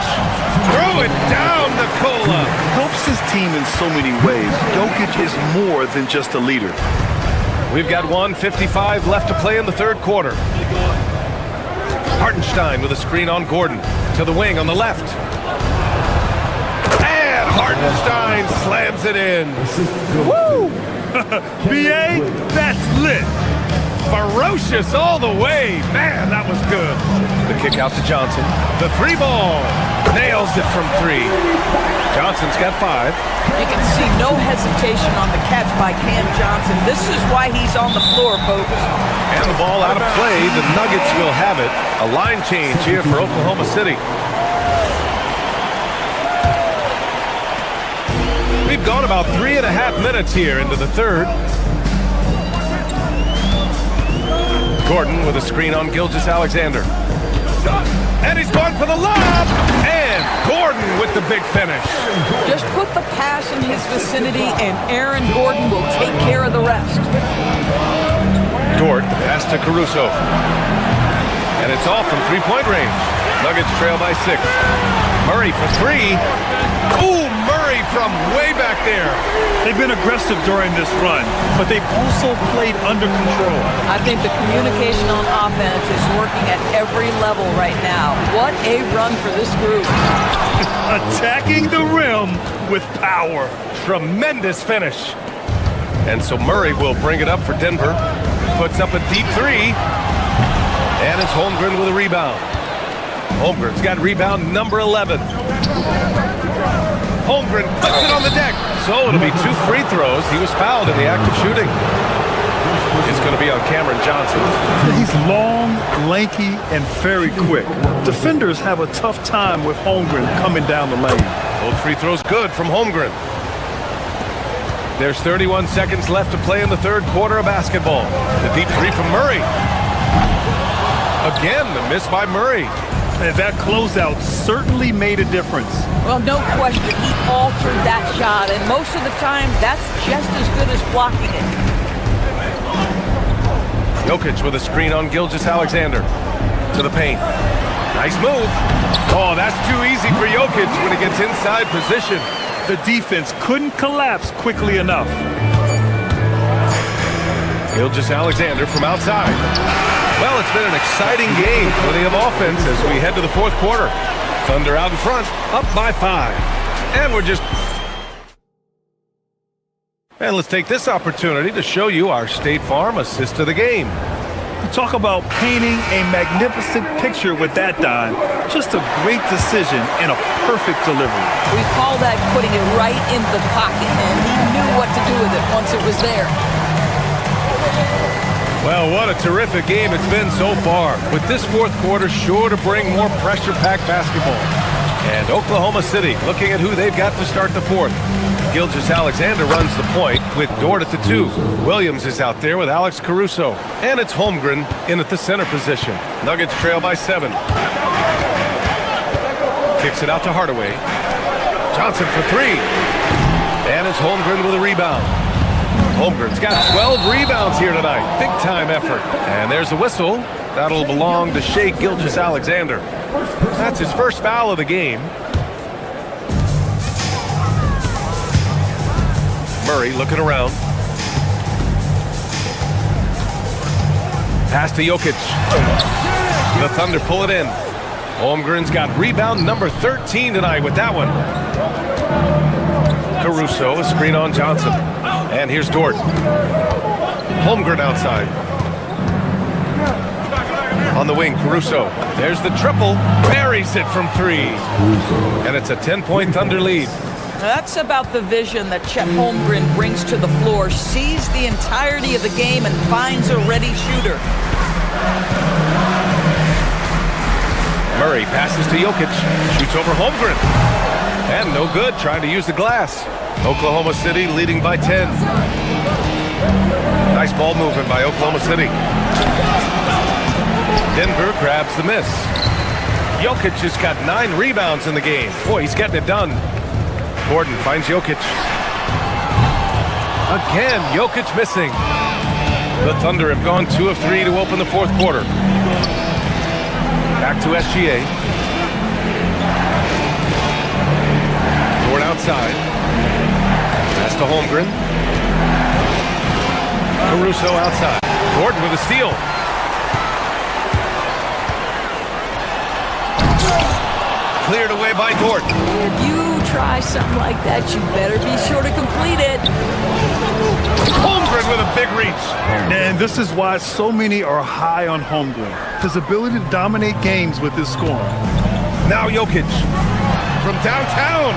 Throw it down, Nikola. Helps his team in so many ways. Jokic is more than just a leader. We've got 1:55 left to play in the third quarter. Hartenstein with a screen on Gordon. To the wing on the left. Hartenstein slams it in. Woo! BA, that's lit. Ferocious all the way. Man, that was good. The kick out to Johnson. The three ball. Nails it from three. Johnson's got 5. You can see no hesitation on the catch by Cam Johnson. This is why he's on the floor, folks. And the ball out of play. The Nuggets will have it. A line change here for Oklahoma City. We've gone about 3.5 minutes here into the third. Gordon with a screen on Gilgeous-Alexander. And he's going for the lob! And Gordon with the big finish. Just put the pass in his vicinity, and Aaron Gordon will take care of the rest. Dort, the pass to Caruso. And it's off from three-point range. Nuggets trail by 6. Murray for 3. Ooh, Murray from way back there. They've been aggressive during this run, but they've also played under control. I think the communication on offense is working at every level right now. What a run for this group. Attacking the rim with power. Tremendous finish. And so Murray will bring it up for Denver. Puts up a deep 3. And it's Holmgren with a rebound. Holmgren's got rebound number 11. Holmgren puts it on the deck. So it'll be 2 free throws. He was fouled in the act of shooting. It's going to be on Cameron Johnson. He's long, lanky, and very quick. Defenders have a tough time with Holmgren coming down the lane. Both free throws good from Holmgren. There's 31 seconds left to play in the third quarter of basketball. The deep 3 from Murray. Again, the miss by Murray. And that closeout certainly made a difference. Well, no question, he altered that shot, and most of the time, that's just as good as blocking it. Jokic with a screen on Gilgeous-Alexander. To the paint. Nice move. Oh, that's too easy for Jokic when he gets inside position. The defense couldn't collapse quickly enough. Gilgeous-Alexander from outside. Well, it's been an exciting game. Plenty of offense as we head to the fourth quarter. Thunder out in front, up by 5. And we're just... And let's take this opportunity to show you our State Farm assist of the game. Talk about painting a magnificent picture with that dime. Just a great decision and a perfect delivery. We call that putting it right in the pocket, and he knew what to do with it once it was there. Well, what a terrific game it's been so far. With this fourth quarter sure to bring more pressure-packed basketball. And Oklahoma City looking at who they've got to start the fourth. Gilgeous-Alexander runs the point with Dort at the 2. Williams is out there with Alex Caruso. And it's Holmgren in at the center position. Nuggets trail by 7. Kicks it out to Hardaway. Johnson for 3. And it's Holmgren with a rebound. Holmgren's got 12 rebounds here tonight. Big time effort. And there's a whistle. That'll belong to Shai Gilgeous-Alexander. That's his first foul of the game. Murray looking around. Pass to Jokic. The Thunder pull it in. Holmgren's got rebound number 13 tonight with that one. Caruso, a screen on Johnson. And here's Dort. Holmgren outside. On the wing, Caruso. There's the triple. Buries it from 3. And it's a 10-point Thunder lead. That's about the vision that Chet Holmgren brings to the floor. Sees the entirety of the game and finds a ready shooter. Murray passes to Jokic. Shoots over Holmgren. And no good, trying to use the glass. Oklahoma City leading by 10. Nice ball movement by Oklahoma City. Denver grabs the miss. Jokic has got 9 rebounds in the game. Boy, he's getting it done. Gordon finds Jokic. Again, Jokic missing. The Thunder have gone 2 of 3 to open the fourth quarter. Back to SGA. Dort outside. Pass to Holmgren. Caruso outside. Gordon with a steal. Cleared away by Dort. If you try something like that, you better be sure to complete it. Holmgren with a big reach. And this is why so many are high on Holmgren. His ability to dominate games with his scoring. Now Jokic from downtown.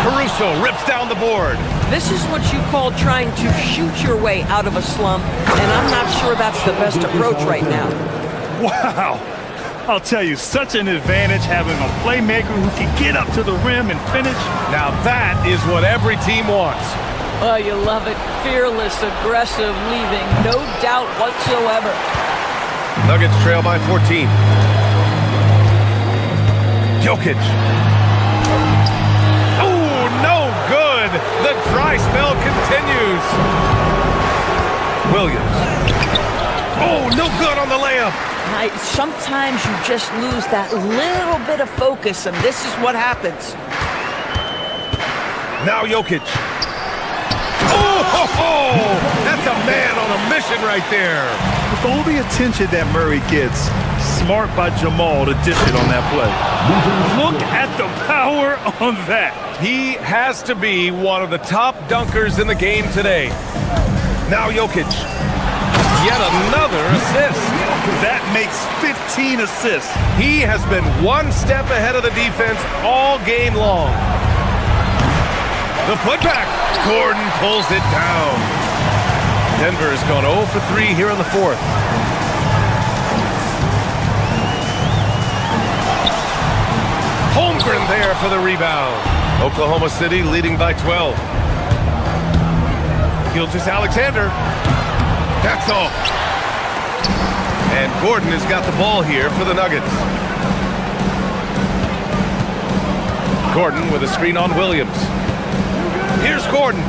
Caruso rips down the board. This is what you call trying to shoot your way out of a slump, and I'm not sure that's the best approach right now. Wow. I'll tell you, such an advantage having a playmaker who can get up to the rim and finish. Now that is what every team wants. Oh, you love it. Fearless, aggressive, leaving no doubt whatsoever. Nuggets trail by 14. Jokic. Oh, no good. The dry spell continues. Williams. Oh, no good on the layup. Sometimes you just lose that little bit of focus, and this is what happens. Now Jokic. Oh, that's a man on a mission right there. With all the attention that Murray gets, smart by Jamal to dish it on that play. Look at the power on that. He has to be one of the top dunkers in the game today. Now Jokic. Yet another assist. That makes 15 assists. He has been one step ahead of the defense all game long. The putback. Gordon pulls it down. Denver has gone 0 for 3 here in the fourth. Holmgren there for the rebound. Oklahoma City leading by 12. Gilgeous-Alexander. That's off. And Gordon has got the ball here for the Nuggets. Gordon with a screen on Williams. Here's Gordon.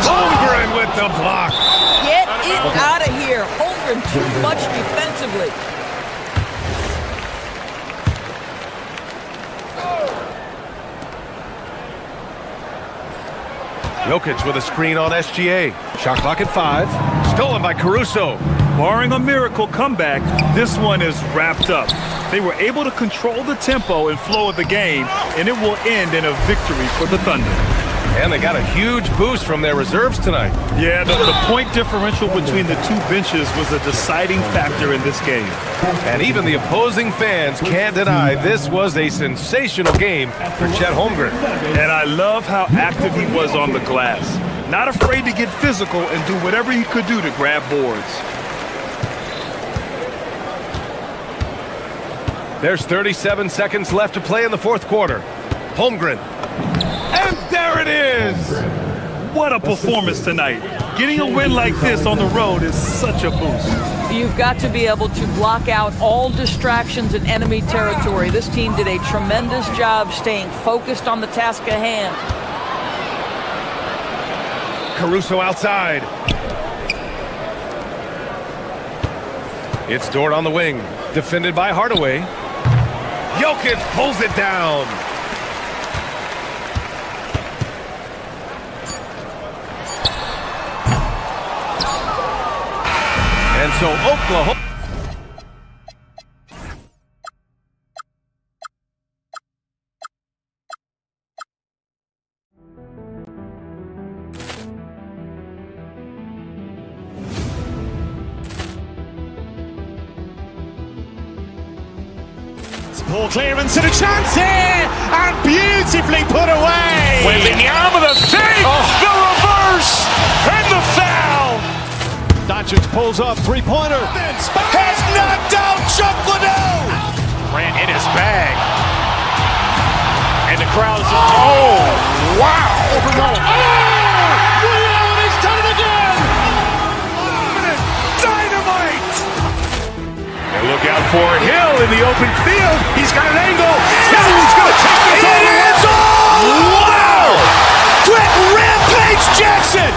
Holmgren with the block. Get it out of here. Holmgren too much defensively. Jokic with a screen on SGA. Shot clock at 5. Stolen by Caruso. Barring a miracle comeback, this one is wrapped up. They were able to control the tempo and flow of the game, and it will end in a victory for the Thunder. And they got a huge boost from their reserves tonight. Yeah, the point differential between the two benches was a deciding factor in this game. And even the opposing fans can't deny this was a sensational game for Chet Holmgren. And I love how active he was on the glass. Not afraid to get physical and do whatever he could do to grab boards. There's 37 seconds left to play in the fourth quarter. Holmgren. And there it is! What a performance tonight. Getting a win like this on the road is such a boost. You've got to be able to block out all distractions in enemy territory. This team did a tremendous job staying focused on the task at hand. Caruso outside. It's Dort on the wing. Defended by Hardaway. Jokic pulls it down. And so Oklahoma. Ball clearance and a chance here, and beautifully put away. Wembanyama the fake, the reverse, and the foul. Doncic pulls up, three-pointer. Has knocked out Chuck Liddell. Ran in his bag. And the crowd is, oh, wow. He's done it again. Dynamite. And look out for Hill in the open field. He's got an angle. Hill's going to take this all the way. Wow. Quick Rampage Jackson.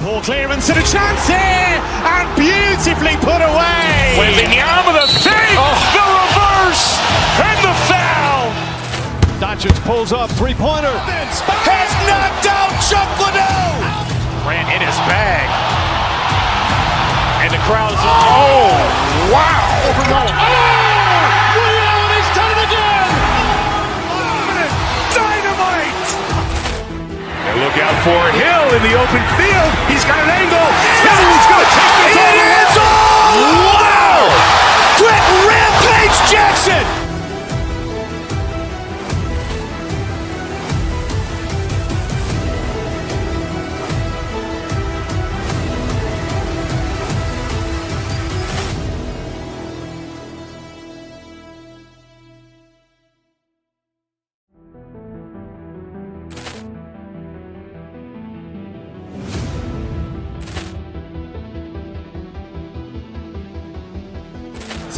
Poor clearance and a chance here, and beautifully put away. Wembanyama the save, the reverse, and the foul. Doncic pulls up, three-pointer. Has knocked out Chuck Liddell. Grant in his bag, and the crowd's wow! He's done it again. Dynamite! And look out for Hill in the open field. He's got an angle. Hill's going to take this all the way. Wow! Quick Rampage Jackson!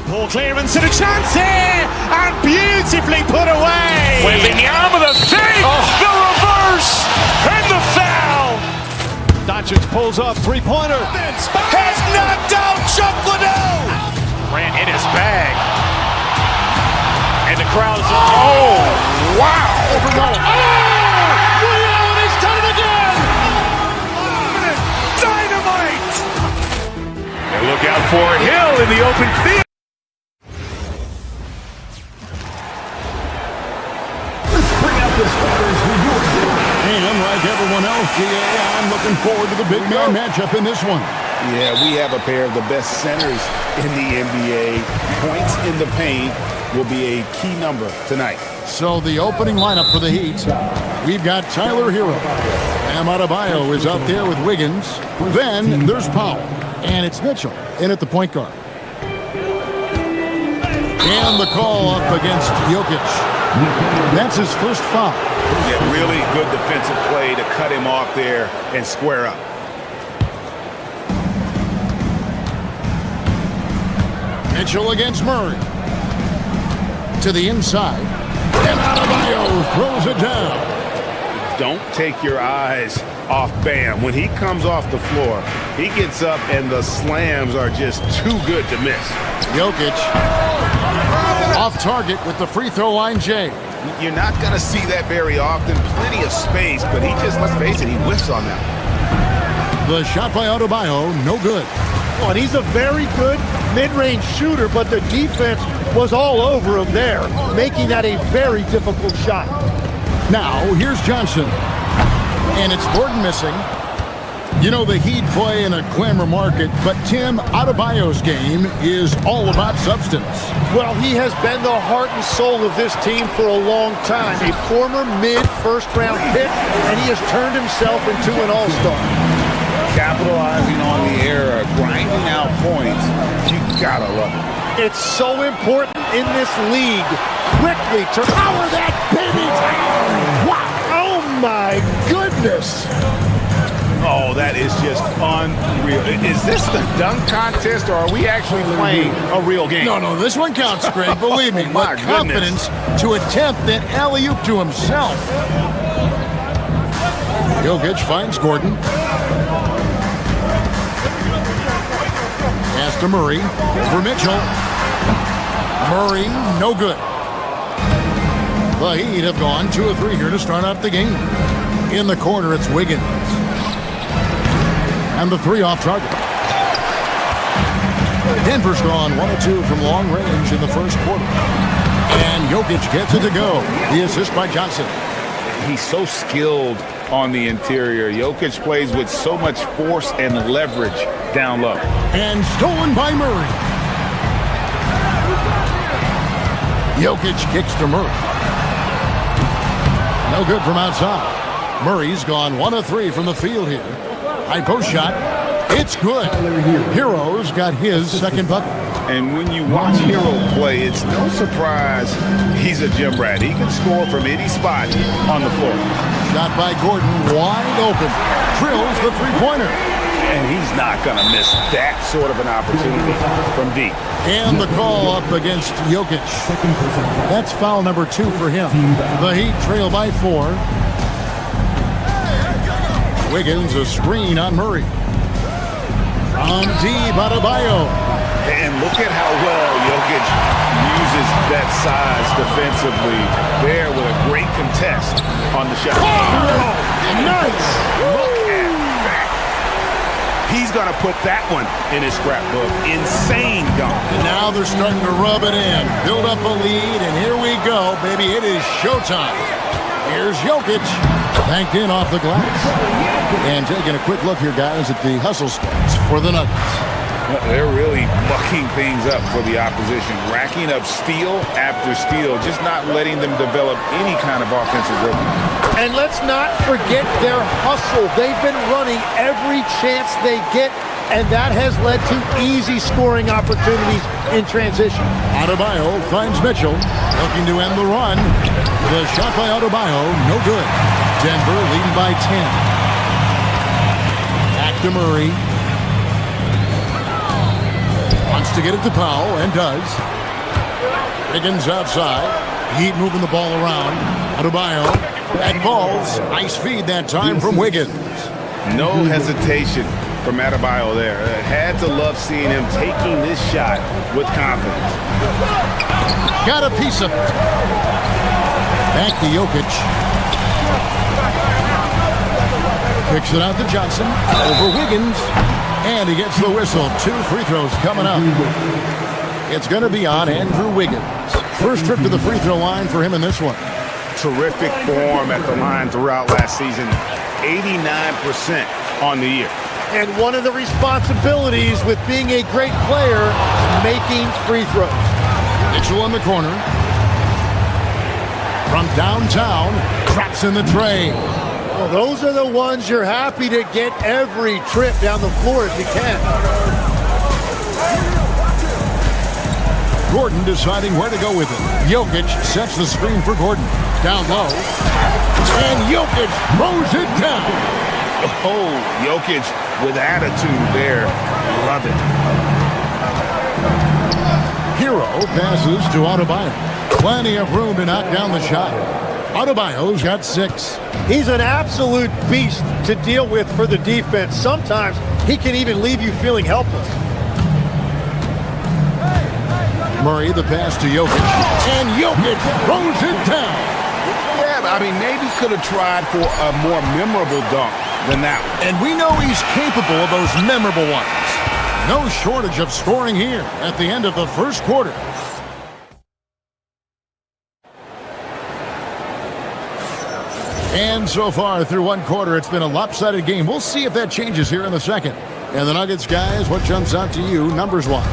Poor clearance and a chance here, and beautifully put away. Wembanyama the save, the reverse, and the foul. Doncic pulls up, three-pointer. Has knocked out Chuck Liddell. Grant in his bag, and the crowd's wow! He's done it again. Dynamite! And look out for Hill in the open field. And like everyone else, GA, I'm looking forward to the big man matchup in this one. Yeah, we have a pair of the best centers in the NBA. Points in the paint will be a key number tonight. So the opening lineup for the Heat, we've got Tyler Hero. Bam Adebayo is out there with Wiggins. Then there's Powell. And it's Mitchell in at the point guard. And the call up against Jokic. That's his first foul. Yeah, really good defensive play to cut him off there and square up. Mitchell against Murray. To the inside. And Adebayo throws it down. Don't take your eyes off Bam. When he comes off the floor, he gets up and the slams are just too good to miss. Jokic off target with the free throw line, Jay. You're not going to see that very often. Plenty of space, but he just, let's face it, he whiffs on that. The shot by Adebayo, no good. Oh, and he's a very good mid-range shooter, but the defense was all over him there, making that a very difficult shot. Now, here's Johnson. And it's Gordon missing. You know, the Heat play in a glamour market, but Tim, Adebayo's game is all about substance. Well, he has been the heart and soul of this team for a long time. A former mid-first-round pick, and he has turned himself into an all-star. Capitalizing on the error, grinding out points, you gotta love it. It's so important in this league. Quickly to power that baby down. Wow. Oh, my goodness. Oh, that is just unreal. Is this the dunk contest, or are we actually playing a real game? No, this one counts, Greg. Believe me. My With confidence to attempt that alley-oop to himself. Jokic finds Gordon. Pass to Murray for Mitchell. Murray, no good. The Heat have gone 2 of 3 here to start out the game. In the corner, it's Wiggins. And the 3 off target. Denver's gone 1 of 2 from long range in the first quarter. And Jokic gets it to go. The assist by Johnson. He's so skilled on the interior. Jokic plays with so much force and leverage down low. And stolen by Murray. Jokic kicks to Murray. No good from outside. Murray's gone 1 of 3 from the field here. High post shot. It's good. Hero's got his second bucket. And when you watch Hero play, it's no surprise he's a gym rat. He can score from any spot on the floor. Shot by Gordon, wide open. Drills the three-pointer. And he's not going to miss that sort of an opportunity from deep. And the call up against Jokic. That's foul number 2 for him. The Heat trail by 4. Wiggins a screen on Murray. On deep, Adebayo. And look at how well Jokic uses that size defensively there with a great contest on the shot. Oh, nice. Look at that. He's going to put that one in his scrapbook. Insane dunk. And now they're starting to rub it in. Build up a lead, and here we go, baby. It is showtime. Here's Jokic. Banked in off the glass. And taking a quick look here, guys, at the hustle stats for the Nuggets. They're really mucking things up for the opposition, racking up steal after steal, just not letting them develop any kind of offensive rhythm. And let's not forget their hustle. They've been running every chance they get, and that has led to easy scoring opportunities in transition. Adebayo finds Mitchell, looking to end the run. The shot by Adebayo, no good. Denver leading by 10. Back to Murray. Wants to get it to Powell, and does. Wiggins outside. Heat moving the ball around. Adebayo. That falls. Nice feed that time from Wiggins. No hesitation from Adebayo there. Had to love seeing him taking this shot with confidence. Got a piece of it. Back to Jokic. Kicks it out to Johnson. Over Wiggins. And he gets the whistle. 2 free throws coming up. It's going to be on Andrew Wiggins. First trip to the free throw line for him in this one. Terrific form at the line throughout last season. 89% on the year. And one of the responsibilities with being a great player is making free throws. Mitchell in the corner. From downtown, traps in the tray. Well, those are the ones you're happy to get every trip down the floor if you can. Gordon deciding where to go with it. Jokic sets the screen for Gordon. Down low. And Jokic throws it down. Oh, Jokic with attitude there. Love it. Hero passes to Adebayo. Plenty of room to knock down the shot. Adebayo's got 6. He's an absolute beast to deal with for the defense. Sometimes he can even leave you feeling helpless. Murray, the pass to Jokic. And Jokic throws it down. Yeah, I mean, maybe could have tried for a more memorable dunk than that one. And we know he's capable of those memorable ones. No shortage of scoring here at the end of the first quarter. And so far through one quarter, it's been a lopsided game. We'll see if that changes here in the second. And the Nuggets, guys, what jumps out to you numbers-wise?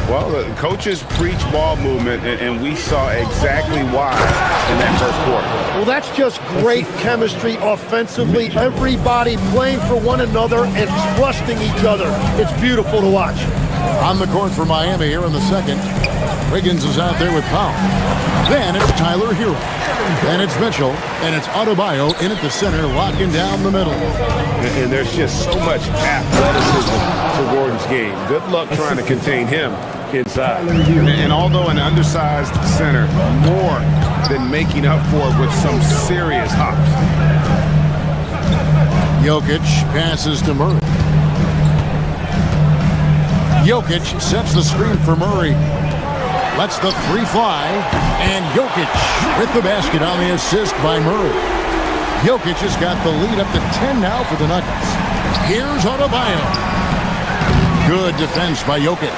Well, the coaches preach ball movement, and we saw exactly why in that first quarter. Well, that's just great chemistry offensively. Everybody playing for one another and trusting each other. It's beautiful to watch. On the court for Miami here in the second. Wiggins is out there with Powell. Then it's Tyler Hero. Then it's Mitchell. And it's Adebayo in at the center, locking down the middle. And there's just so much athleticism to Gordon's game. Good luck trying to contain him inside. And although an undersized center, more than making up for it with some serious hops. Jokic passes to Murray. Jokic sets the screen for Murray. Lets the 3 fly. And Jokic with the basket on the assist by Murray. Jokic has got the lead up to 10 now for the Nuggets. Here's Adebayo. Good defense by Jokic.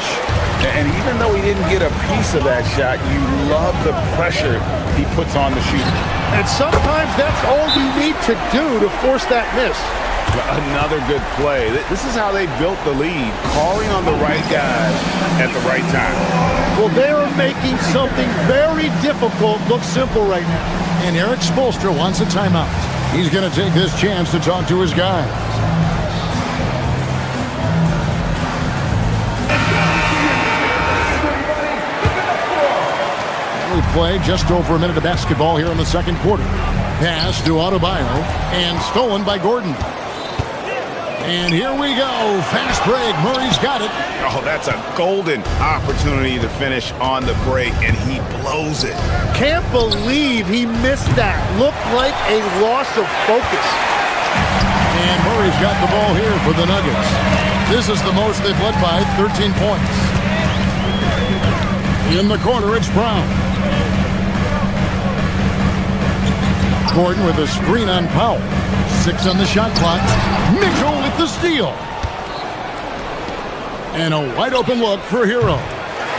And even though he didn't get a piece of that shot, you love the pressure he puts on the shooter. And sometimes that's all you need to do to force that miss. Another good play. This is how they built the lead, calling on the right guys at the right time. Well, they're making something very difficult look simple right now. And Eric Spoelstra wants a timeout. He's going to take this chance to talk to his guys. We play just over a minute of basketball here in the second quarter. Pass to Adebayo and stolen by Gordon. And here we go. Fast break. Murray's got it. Oh, that's a golden opportunity to finish on the break, and he blows it. Can't believe he missed that. Looked like a loss of focus. And Murray's got the ball here for the Nuggets. This is the most they've led by, 13 points. In the corner, it's Brown. Gordon with a screen on Powell. 6 on the shot clock. Mitchell with the steal. And a wide open look for Hero.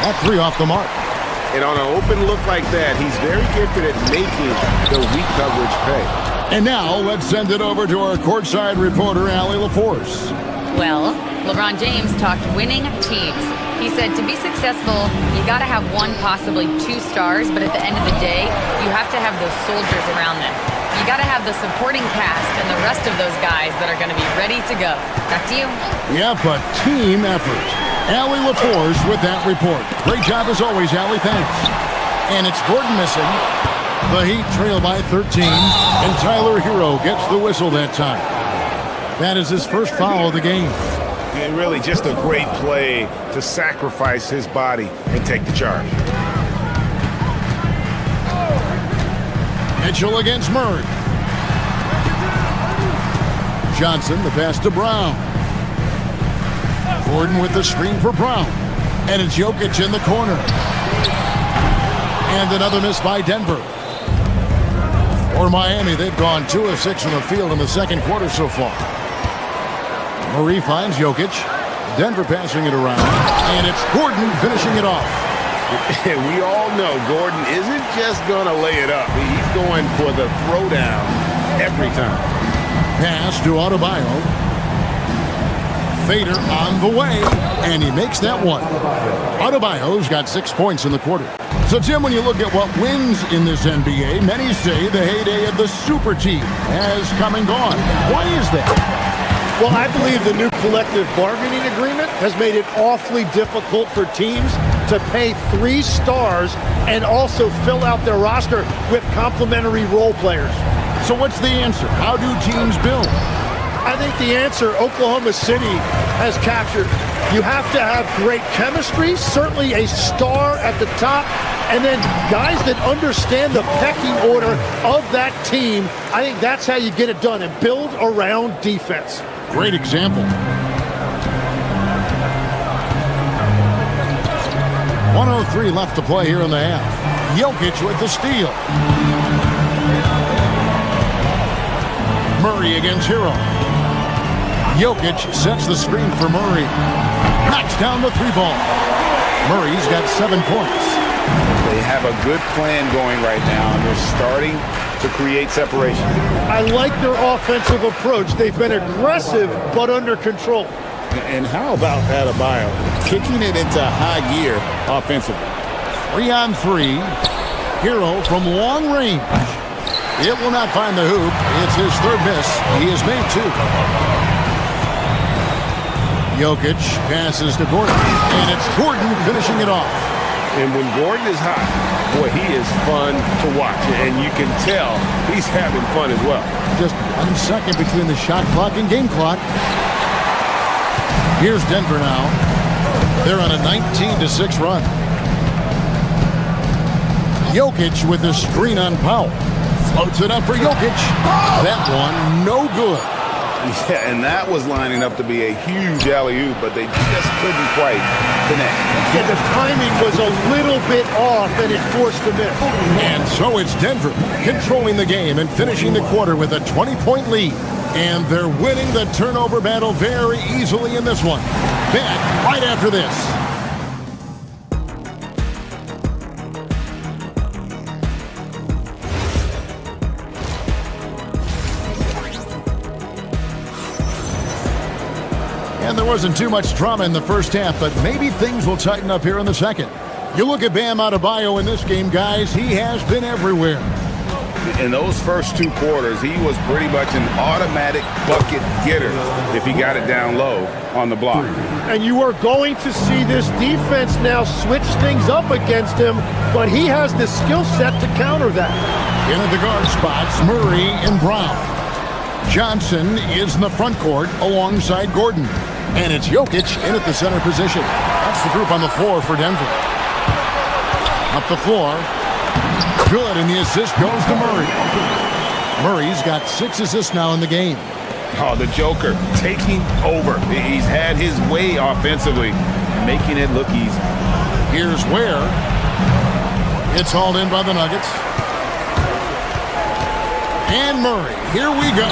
That 3 off the mark. And on an open look like that, he's very gifted at making the weak coverage pay. And now let's send it over to our courtside reporter, Allie LaForce. Well, LeBron James talked winning teams. He said to be successful, you got to have 1, possibly 2 stars, but at the end of the day, you have to have those soldiers around them. You got to have the supporting cast and the rest of those guys that are going to be ready to go. Back to you. Yeah, but team effort. Allie LaForce with that report. Great job as always, Allie. Thanks. And it's Gordon missing. The Heat trail by 13, and Tyler Hero gets the whistle that time. That is his first foul of the game. And really just a great play to sacrifice his body and take the charge. Mitchell against Murray. Johnson, the pass to Brown. Gordon with the screen for Brown. And it's Jokic in the corner. And another miss by Denver. For Miami, they've gone 2 of 6 from the field in the second quarter so far. Murray finds Jokic. Denver passing it around. And it's Gordon finishing it off. We all know Gordon isn't just going to lay it up. He's going for the throwdown every time. Pass to Adebayo. Fader on the way. And he makes that one. Adebayo's got 6 points in the quarter. So, Tim, when you look at what wins in this NBA, many say the heyday of the super team has come and gone. Why is that? Well, I believe the new collective bargaining agreement has made it awfully difficult for teams to pay 3 stars and also fill out their roster with complementary role players. So what's the answer? How do teams build? I think the answer Oklahoma City has captured. You have to have great chemistry, certainly a star at the top, and then guys that understand the pecking order of that team. I think that's how you get it done and build around defense. Great example. 1:03 left to play here in the half. Jokic with the steal. Murray against Hero. Jokic sets the screen for Murray. Knocks down the 3-ball. Murray's got 7 points. They have a good plan going right now, and they're starting to create separation. I like their offensive approach. They've been aggressive, but under control. And how about Adebayo kicking it into high gear offensively? 3-on-3. Hero from long range. It will not find the hoop. It's his 3rd miss. He has made 2. Jokic passes to Gordon. And it's Gordon finishing it off. And when Gordon is hot, boy, he is fun to watch. And you can tell he's having fun as well. Just 1 second between the shot clock and game clock. Here's Denver now. They're on a 19-6 run. Jokic with the screen on Powell. Floats it up for Jokic. That one, no good. Yeah, and that was lining up to be a huge alley-oop, but they just couldn't quite connect. Yeah, the timing was a little bit off, and it forced the miss. And so it's Denver controlling the game and finishing the quarter with a 20-point lead. And they're winning the turnover battle very easily in this one. Back right after this. And there wasn't too much drama in the first half, but maybe things will tighten up here in the second. You look at Bam Adebayo in this game, guys, he has been everywhere. In those first 2 quarters, he was pretty much an automatic bucket getter if he got it down low on the block. And you are going to see this defense now switch things up against him, but he has the skill set to counter that. In at the guard spots, Murray and Brown. Johnson is in the front court alongside Gordon. And it's Jokic in at the center position. That's the group on the floor for Denver. Up the floor. Good, and the assist goes to Murray. Murray's got 6 assists now in the game. Oh, the Joker taking over. He's had his way offensively, making it look easy. Here's Ware. It's hauled in by the Nuggets. And Murray, here we go.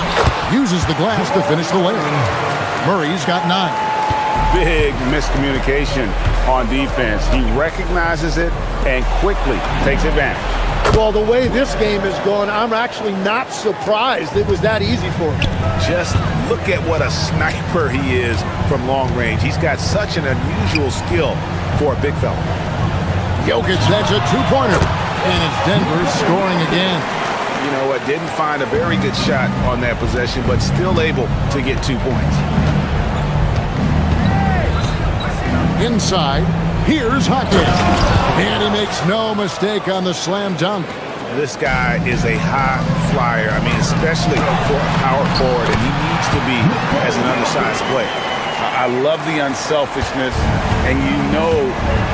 Uses the glass to finish the layup. Murray's got 9. Big miscommunication on defense. He recognizes it and quickly takes advantage. Well, the way this game is going, I'm actually not surprised it was that easy for him. Just look at what a sniper he is from long range. He's got such an unusual skill for a big fella. Jokic, that's a 2-pointer. And it's Denver scoring again. You know what? Didn't find a very good shot on that possession, but still able to get 2 points. Inside, here's Hawkins. And he makes no mistake on the slam dunk. This guy is a high flyer. I mean, especially for a power forward, and he needs to be as an undersized player. I love the unselfishness, and you know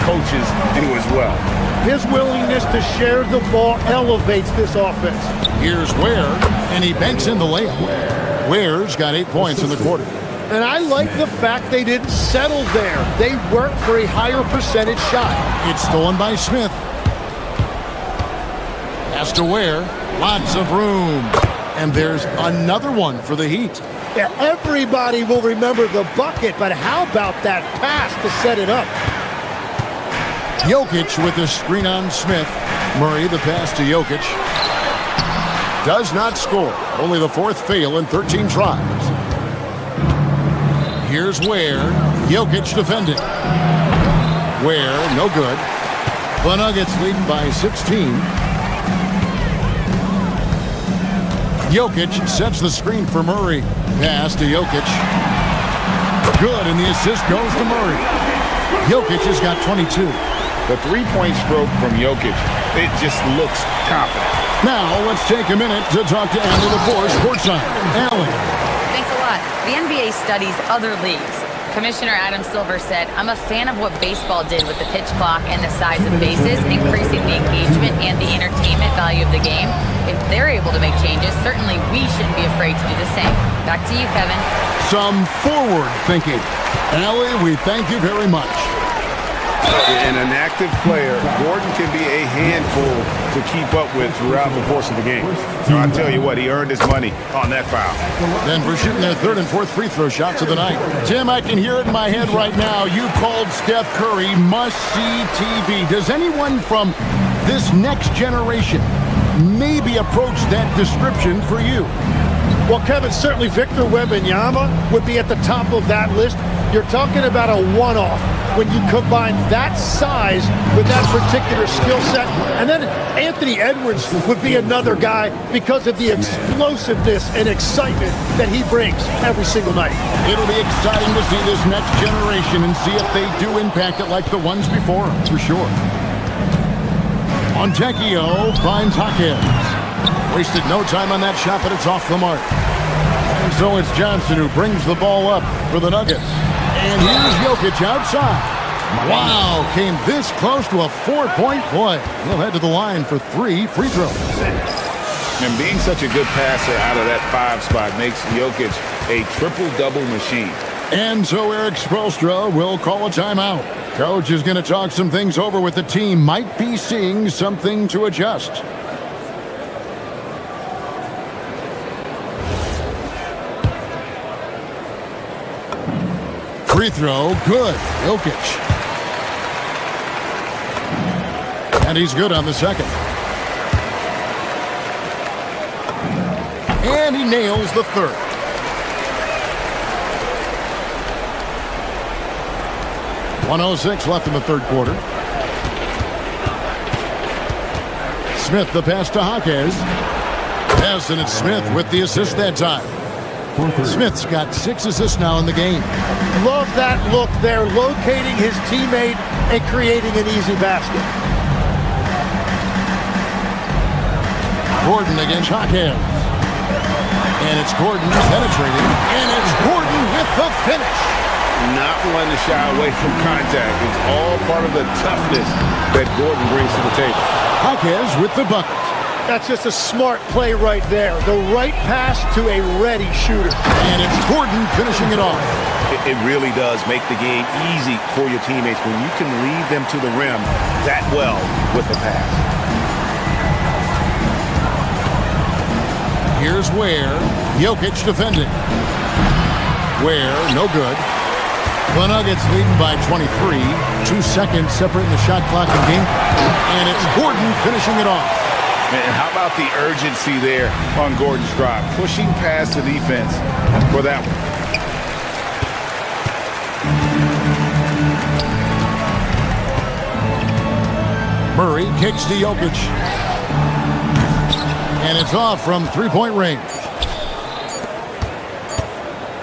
coaches do as well. His willingness to share the ball elevates this offense. Here's Ware, and he banks in the layup. Ware's got 8 points in the quarter. And I like the fact they didn't settle there. They worked for a higher percentage shot. It's stolen by Smith. Pass to Ware. Lots of room. And there's another one for the Heat. Yeah, everybody will remember the bucket, but how about that pass to set it up? Jokic with the screen on Smith. Murray the pass to Jokic. Does not score. Only the 4th fail in 13 tries. Here's Ware. Jokic defending. Ware, no good. The Nuggets leading by 16. Jokic sets the screen for Murray. Pass to Jokic. Good, and the assist goes to Murray. Jokic has got 22. The three-point stroke from Jokic, it just looks confident. Now, let's take a minute to talk to Allie LaForce courtside. Allie. Thanks a lot. The NBA studies other leagues. Commissioner Adam Silver said, I'm a fan of what baseball did with the pitch clock and the size of bases, increasing the engagement and the entertainment value of the game. If they're able to make changes, certainly we shouldn't be afraid to do the same. Back to you, Kevin. Some forward thinking. Allie, we thank you very much. And an active player, Gordon can be a handful to keep up with throughout the course of the game. So I'll tell you what, he earned his money on that foul. Denver shooting their 3rd and 4th free throw shots of the night. Tim, I can hear it in my head right now. You called Steph Curry must-see TV. Does anyone from this next generation maybe approach that description for you? Well, Kevin, certainly Victor Wembanyama would be at the top of that list. You're talking about a one-off when you combine that size with that particular skill set. And then Anthony Edwards would be another guy because of the explosiveness and excitement that he brings every single night. It'll be exciting to see this next generation and see if they do impact it like the ones before them, for sure. Montecchio finds Hawkins. Wasted no time on that shot, but it's off the mark. And so it's Johnson who brings the ball up for the Nuggets. And here's Jokic outside. Wow, came this close to a 4-point play. He'll head to the line for 3 free throws. And being such a good passer out of that 5 spot makes Jokic a triple-double machine. And so Eric Spoelstra will call a timeout. Coach is going to talk some things over with the team. Might be seeing something to adjust. Free throw, good. Jokic. And he's good on the second. And he nails the third. .106 left in the third quarter. Smith the pass to Hawkins. Yes, and it's Smith with the assist that time. Smith's got 6 assists now in the game. Love that look there, locating his teammate and creating an easy basket. Gordon against Hawkins. And it's Gordon penetrating. And it's Gordon with the finish. Not one to shy away from contact. It's all part of the toughness that Gordon brings to the table. Hawkins with the bucket. That's just a smart play right there. The right pass to a ready shooter. And it's Gordon finishing it off. It really does make the game easy for your teammates when you can lead them to the rim that well with the pass. Here's Ware. Jokic defending. Ware, no good. The Nuggets leading by 23. 2 seconds separating the shot clock and game. And it's Gordon finishing it off. And how about the urgency there on Gordon's drive? Pushing past the defense for that one. Murray kicks to Jokic. And it's off from three-point range.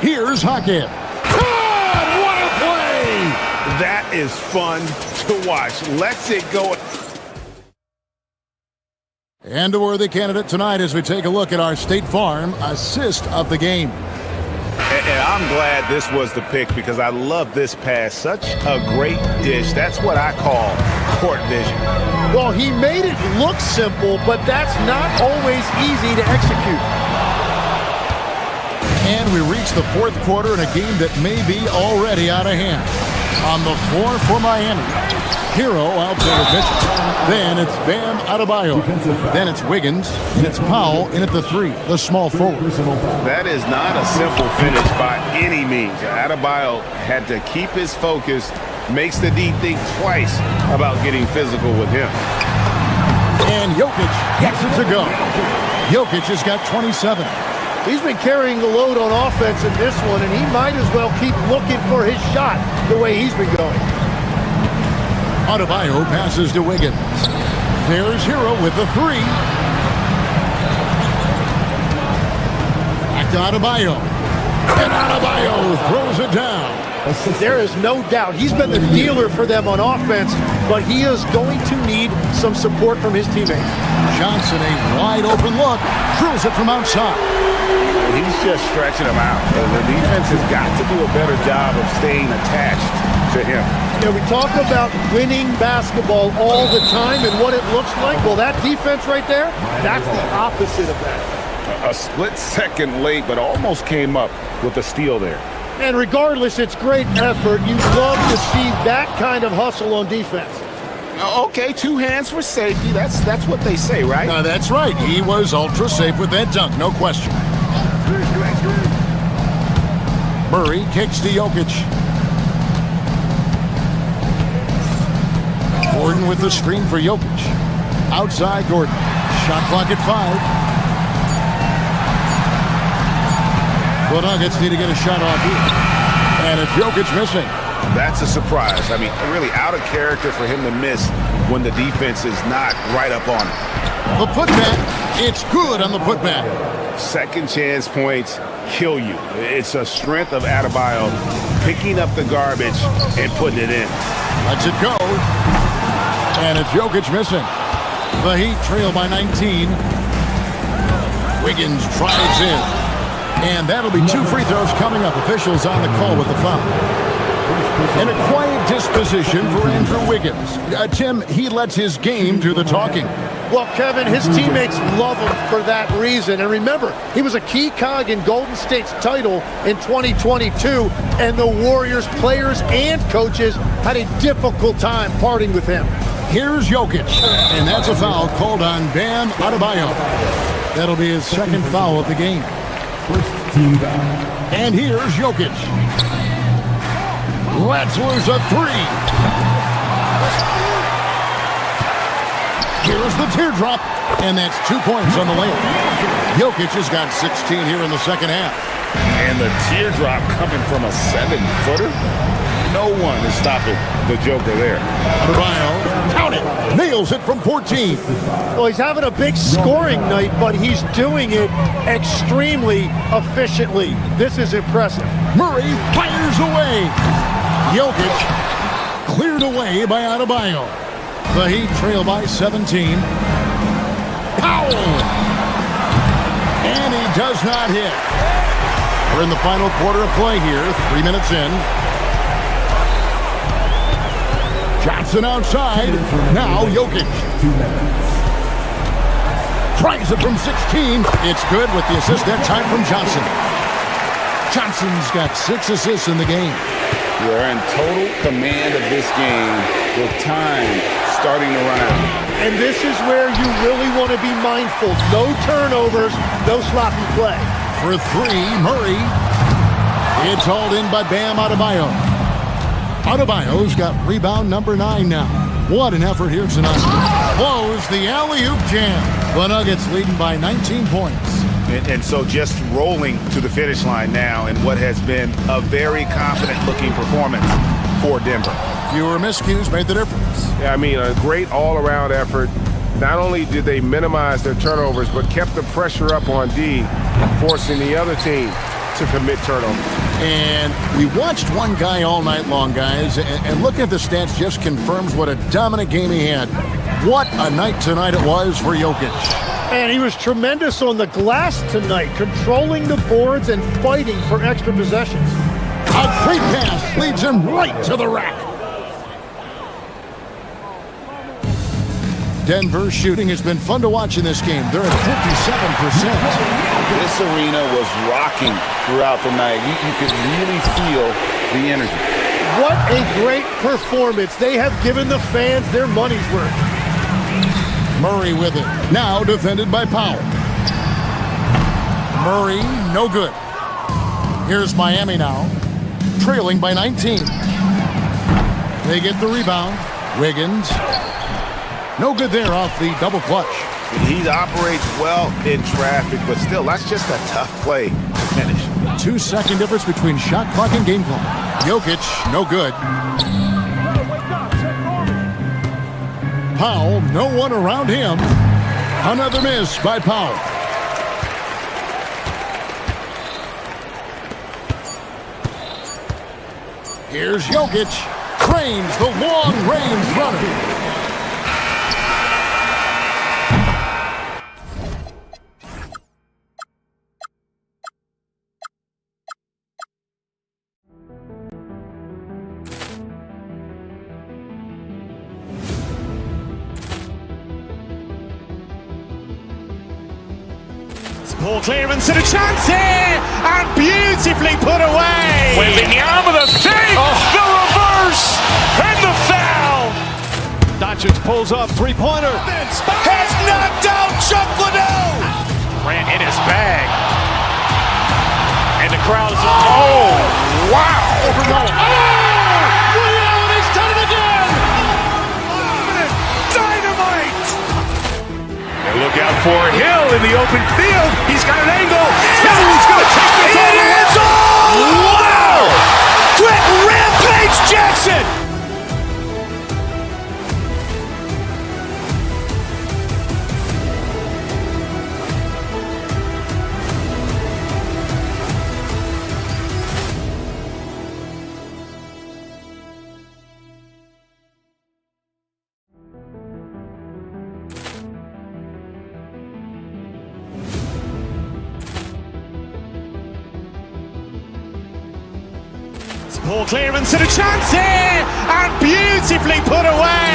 Here's Hackett. What a play! That is fun to watch. Let's it go. And a worthy candidate tonight as we take a look at our State Farm assist of the game. And I'm glad this was the pick because I love this pass. Such a great dish. That's what I call court vision. Well, he made it look simple, but that's not always easy to execute. And we reach the fourth quarter in a game that may be already out of hand. On the floor for Miami, Hero out there with Mitchell. Then it's Bam Adebayo. Then it's Wiggins. And it's Powell in at the three, the small forward. That is not a simple finish by any means. Adebayo had to keep his focus, makes the D think twice about getting physical with him. And Jokic gets it to go. Jokic has got 27. He's been carrying the load on offense in this one, and he might as well keep looking for his shot the way he's been going. Adebayo passes to Wiggins. There's Hero with the three. Back to Adebayo. And Adebayo throws it down. There is no doubt he's been the dealer for them on offense, but he is going to need some support from his teammates. Johnson, a wide open look, drills it from outside. He's just stretching him out. The defense has got to do a better job of staying attached to him. Yeah, we talk about winning basketball all the time and what it looks like. Well, that defense right there, that's the opposite of that. A split second late, but almost came up with a steal there. And regardless, it's great effort. You love to see that kind of hustle on defense. Okay, 2 hands for safety. That's what they say, right? That's right. He was ultra safe with that dunk, no question. Murray kicks to Jokic. Gordon with the screen for Jokic. Outside Gordon. Shot clock at 5. The Nuggets need to get a shot off here. And it's Jokic missing. That's a surprise. I mean, really out of character for him to miss when the defense is not right up on him. The putback, it's good on the putback. Second chance points kill you. It's a strength of Adebayo picking up the garbage and putting it in. Lets it go. And it's Jokic missing. The Heat trail by 19. Wiggins drives in. And that'll be 2 free throws coming up. Officials on the call with the foul. And a quiet disposition for Andrew Wiggins. Tim, he lets his game do the talking. Well, Kevin, his teammates love him for that reason. And remember, he was a key cog in Golden State's title in 2022, and the Warriors players and coaches had a difficult time parting with him. Here's Jokic, and that's a foul called on Bam Adebayo. That'll be his second foul of the game. And here's Jokic. Let's lose a 3. Here's the teardrop, and that's 2 points on the layup. Jokic has got 16 here in the second half. And the teardrop coming from a 7-footer? No one is stopping the Joker there. Adebayo, count it, nails it from 14. Well, he's having a big scoring night, but he's doing it extremely efficiently. This is impressive. Murray fires away. Jokic cleared away by Adebayo. The Heat trail by 17. Powell. And he does not hit. We're in the final quarter of play here, 3 minutes in. Johnson outside. Now Jokic. tries it from 16. It's good with the assist that time from Johnson. Johnson's got 6 assists in the game. They're in total command of this game with time starting to run out. And this is where you really want to be mindful. No turnovers, no sloppy play. For 3, Murray. It's hauled in by Bam Adebayo. Adebayo's got rebound number 9 now. What an effort here tonight. Close the alley-oop jam. The Nuggets leading by 19 points. And so just rolling to the finish line now in what has been a very confident-looking performance for Denver. Fewer miscues made the difference. Yeah, I mean, a great all-around effort. Not only did they minimize their turnovers, but kept the pressure up on D, forcing the other team to commit turnovers. And we watched one guy all night long, guys, and looking at the stats just confirms what a dominant game he had. What a night tonight it was for Jokic. And he was tremendous on the glass tonight, controlling the boards and fighting for extra possessions. A great pass leads him right to the rack. Denver's shooting has been fun to watch in this game. They're at 57%. This arena was rocking throughout the night. You could really feel the energy. What a great performance. They have given the fans their money's worth. Murray with it. Now defended by Powell. Murray, no good. Here's Miami now, trailing by 19. They get the rebound. Wiggins. No good there off the double clutch. He operates well in traffic, but still, that's just a tough play to finish. 2-second difference between shot clock and game clock. Jokic, no good. Powell, no one around him. Another miss by Powell. Here's Jokic. Trains the long-range runner. Ball clearance and a chance here, and beautifully put away. Wembanyama with a fake, the reverse, and the foul. Doncic pulls up, three-pointer. Has knocked out Chuck Liddell. Ran in his bag, and the crowd is. Oh, wow! Reality's done it again. Dynamite. And look out for Hill in the open field. He's got an angle. He's going to take this all the way. Wow! Quick rampage Jackson. Ball clearance and a chance here, and beautifully put away.